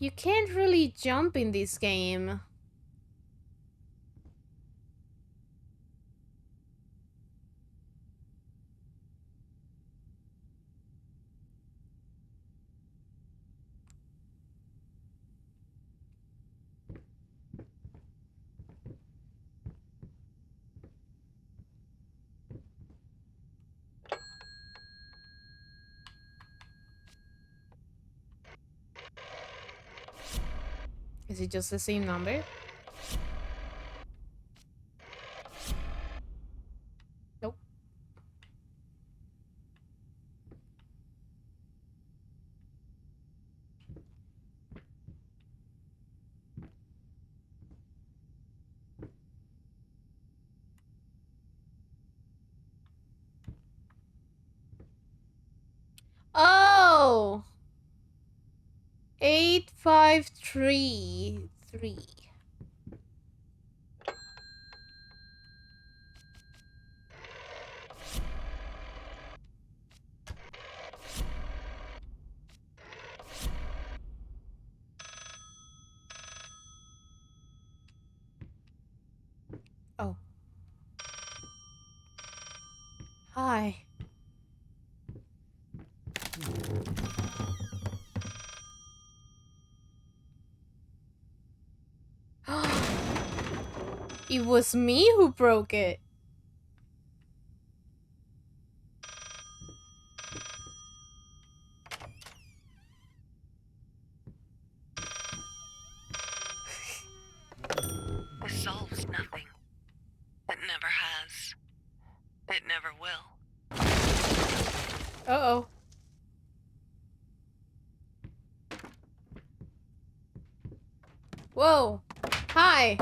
You can't really jump in this game. Is it just the same number? Nope. Oh! 8533. Oh. Hi. It was me who broke it. This solves nothing. It never has. It never will. Uh-oh. Whoa. Hi.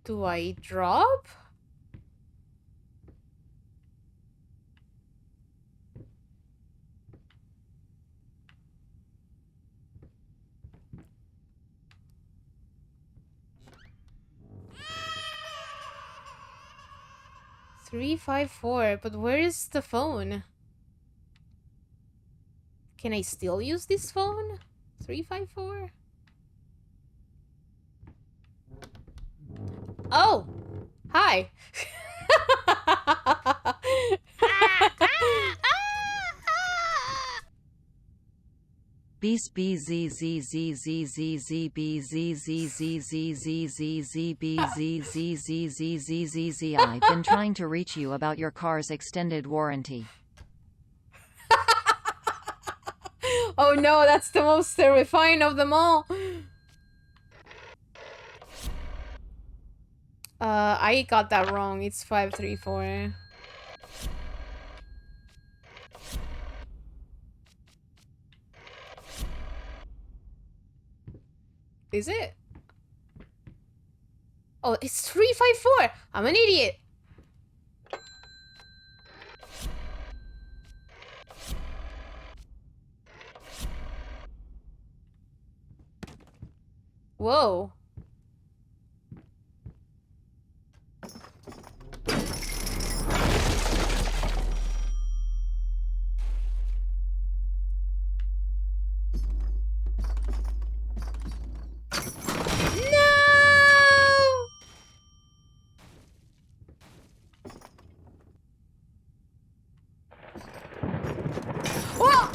do I drop? $354, but where is the phone? Can I still use this phone? 354? Oh! Hi! Beast B Z Z Z Z Z Z B Z Z Z Z Z Z Z B Z Z Z Z Z Z Z. I've been trying to reach you about your car's extended warranty. Oh no, that's the most terrifying of them all. I got that wrong. It's 534. Is it? Oh, it's 354. I'm an idiot. Whoa. No! Whoa!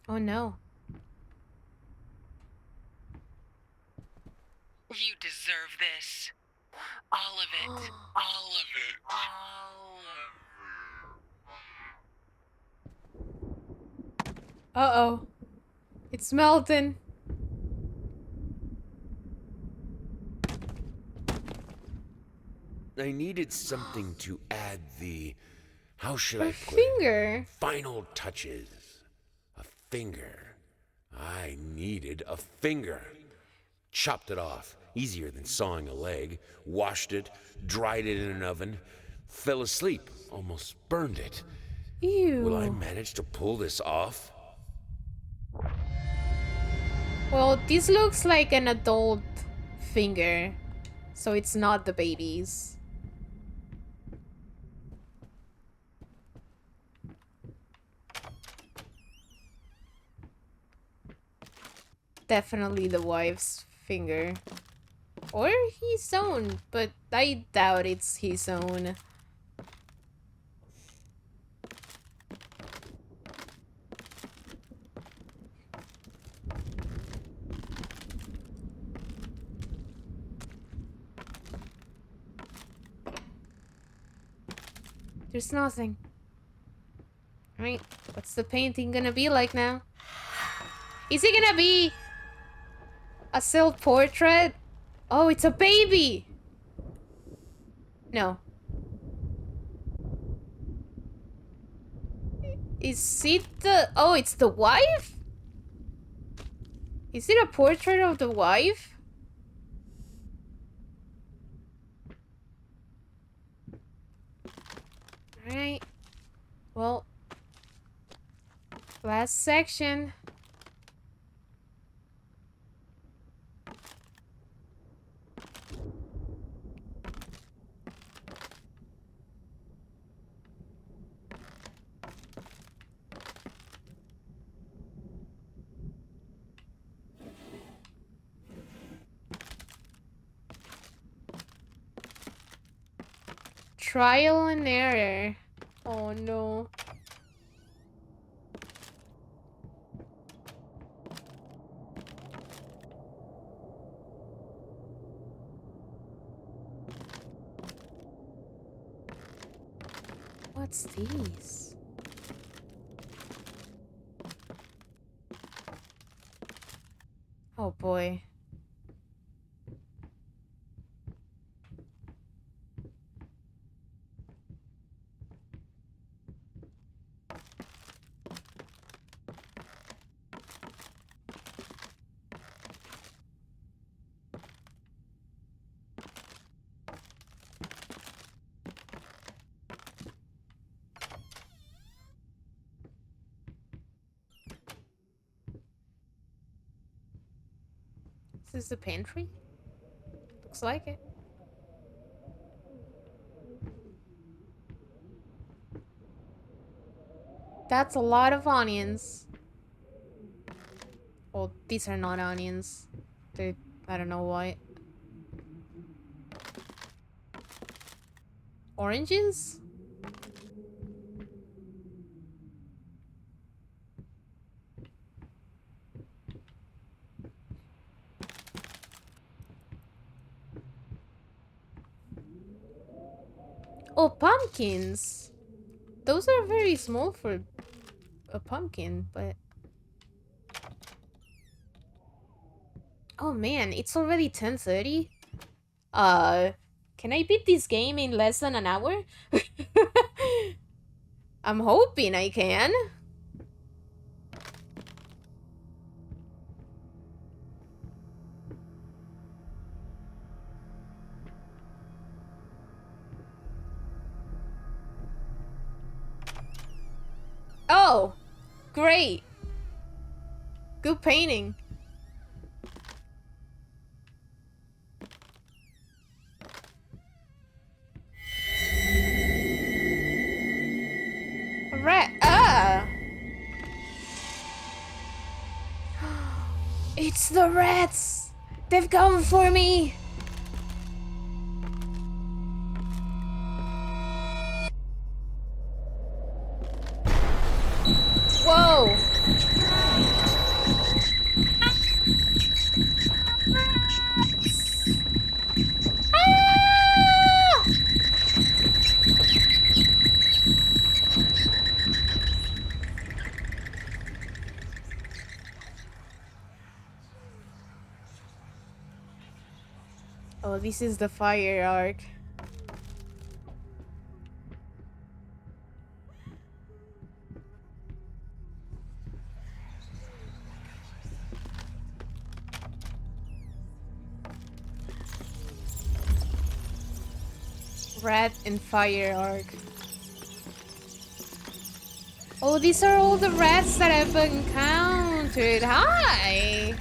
Oh no. You deserve this. All of it. All of it. All of it. Uh-oh. It's melting. I needed something to add the... How should Her I put finger. it? Final touches. A finger. I needed a finger. Chopped it off. Easier than sawing a leg. Washed it. Dried it in an oven. Fell asleep. Almost burned it. Ew. Will I manage to pull this off? Well, this looks like an adult finger, so it's not the baby's. Definitely the wife's finger. Or his own, but I doubt it's his own. There's nothing. Right, what's the painting gonna be like now? Is it gonna be a self-portrait? Oh, it's a baby! No. Is it the... Oh, it's the wife? Is it a portrait of the wife? Alright. Well. Last section. Trial and error. Oh no. What's these? Oh boy. Is this the pantry? Looks like it. That's a lot of onions. Oh, these are not onions. They're, I don't know what. Oranges? Oh, pumpkins! Those are very small for a pumpkin, but... Oh man, it's already 10:30? Can I beat this game in less than an hour? I'm hoping I can. Oh! Great! Good painting. Rat. It's the rats! They've come for me! Whoa! Ah! Oh, this is the fire arc. Rat and fire arc. Oh, these are all the rats that I've encountered. Hi!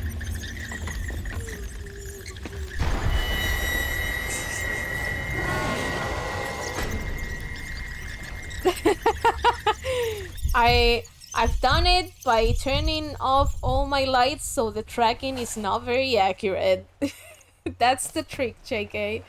I've done it by turning off all my lights so the tracking is not very accurate. That's the trick, JK.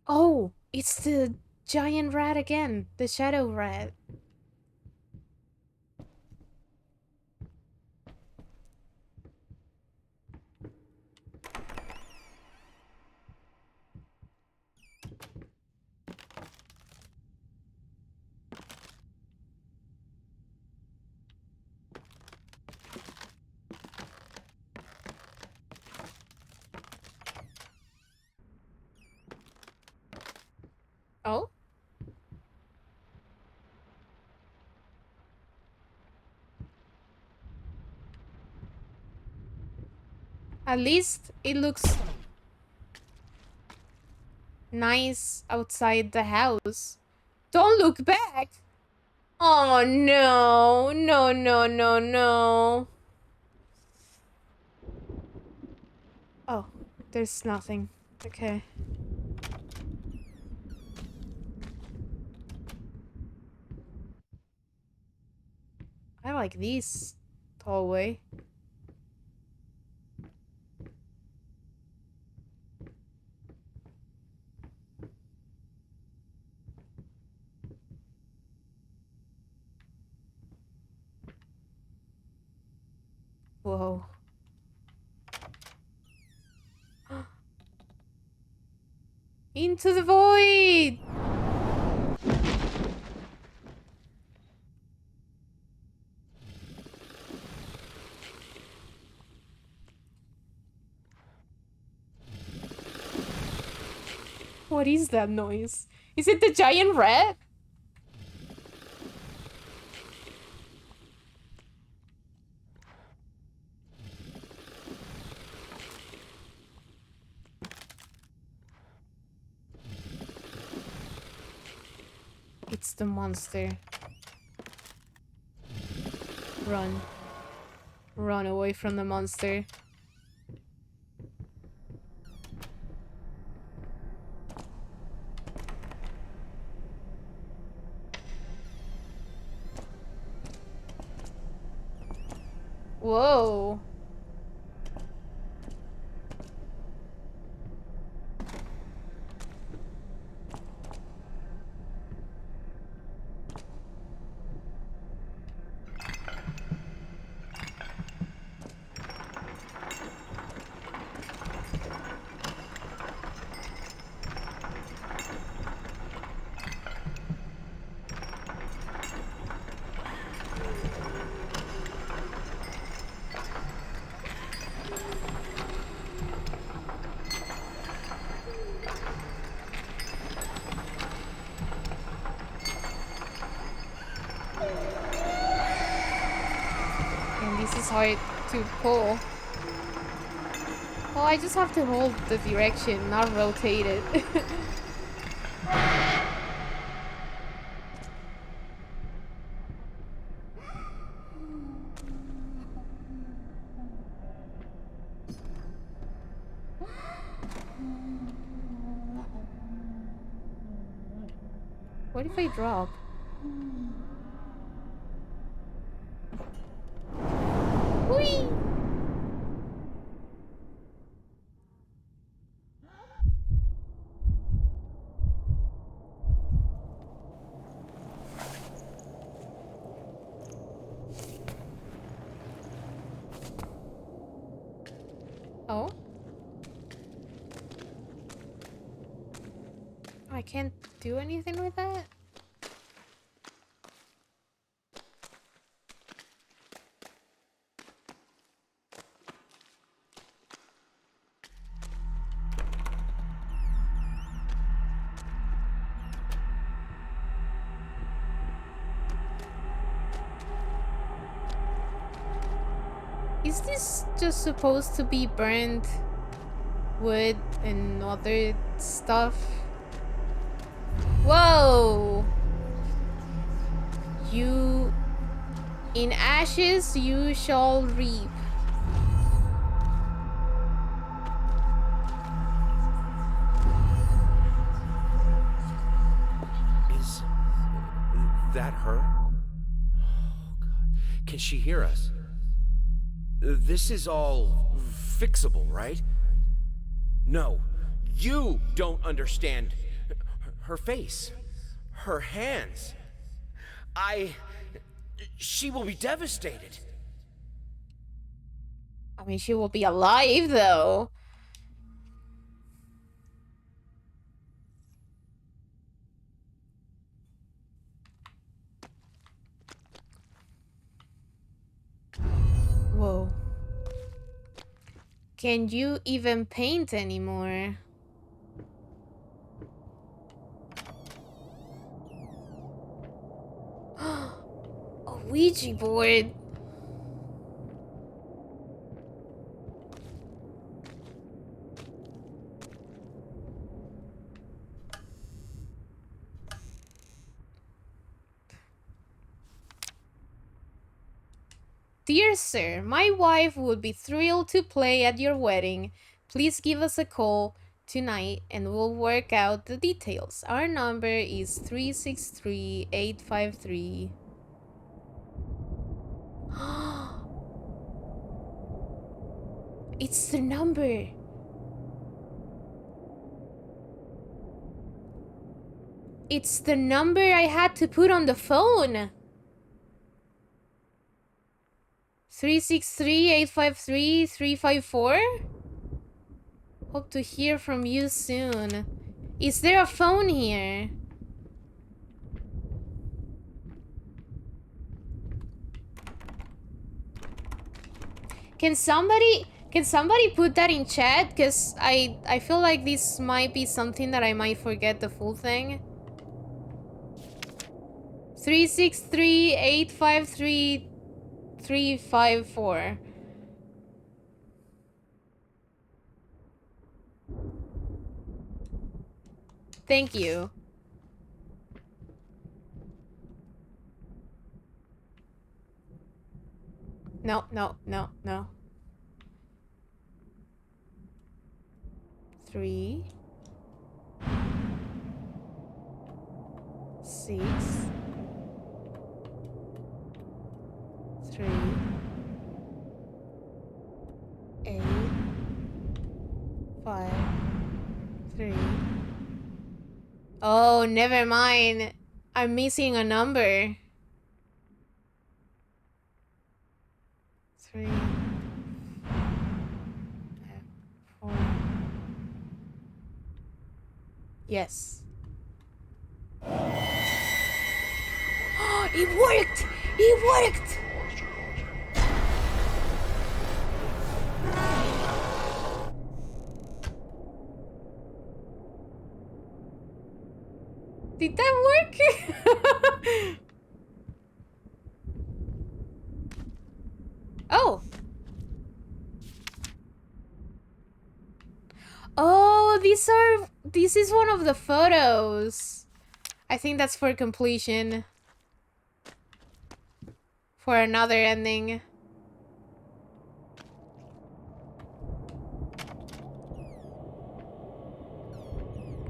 Oh, it's the giant rat again, the shadow rat. Oh? At least it looks nice outside the house. Don't look back! Oh no, no, no, no, no. Oh, there's nothing. Okay. I like this hallway. Whoa. Into the void! What is that noise? Is it the giant rat? It's the monster. Run. Run away from the monster. Whoa. Is hard to pull. Well, I just have to hold the direction, not rotate it. What if I drop? Whee! Oh? I can't do anything with that? Is this just supposed to be burned wood and other stuff? Whoa! You... In ashes you shall reap. Is that her? Oh, God. Can she hear us? This is all fixable, right? No, you don't understand. Her face, her hands. She will be devastated. I mean, she will be alive, though. Whoa. Can you even paint anymore? A Ouija board. Dear sir, my wife would be thrilled to play at your wedding. Please give us a call tonight and we'll work out the details. Our number is 363-853. It's the number. It's the number I had to put on the phone. 363-853-354? Hope to hear from you soon. Is there a phone here? Can somebody put that in chat? Cause I feel like this might be something that I might forget the full thing. 363-853-354. Thank you. No, no, no, no. 3 6 3 8 5 3. Oh, never mind. I'm missing a number. 3 4. Yes. It worked! It worked! Did that work? Oh. Oh, this is one of the photos. I think that's for completion. For another ending.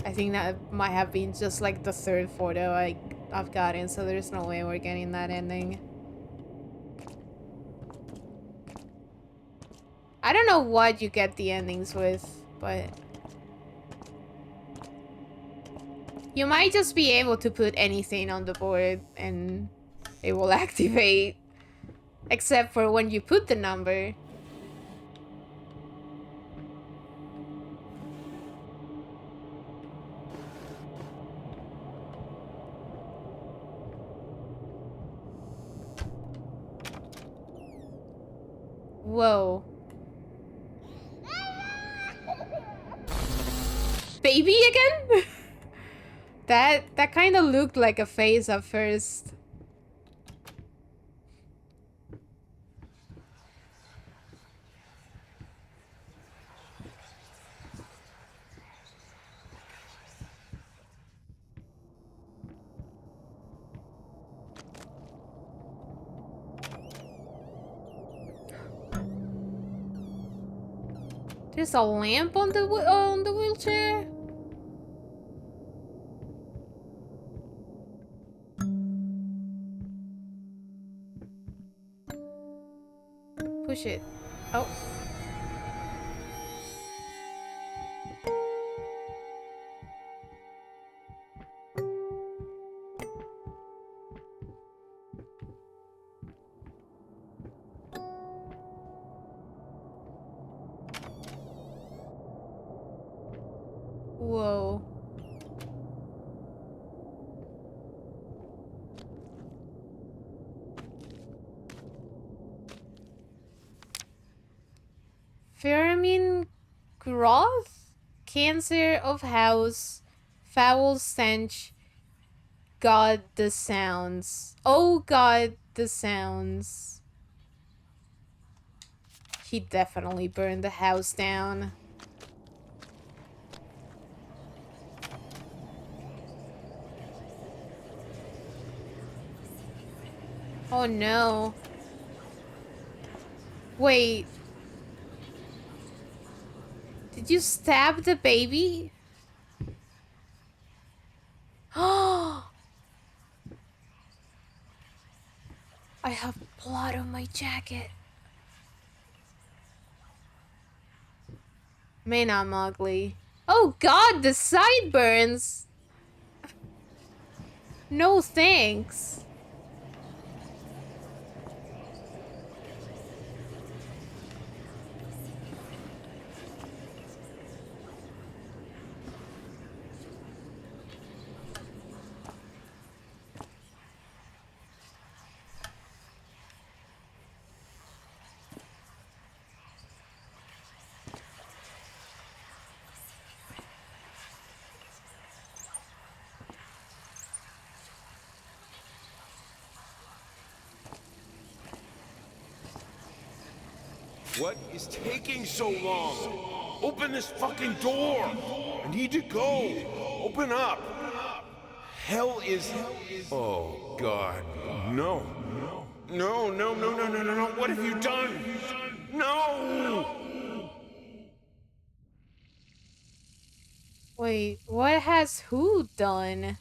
I think that might have been just like the third photo I've gotten, so there's no way we're getting that ending. I don't know what you get the endings with, but you might just be able to put anything on the board and it will activate. Except for when you put the number. Whoa. Baby again? That kind of looked like a face at first. There's a lamp on the wheelchair. Push it. Oh. Whoa. Pheromone growth? Cancer of house. Foul stench. God, the sounds. Oh God, the sounds. He definitely burned the house down. Oh no. Wait. Did you stab the baby? Oh! I have blood on my jacket. Man, I'm ugly. Oh God, the sideburns! No thanks. What is taking so long? Open this fucking door! I need to go! Open up! Hell is... Oh, God. No. No, no, no, no, no, no, no. What have you done? No! Wait, what has who done?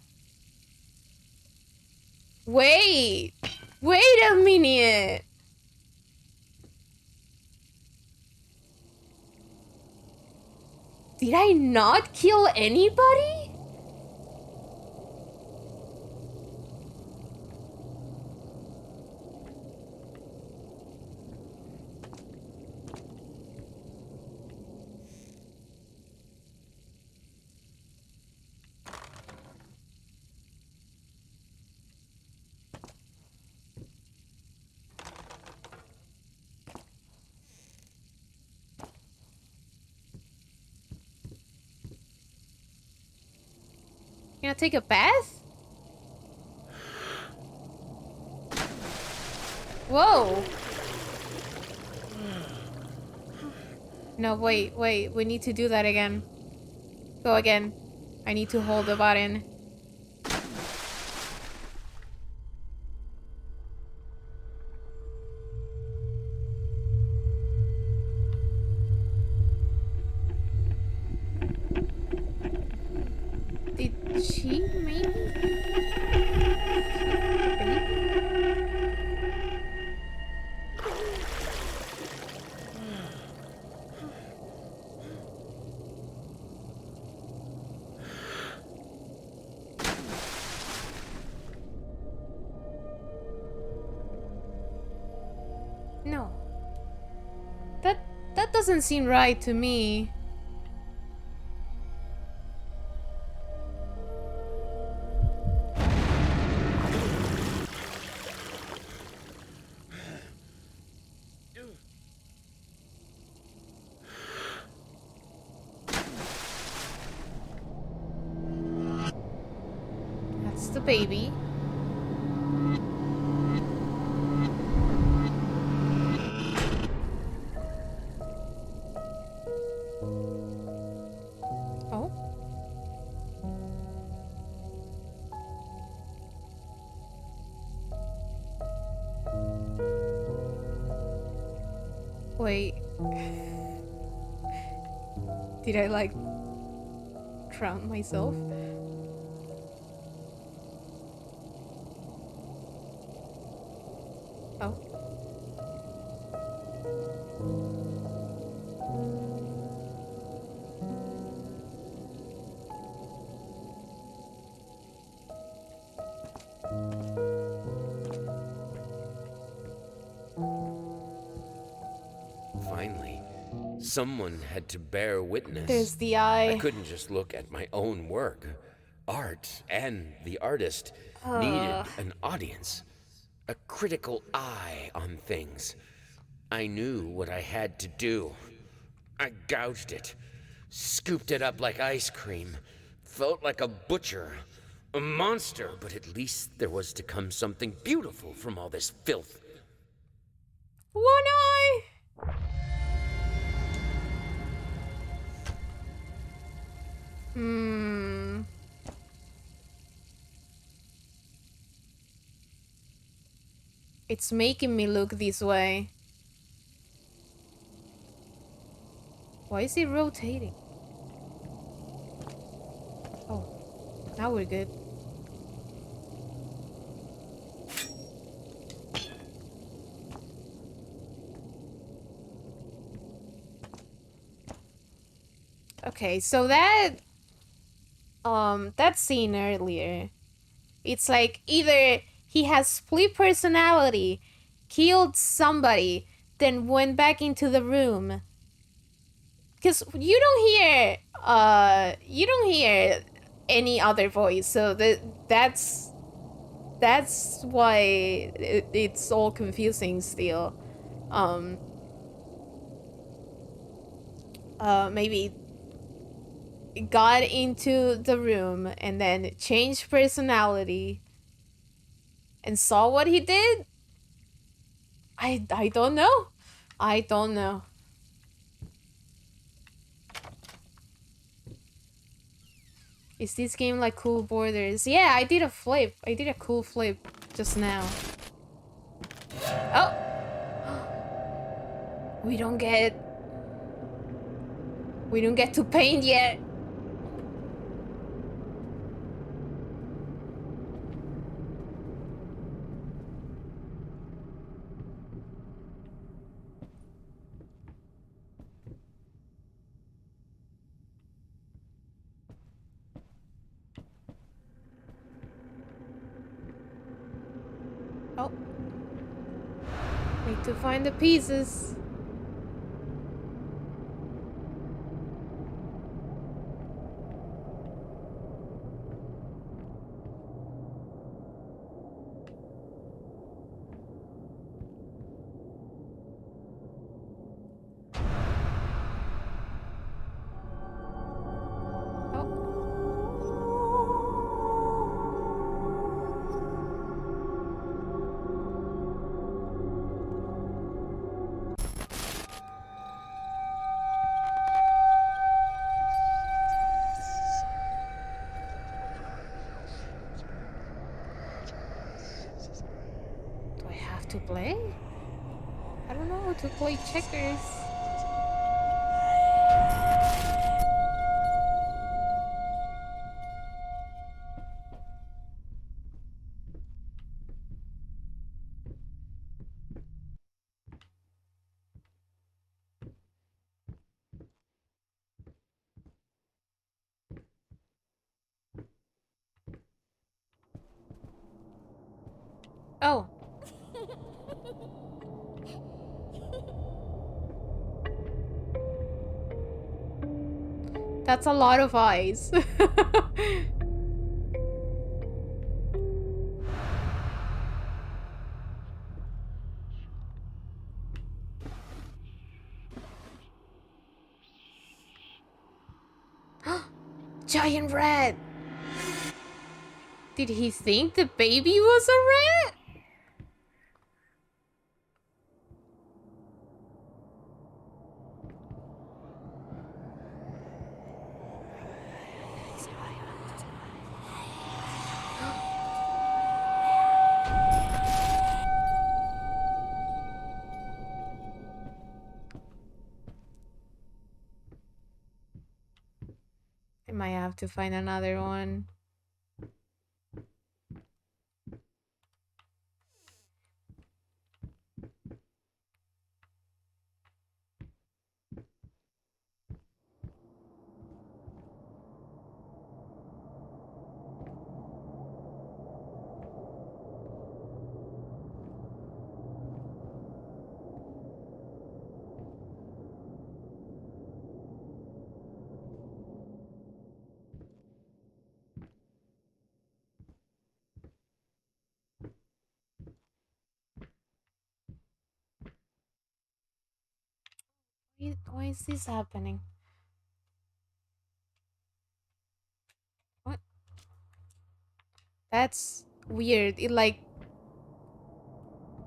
Wait! Wait a minute! Did I not kill anybody? Can I take a bath? Whoa! No, wait. We need to do that again. Go again. I need to hold the button. Did she maybe? No. That doesn't seem right to me. That's the baby. Oh. Wait. Did I like drown myself? Oh. Finally, someone had to bear witness. There's the eye. I couldn't just look at my own work. Art and the artist needed an audience, a critical eye on things. I knew what I had to do. I gouged it, scooped it up like ice cream, felt like a butcher, a monster, but at least there was to come something beautiful from all this filth. One eye! It's making me look this way. Why is it rotating? Oh, now we're good. Okay, so that scene earlier, it's like either he has split personality, killed somebody, then went back into the room. Because you don't hear any other voice, so that's why it's all confusing still. Maybe got into the room and then changed personality and saw what he did. I don't know. I don't know. Is this game like Cool Borders? Yeah, I did a flip. I did a cool flip just now. Oh! We don't get to paint yet. Oh. Need to find the pieces. To play? I don't know how to play checkers. Oh. That's a lot of eyes. Giant rat! Did he think the baby was a rat? I might have to find another one. Why is this happening? What? That's weird. It like...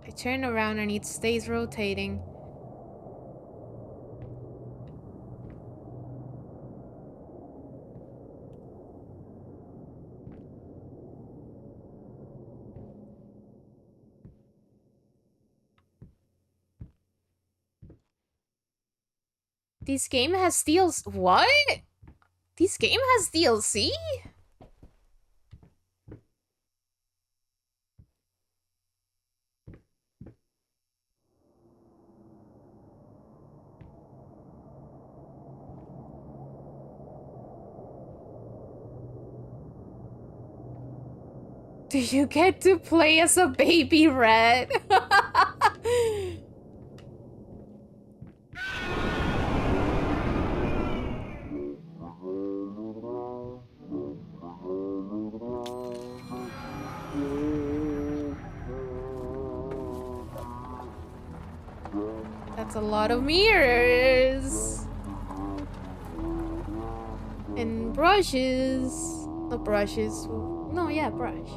I turn around and it stays rotating. This game has DLC. What? This game has DLC? Do you get to play as a baby rat? That's a lot of mirrors. And brushes. No brushes. No, yeah, brush.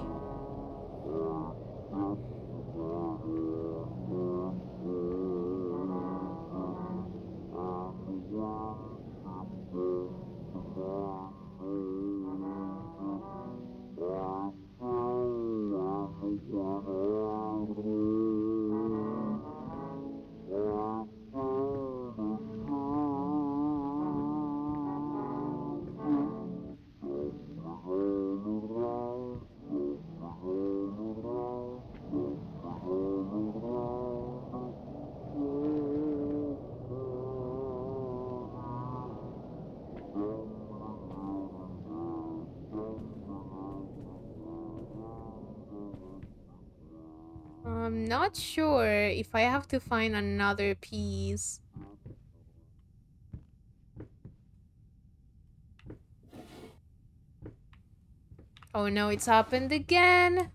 I'm not sure if I have to find another piece. Oh no, it's happened again.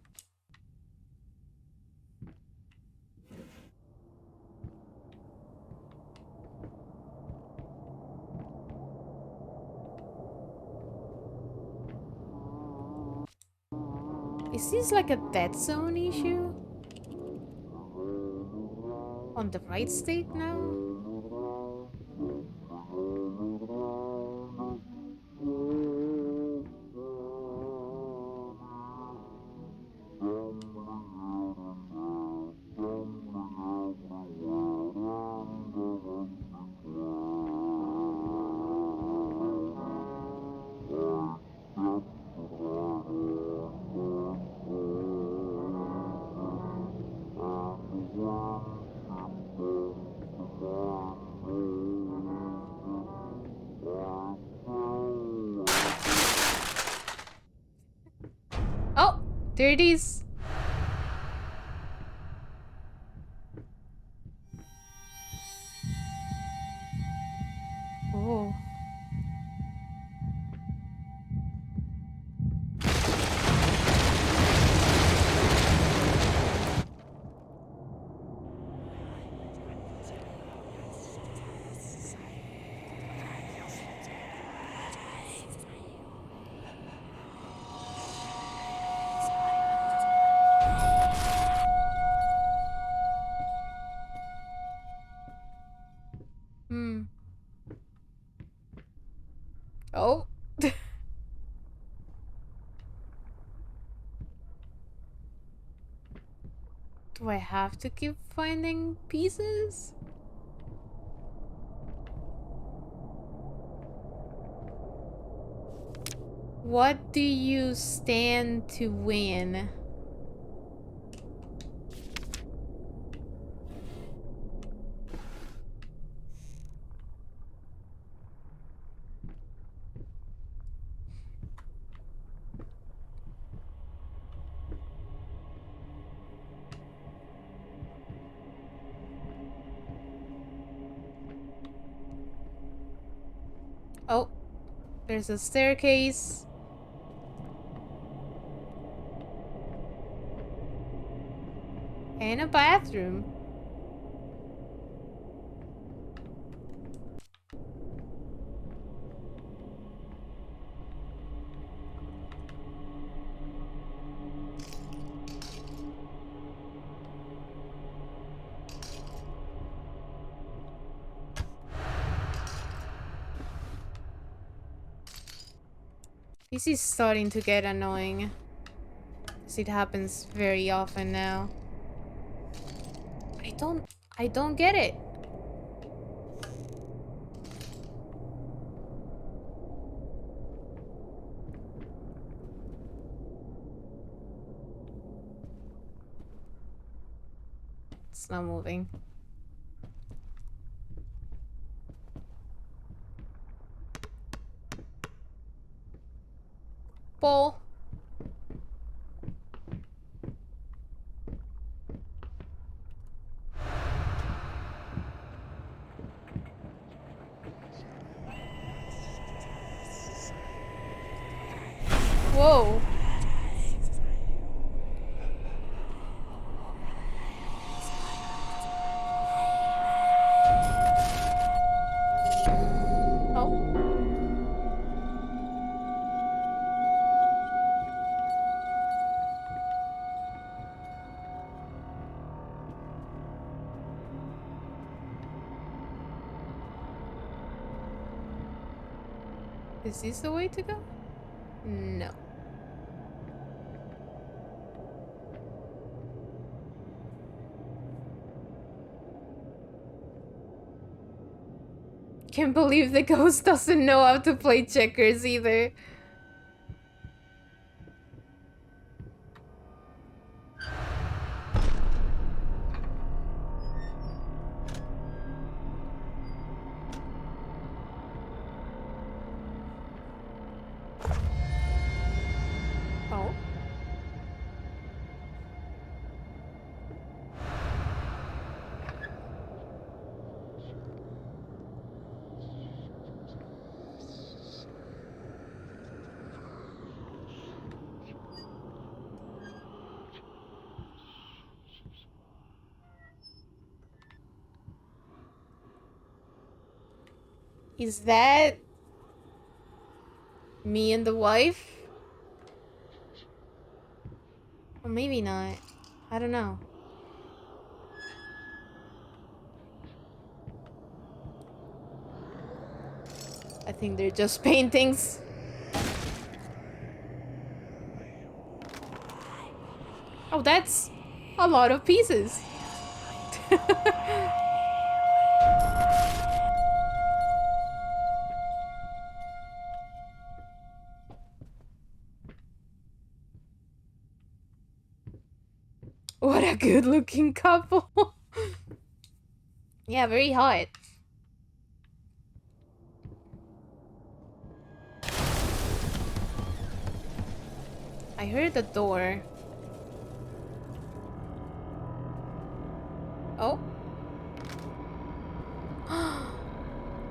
Is this like a dead zone issue? On the right state now? Oh, there it is. Oh. Hmm. Oh. Do I have to keep finding pieces? What do you stand to win? Oh, there's a staircase. And a bathroom. This is starting to get annoying. 'Cause it happens very often now. I don't get it. It's not moving. Ball. Whoa. Is this the way to go? No. Can't believe the ghost doesn't know how to play checkers either. Is that me and the wife? Or maybe not. I don't know. I think they're just paintings. Oh, that's a lot of pieces. What a good looking couple. Yeah, very hot. I heard the door. Oh.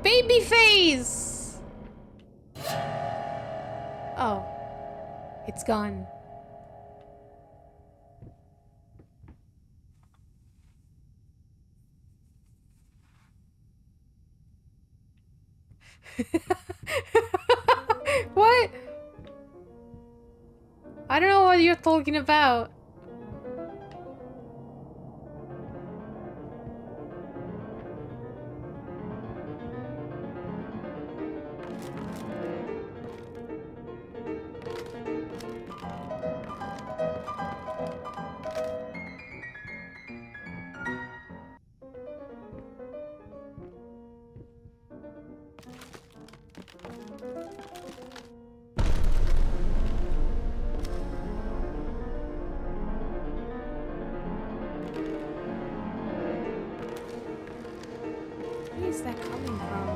Baby face! Oh. It's gone. What? I don't know what you're talking about. Where is that coming from?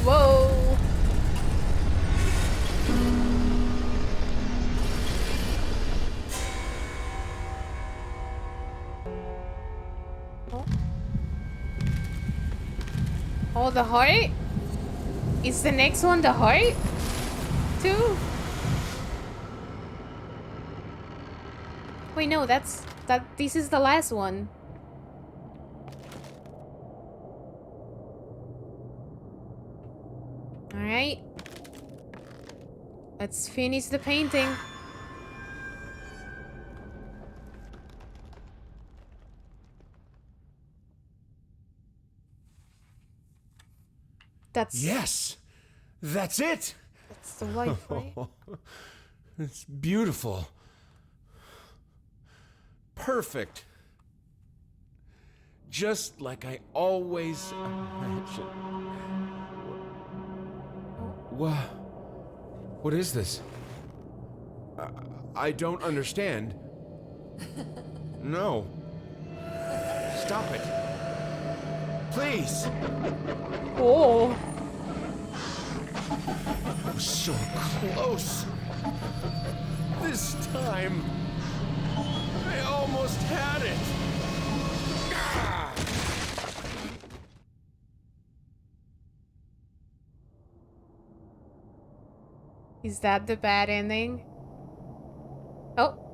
Whoa! Oh. Oh, the heart? Is the next one the heart? Too? Wait, no, this is the last one. Alright. Let's finish the painting. Yes! That's it! That's the wife, right? It's beautiful. Perfect. Just like I always imagined. What is this? I don't understand. No. Stop it. Please. Oh. I was so close. This time, I almost had it. Ah! Is that the bad ending? Oh.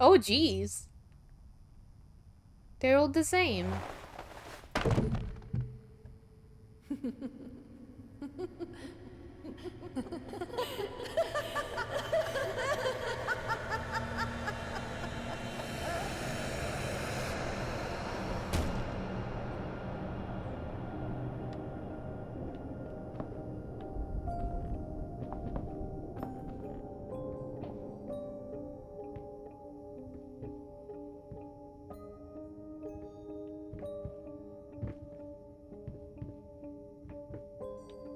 Oh, geez. They're all the same.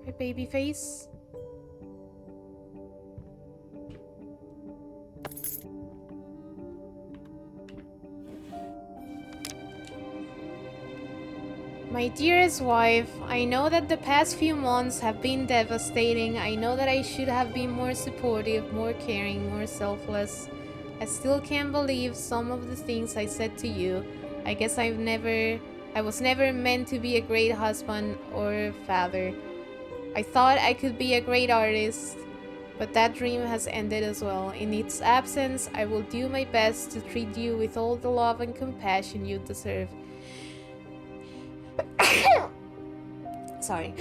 Her baby face. My dearest wife, I know that the past few months have been devastating. I know that I should have been more supportive, more caring, more selfless. I still can't believe some of the things I said to you. I guess I was never meant to be a great husband or father. I thought I could be a great artist, but that dream has ended as well. In its absence, I will do my best to treat you with all the love and compassion you deserve. Sorry.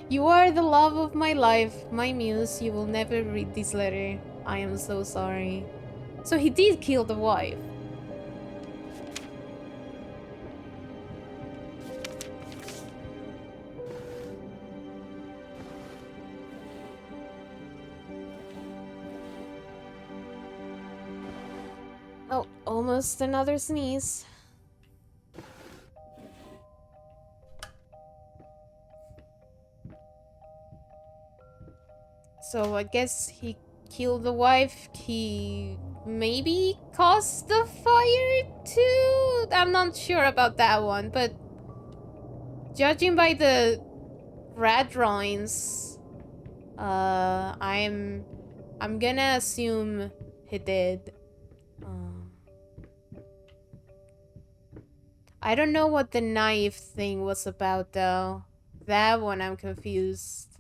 You are the love of my life, my muse. You will never read this letter. I am so sorry. So he did kill the wife. Oh, almost another sneeze. So I guess he killed the wife. He maybe caused the fire too? I'm not sure about that one, but judging by the rat drawings, I'm gonna assume he did. I don't know what the knife thing was about though. That one I'm confused.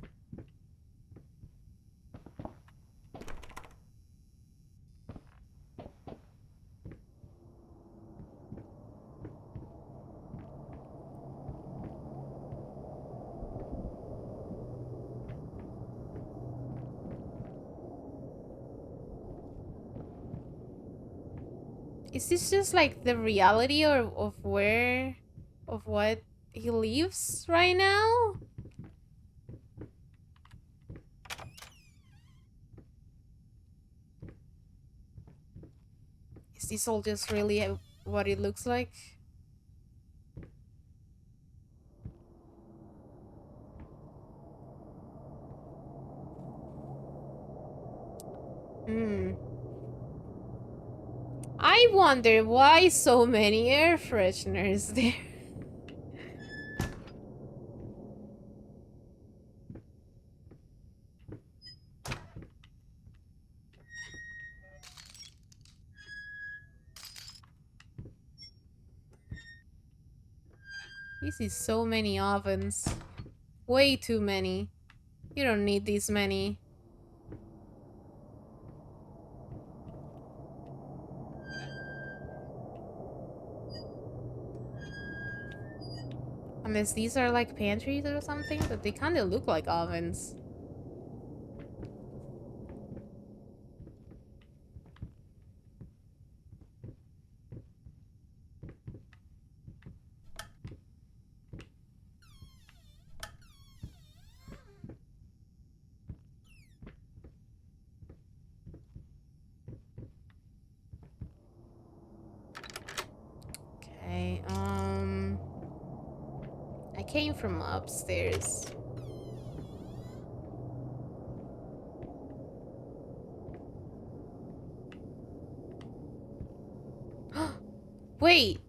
Is this just like the reality or of what he lives right now? Is this all just really what it looks like? I wonder why so many air fresheners there. This is so many ovens. Way too many. You don't need this many. Unless these are like pantries or something, but they kind of look like ovens. Okay, I came from upstairs. Wait.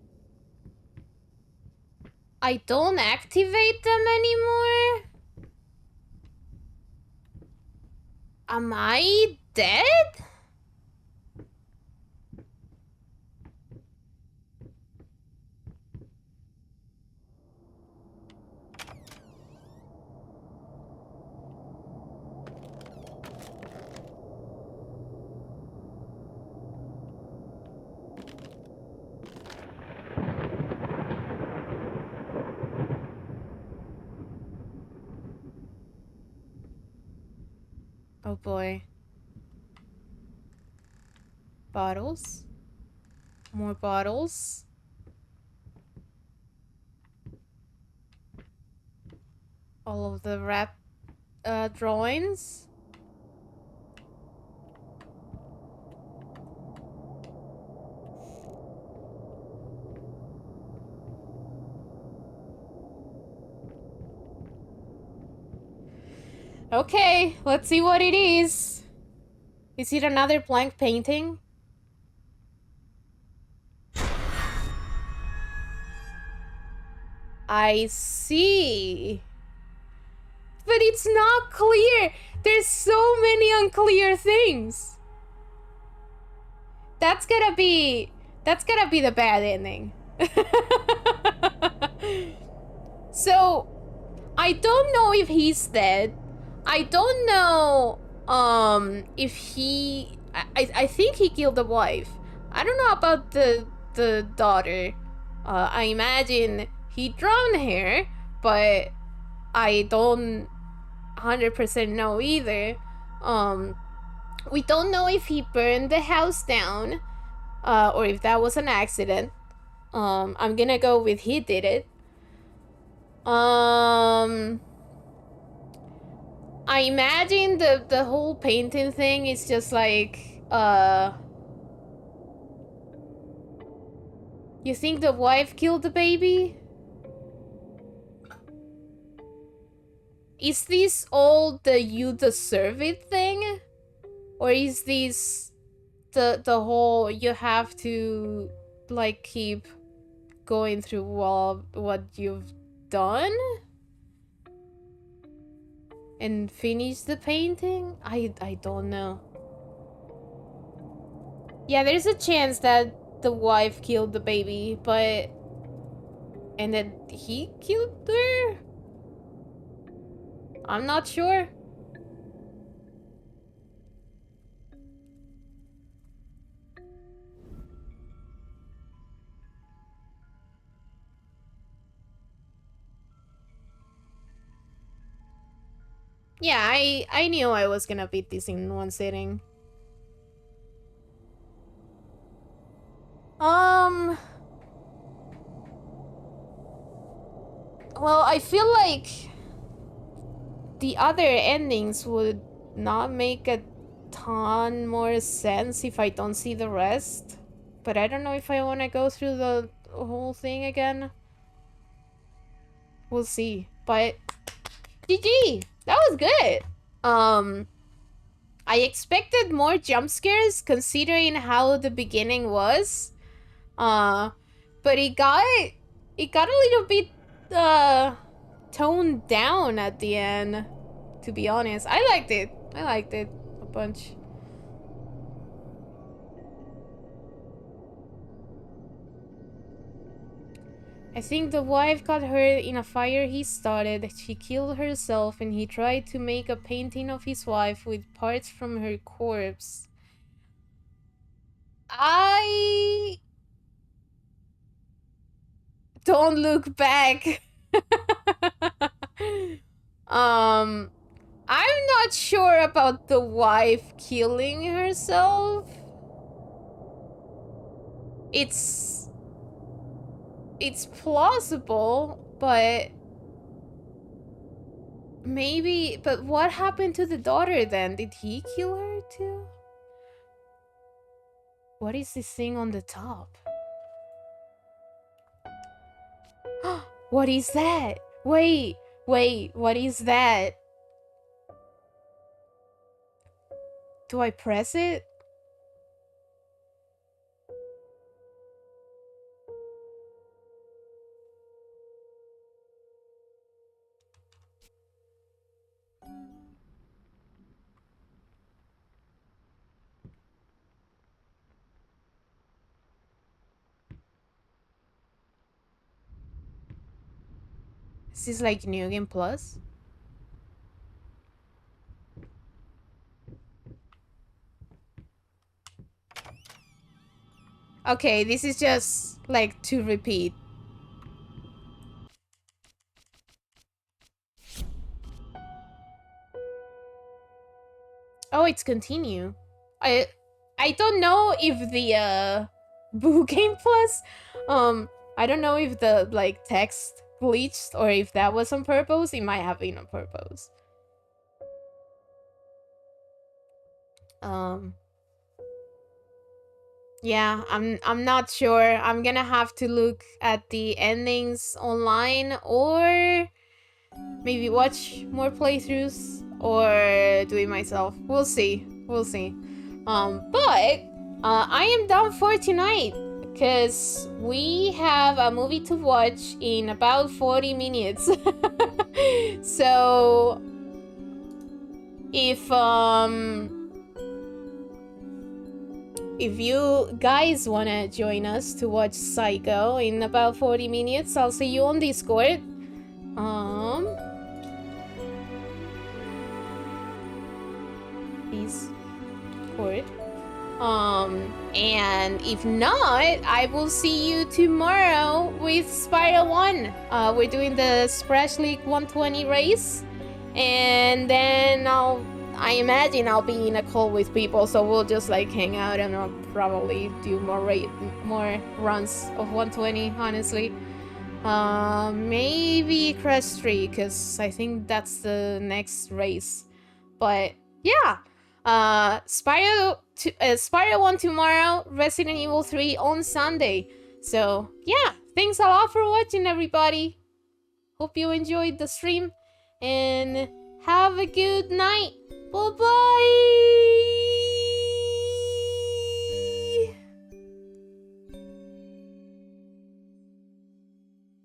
I don't activate them anymore? Am I dead? Oh boy. Bottles. More bottles. All of the wrap drawings. Okay, let's see what it is. Is it another blank painting? I see. But it's not clear. There's so many unclear things. That's gotta be the bad ending. So, I don't know if he's dead. I don't know if he I think he killed the wife. I don't know about the daughter. I imagine he drowned her, but I don't 100% know either. We don't know if he burned the house down, or if that was an accident. I'm gonna go with he did it. I imagine the whole painting thing is just like, you think the wife killed the baby? Is this all the you deserve it thing? Or is this the whole you have to like keep going through what you've done and finish the painting? I don't know. Yeah, there's a chance that the wife killed the baby, but and then he killed her? I'm not sure. Yeah, I knew I was gonna beat this in one sitting. Well, I feel like the other endings would not make a ton more sense if I don't see the rest. But I don't know if I want to go through the whole thing again. We'll see. But GG! That was good! I expected more jump scares considering how the beginning was. But it got a little bit toned down at the end, to be honest. I liked it a bunch. I think the wife got hurt in a fire he started. She killed herself and he tried to make a painting of his wife with parts from her corpse. I don't look back. I'm not sure about the wife killing herself. It's plausible, but maybe. But what happened to the daughter then? Did he kill her too? What is this thing on the top? What is that? Wait, what is that? Do I press it? Is this like New Game Plus? Okay, this is just like to repeat. Oh, it's continue. I don't know if the Boo Game Plus, I don't know if the like text glitched or if that was on purpose. It might have been on purpose. Yeah, I'm not sure. I'm gonna have to look at the endings online or maybe watch more playthroughs or do it myself. We'll see. But I am done for tonight. because we have a movie to watch in about 40 minutes. So if you guys wanna join us to watch Psycho in about 40 minutes, I'll see you on Discord. Discord. And if not, I will see you tomorrow with Spiral 1. We're doing the Splash League 120 race, and then I imagine I'll be in a call with people, so we'll just like hang out and I'll probably do more runs of 120, honestly. Maybe Crash 3, because I think that's the next race. But yeah, Spiral 1 tomorrow, Resident Evil 3 on Sunday. So yeah, thanks a lot for watching, everybody. Hope you enjoyed the stream, and have a good night. Bye-bye!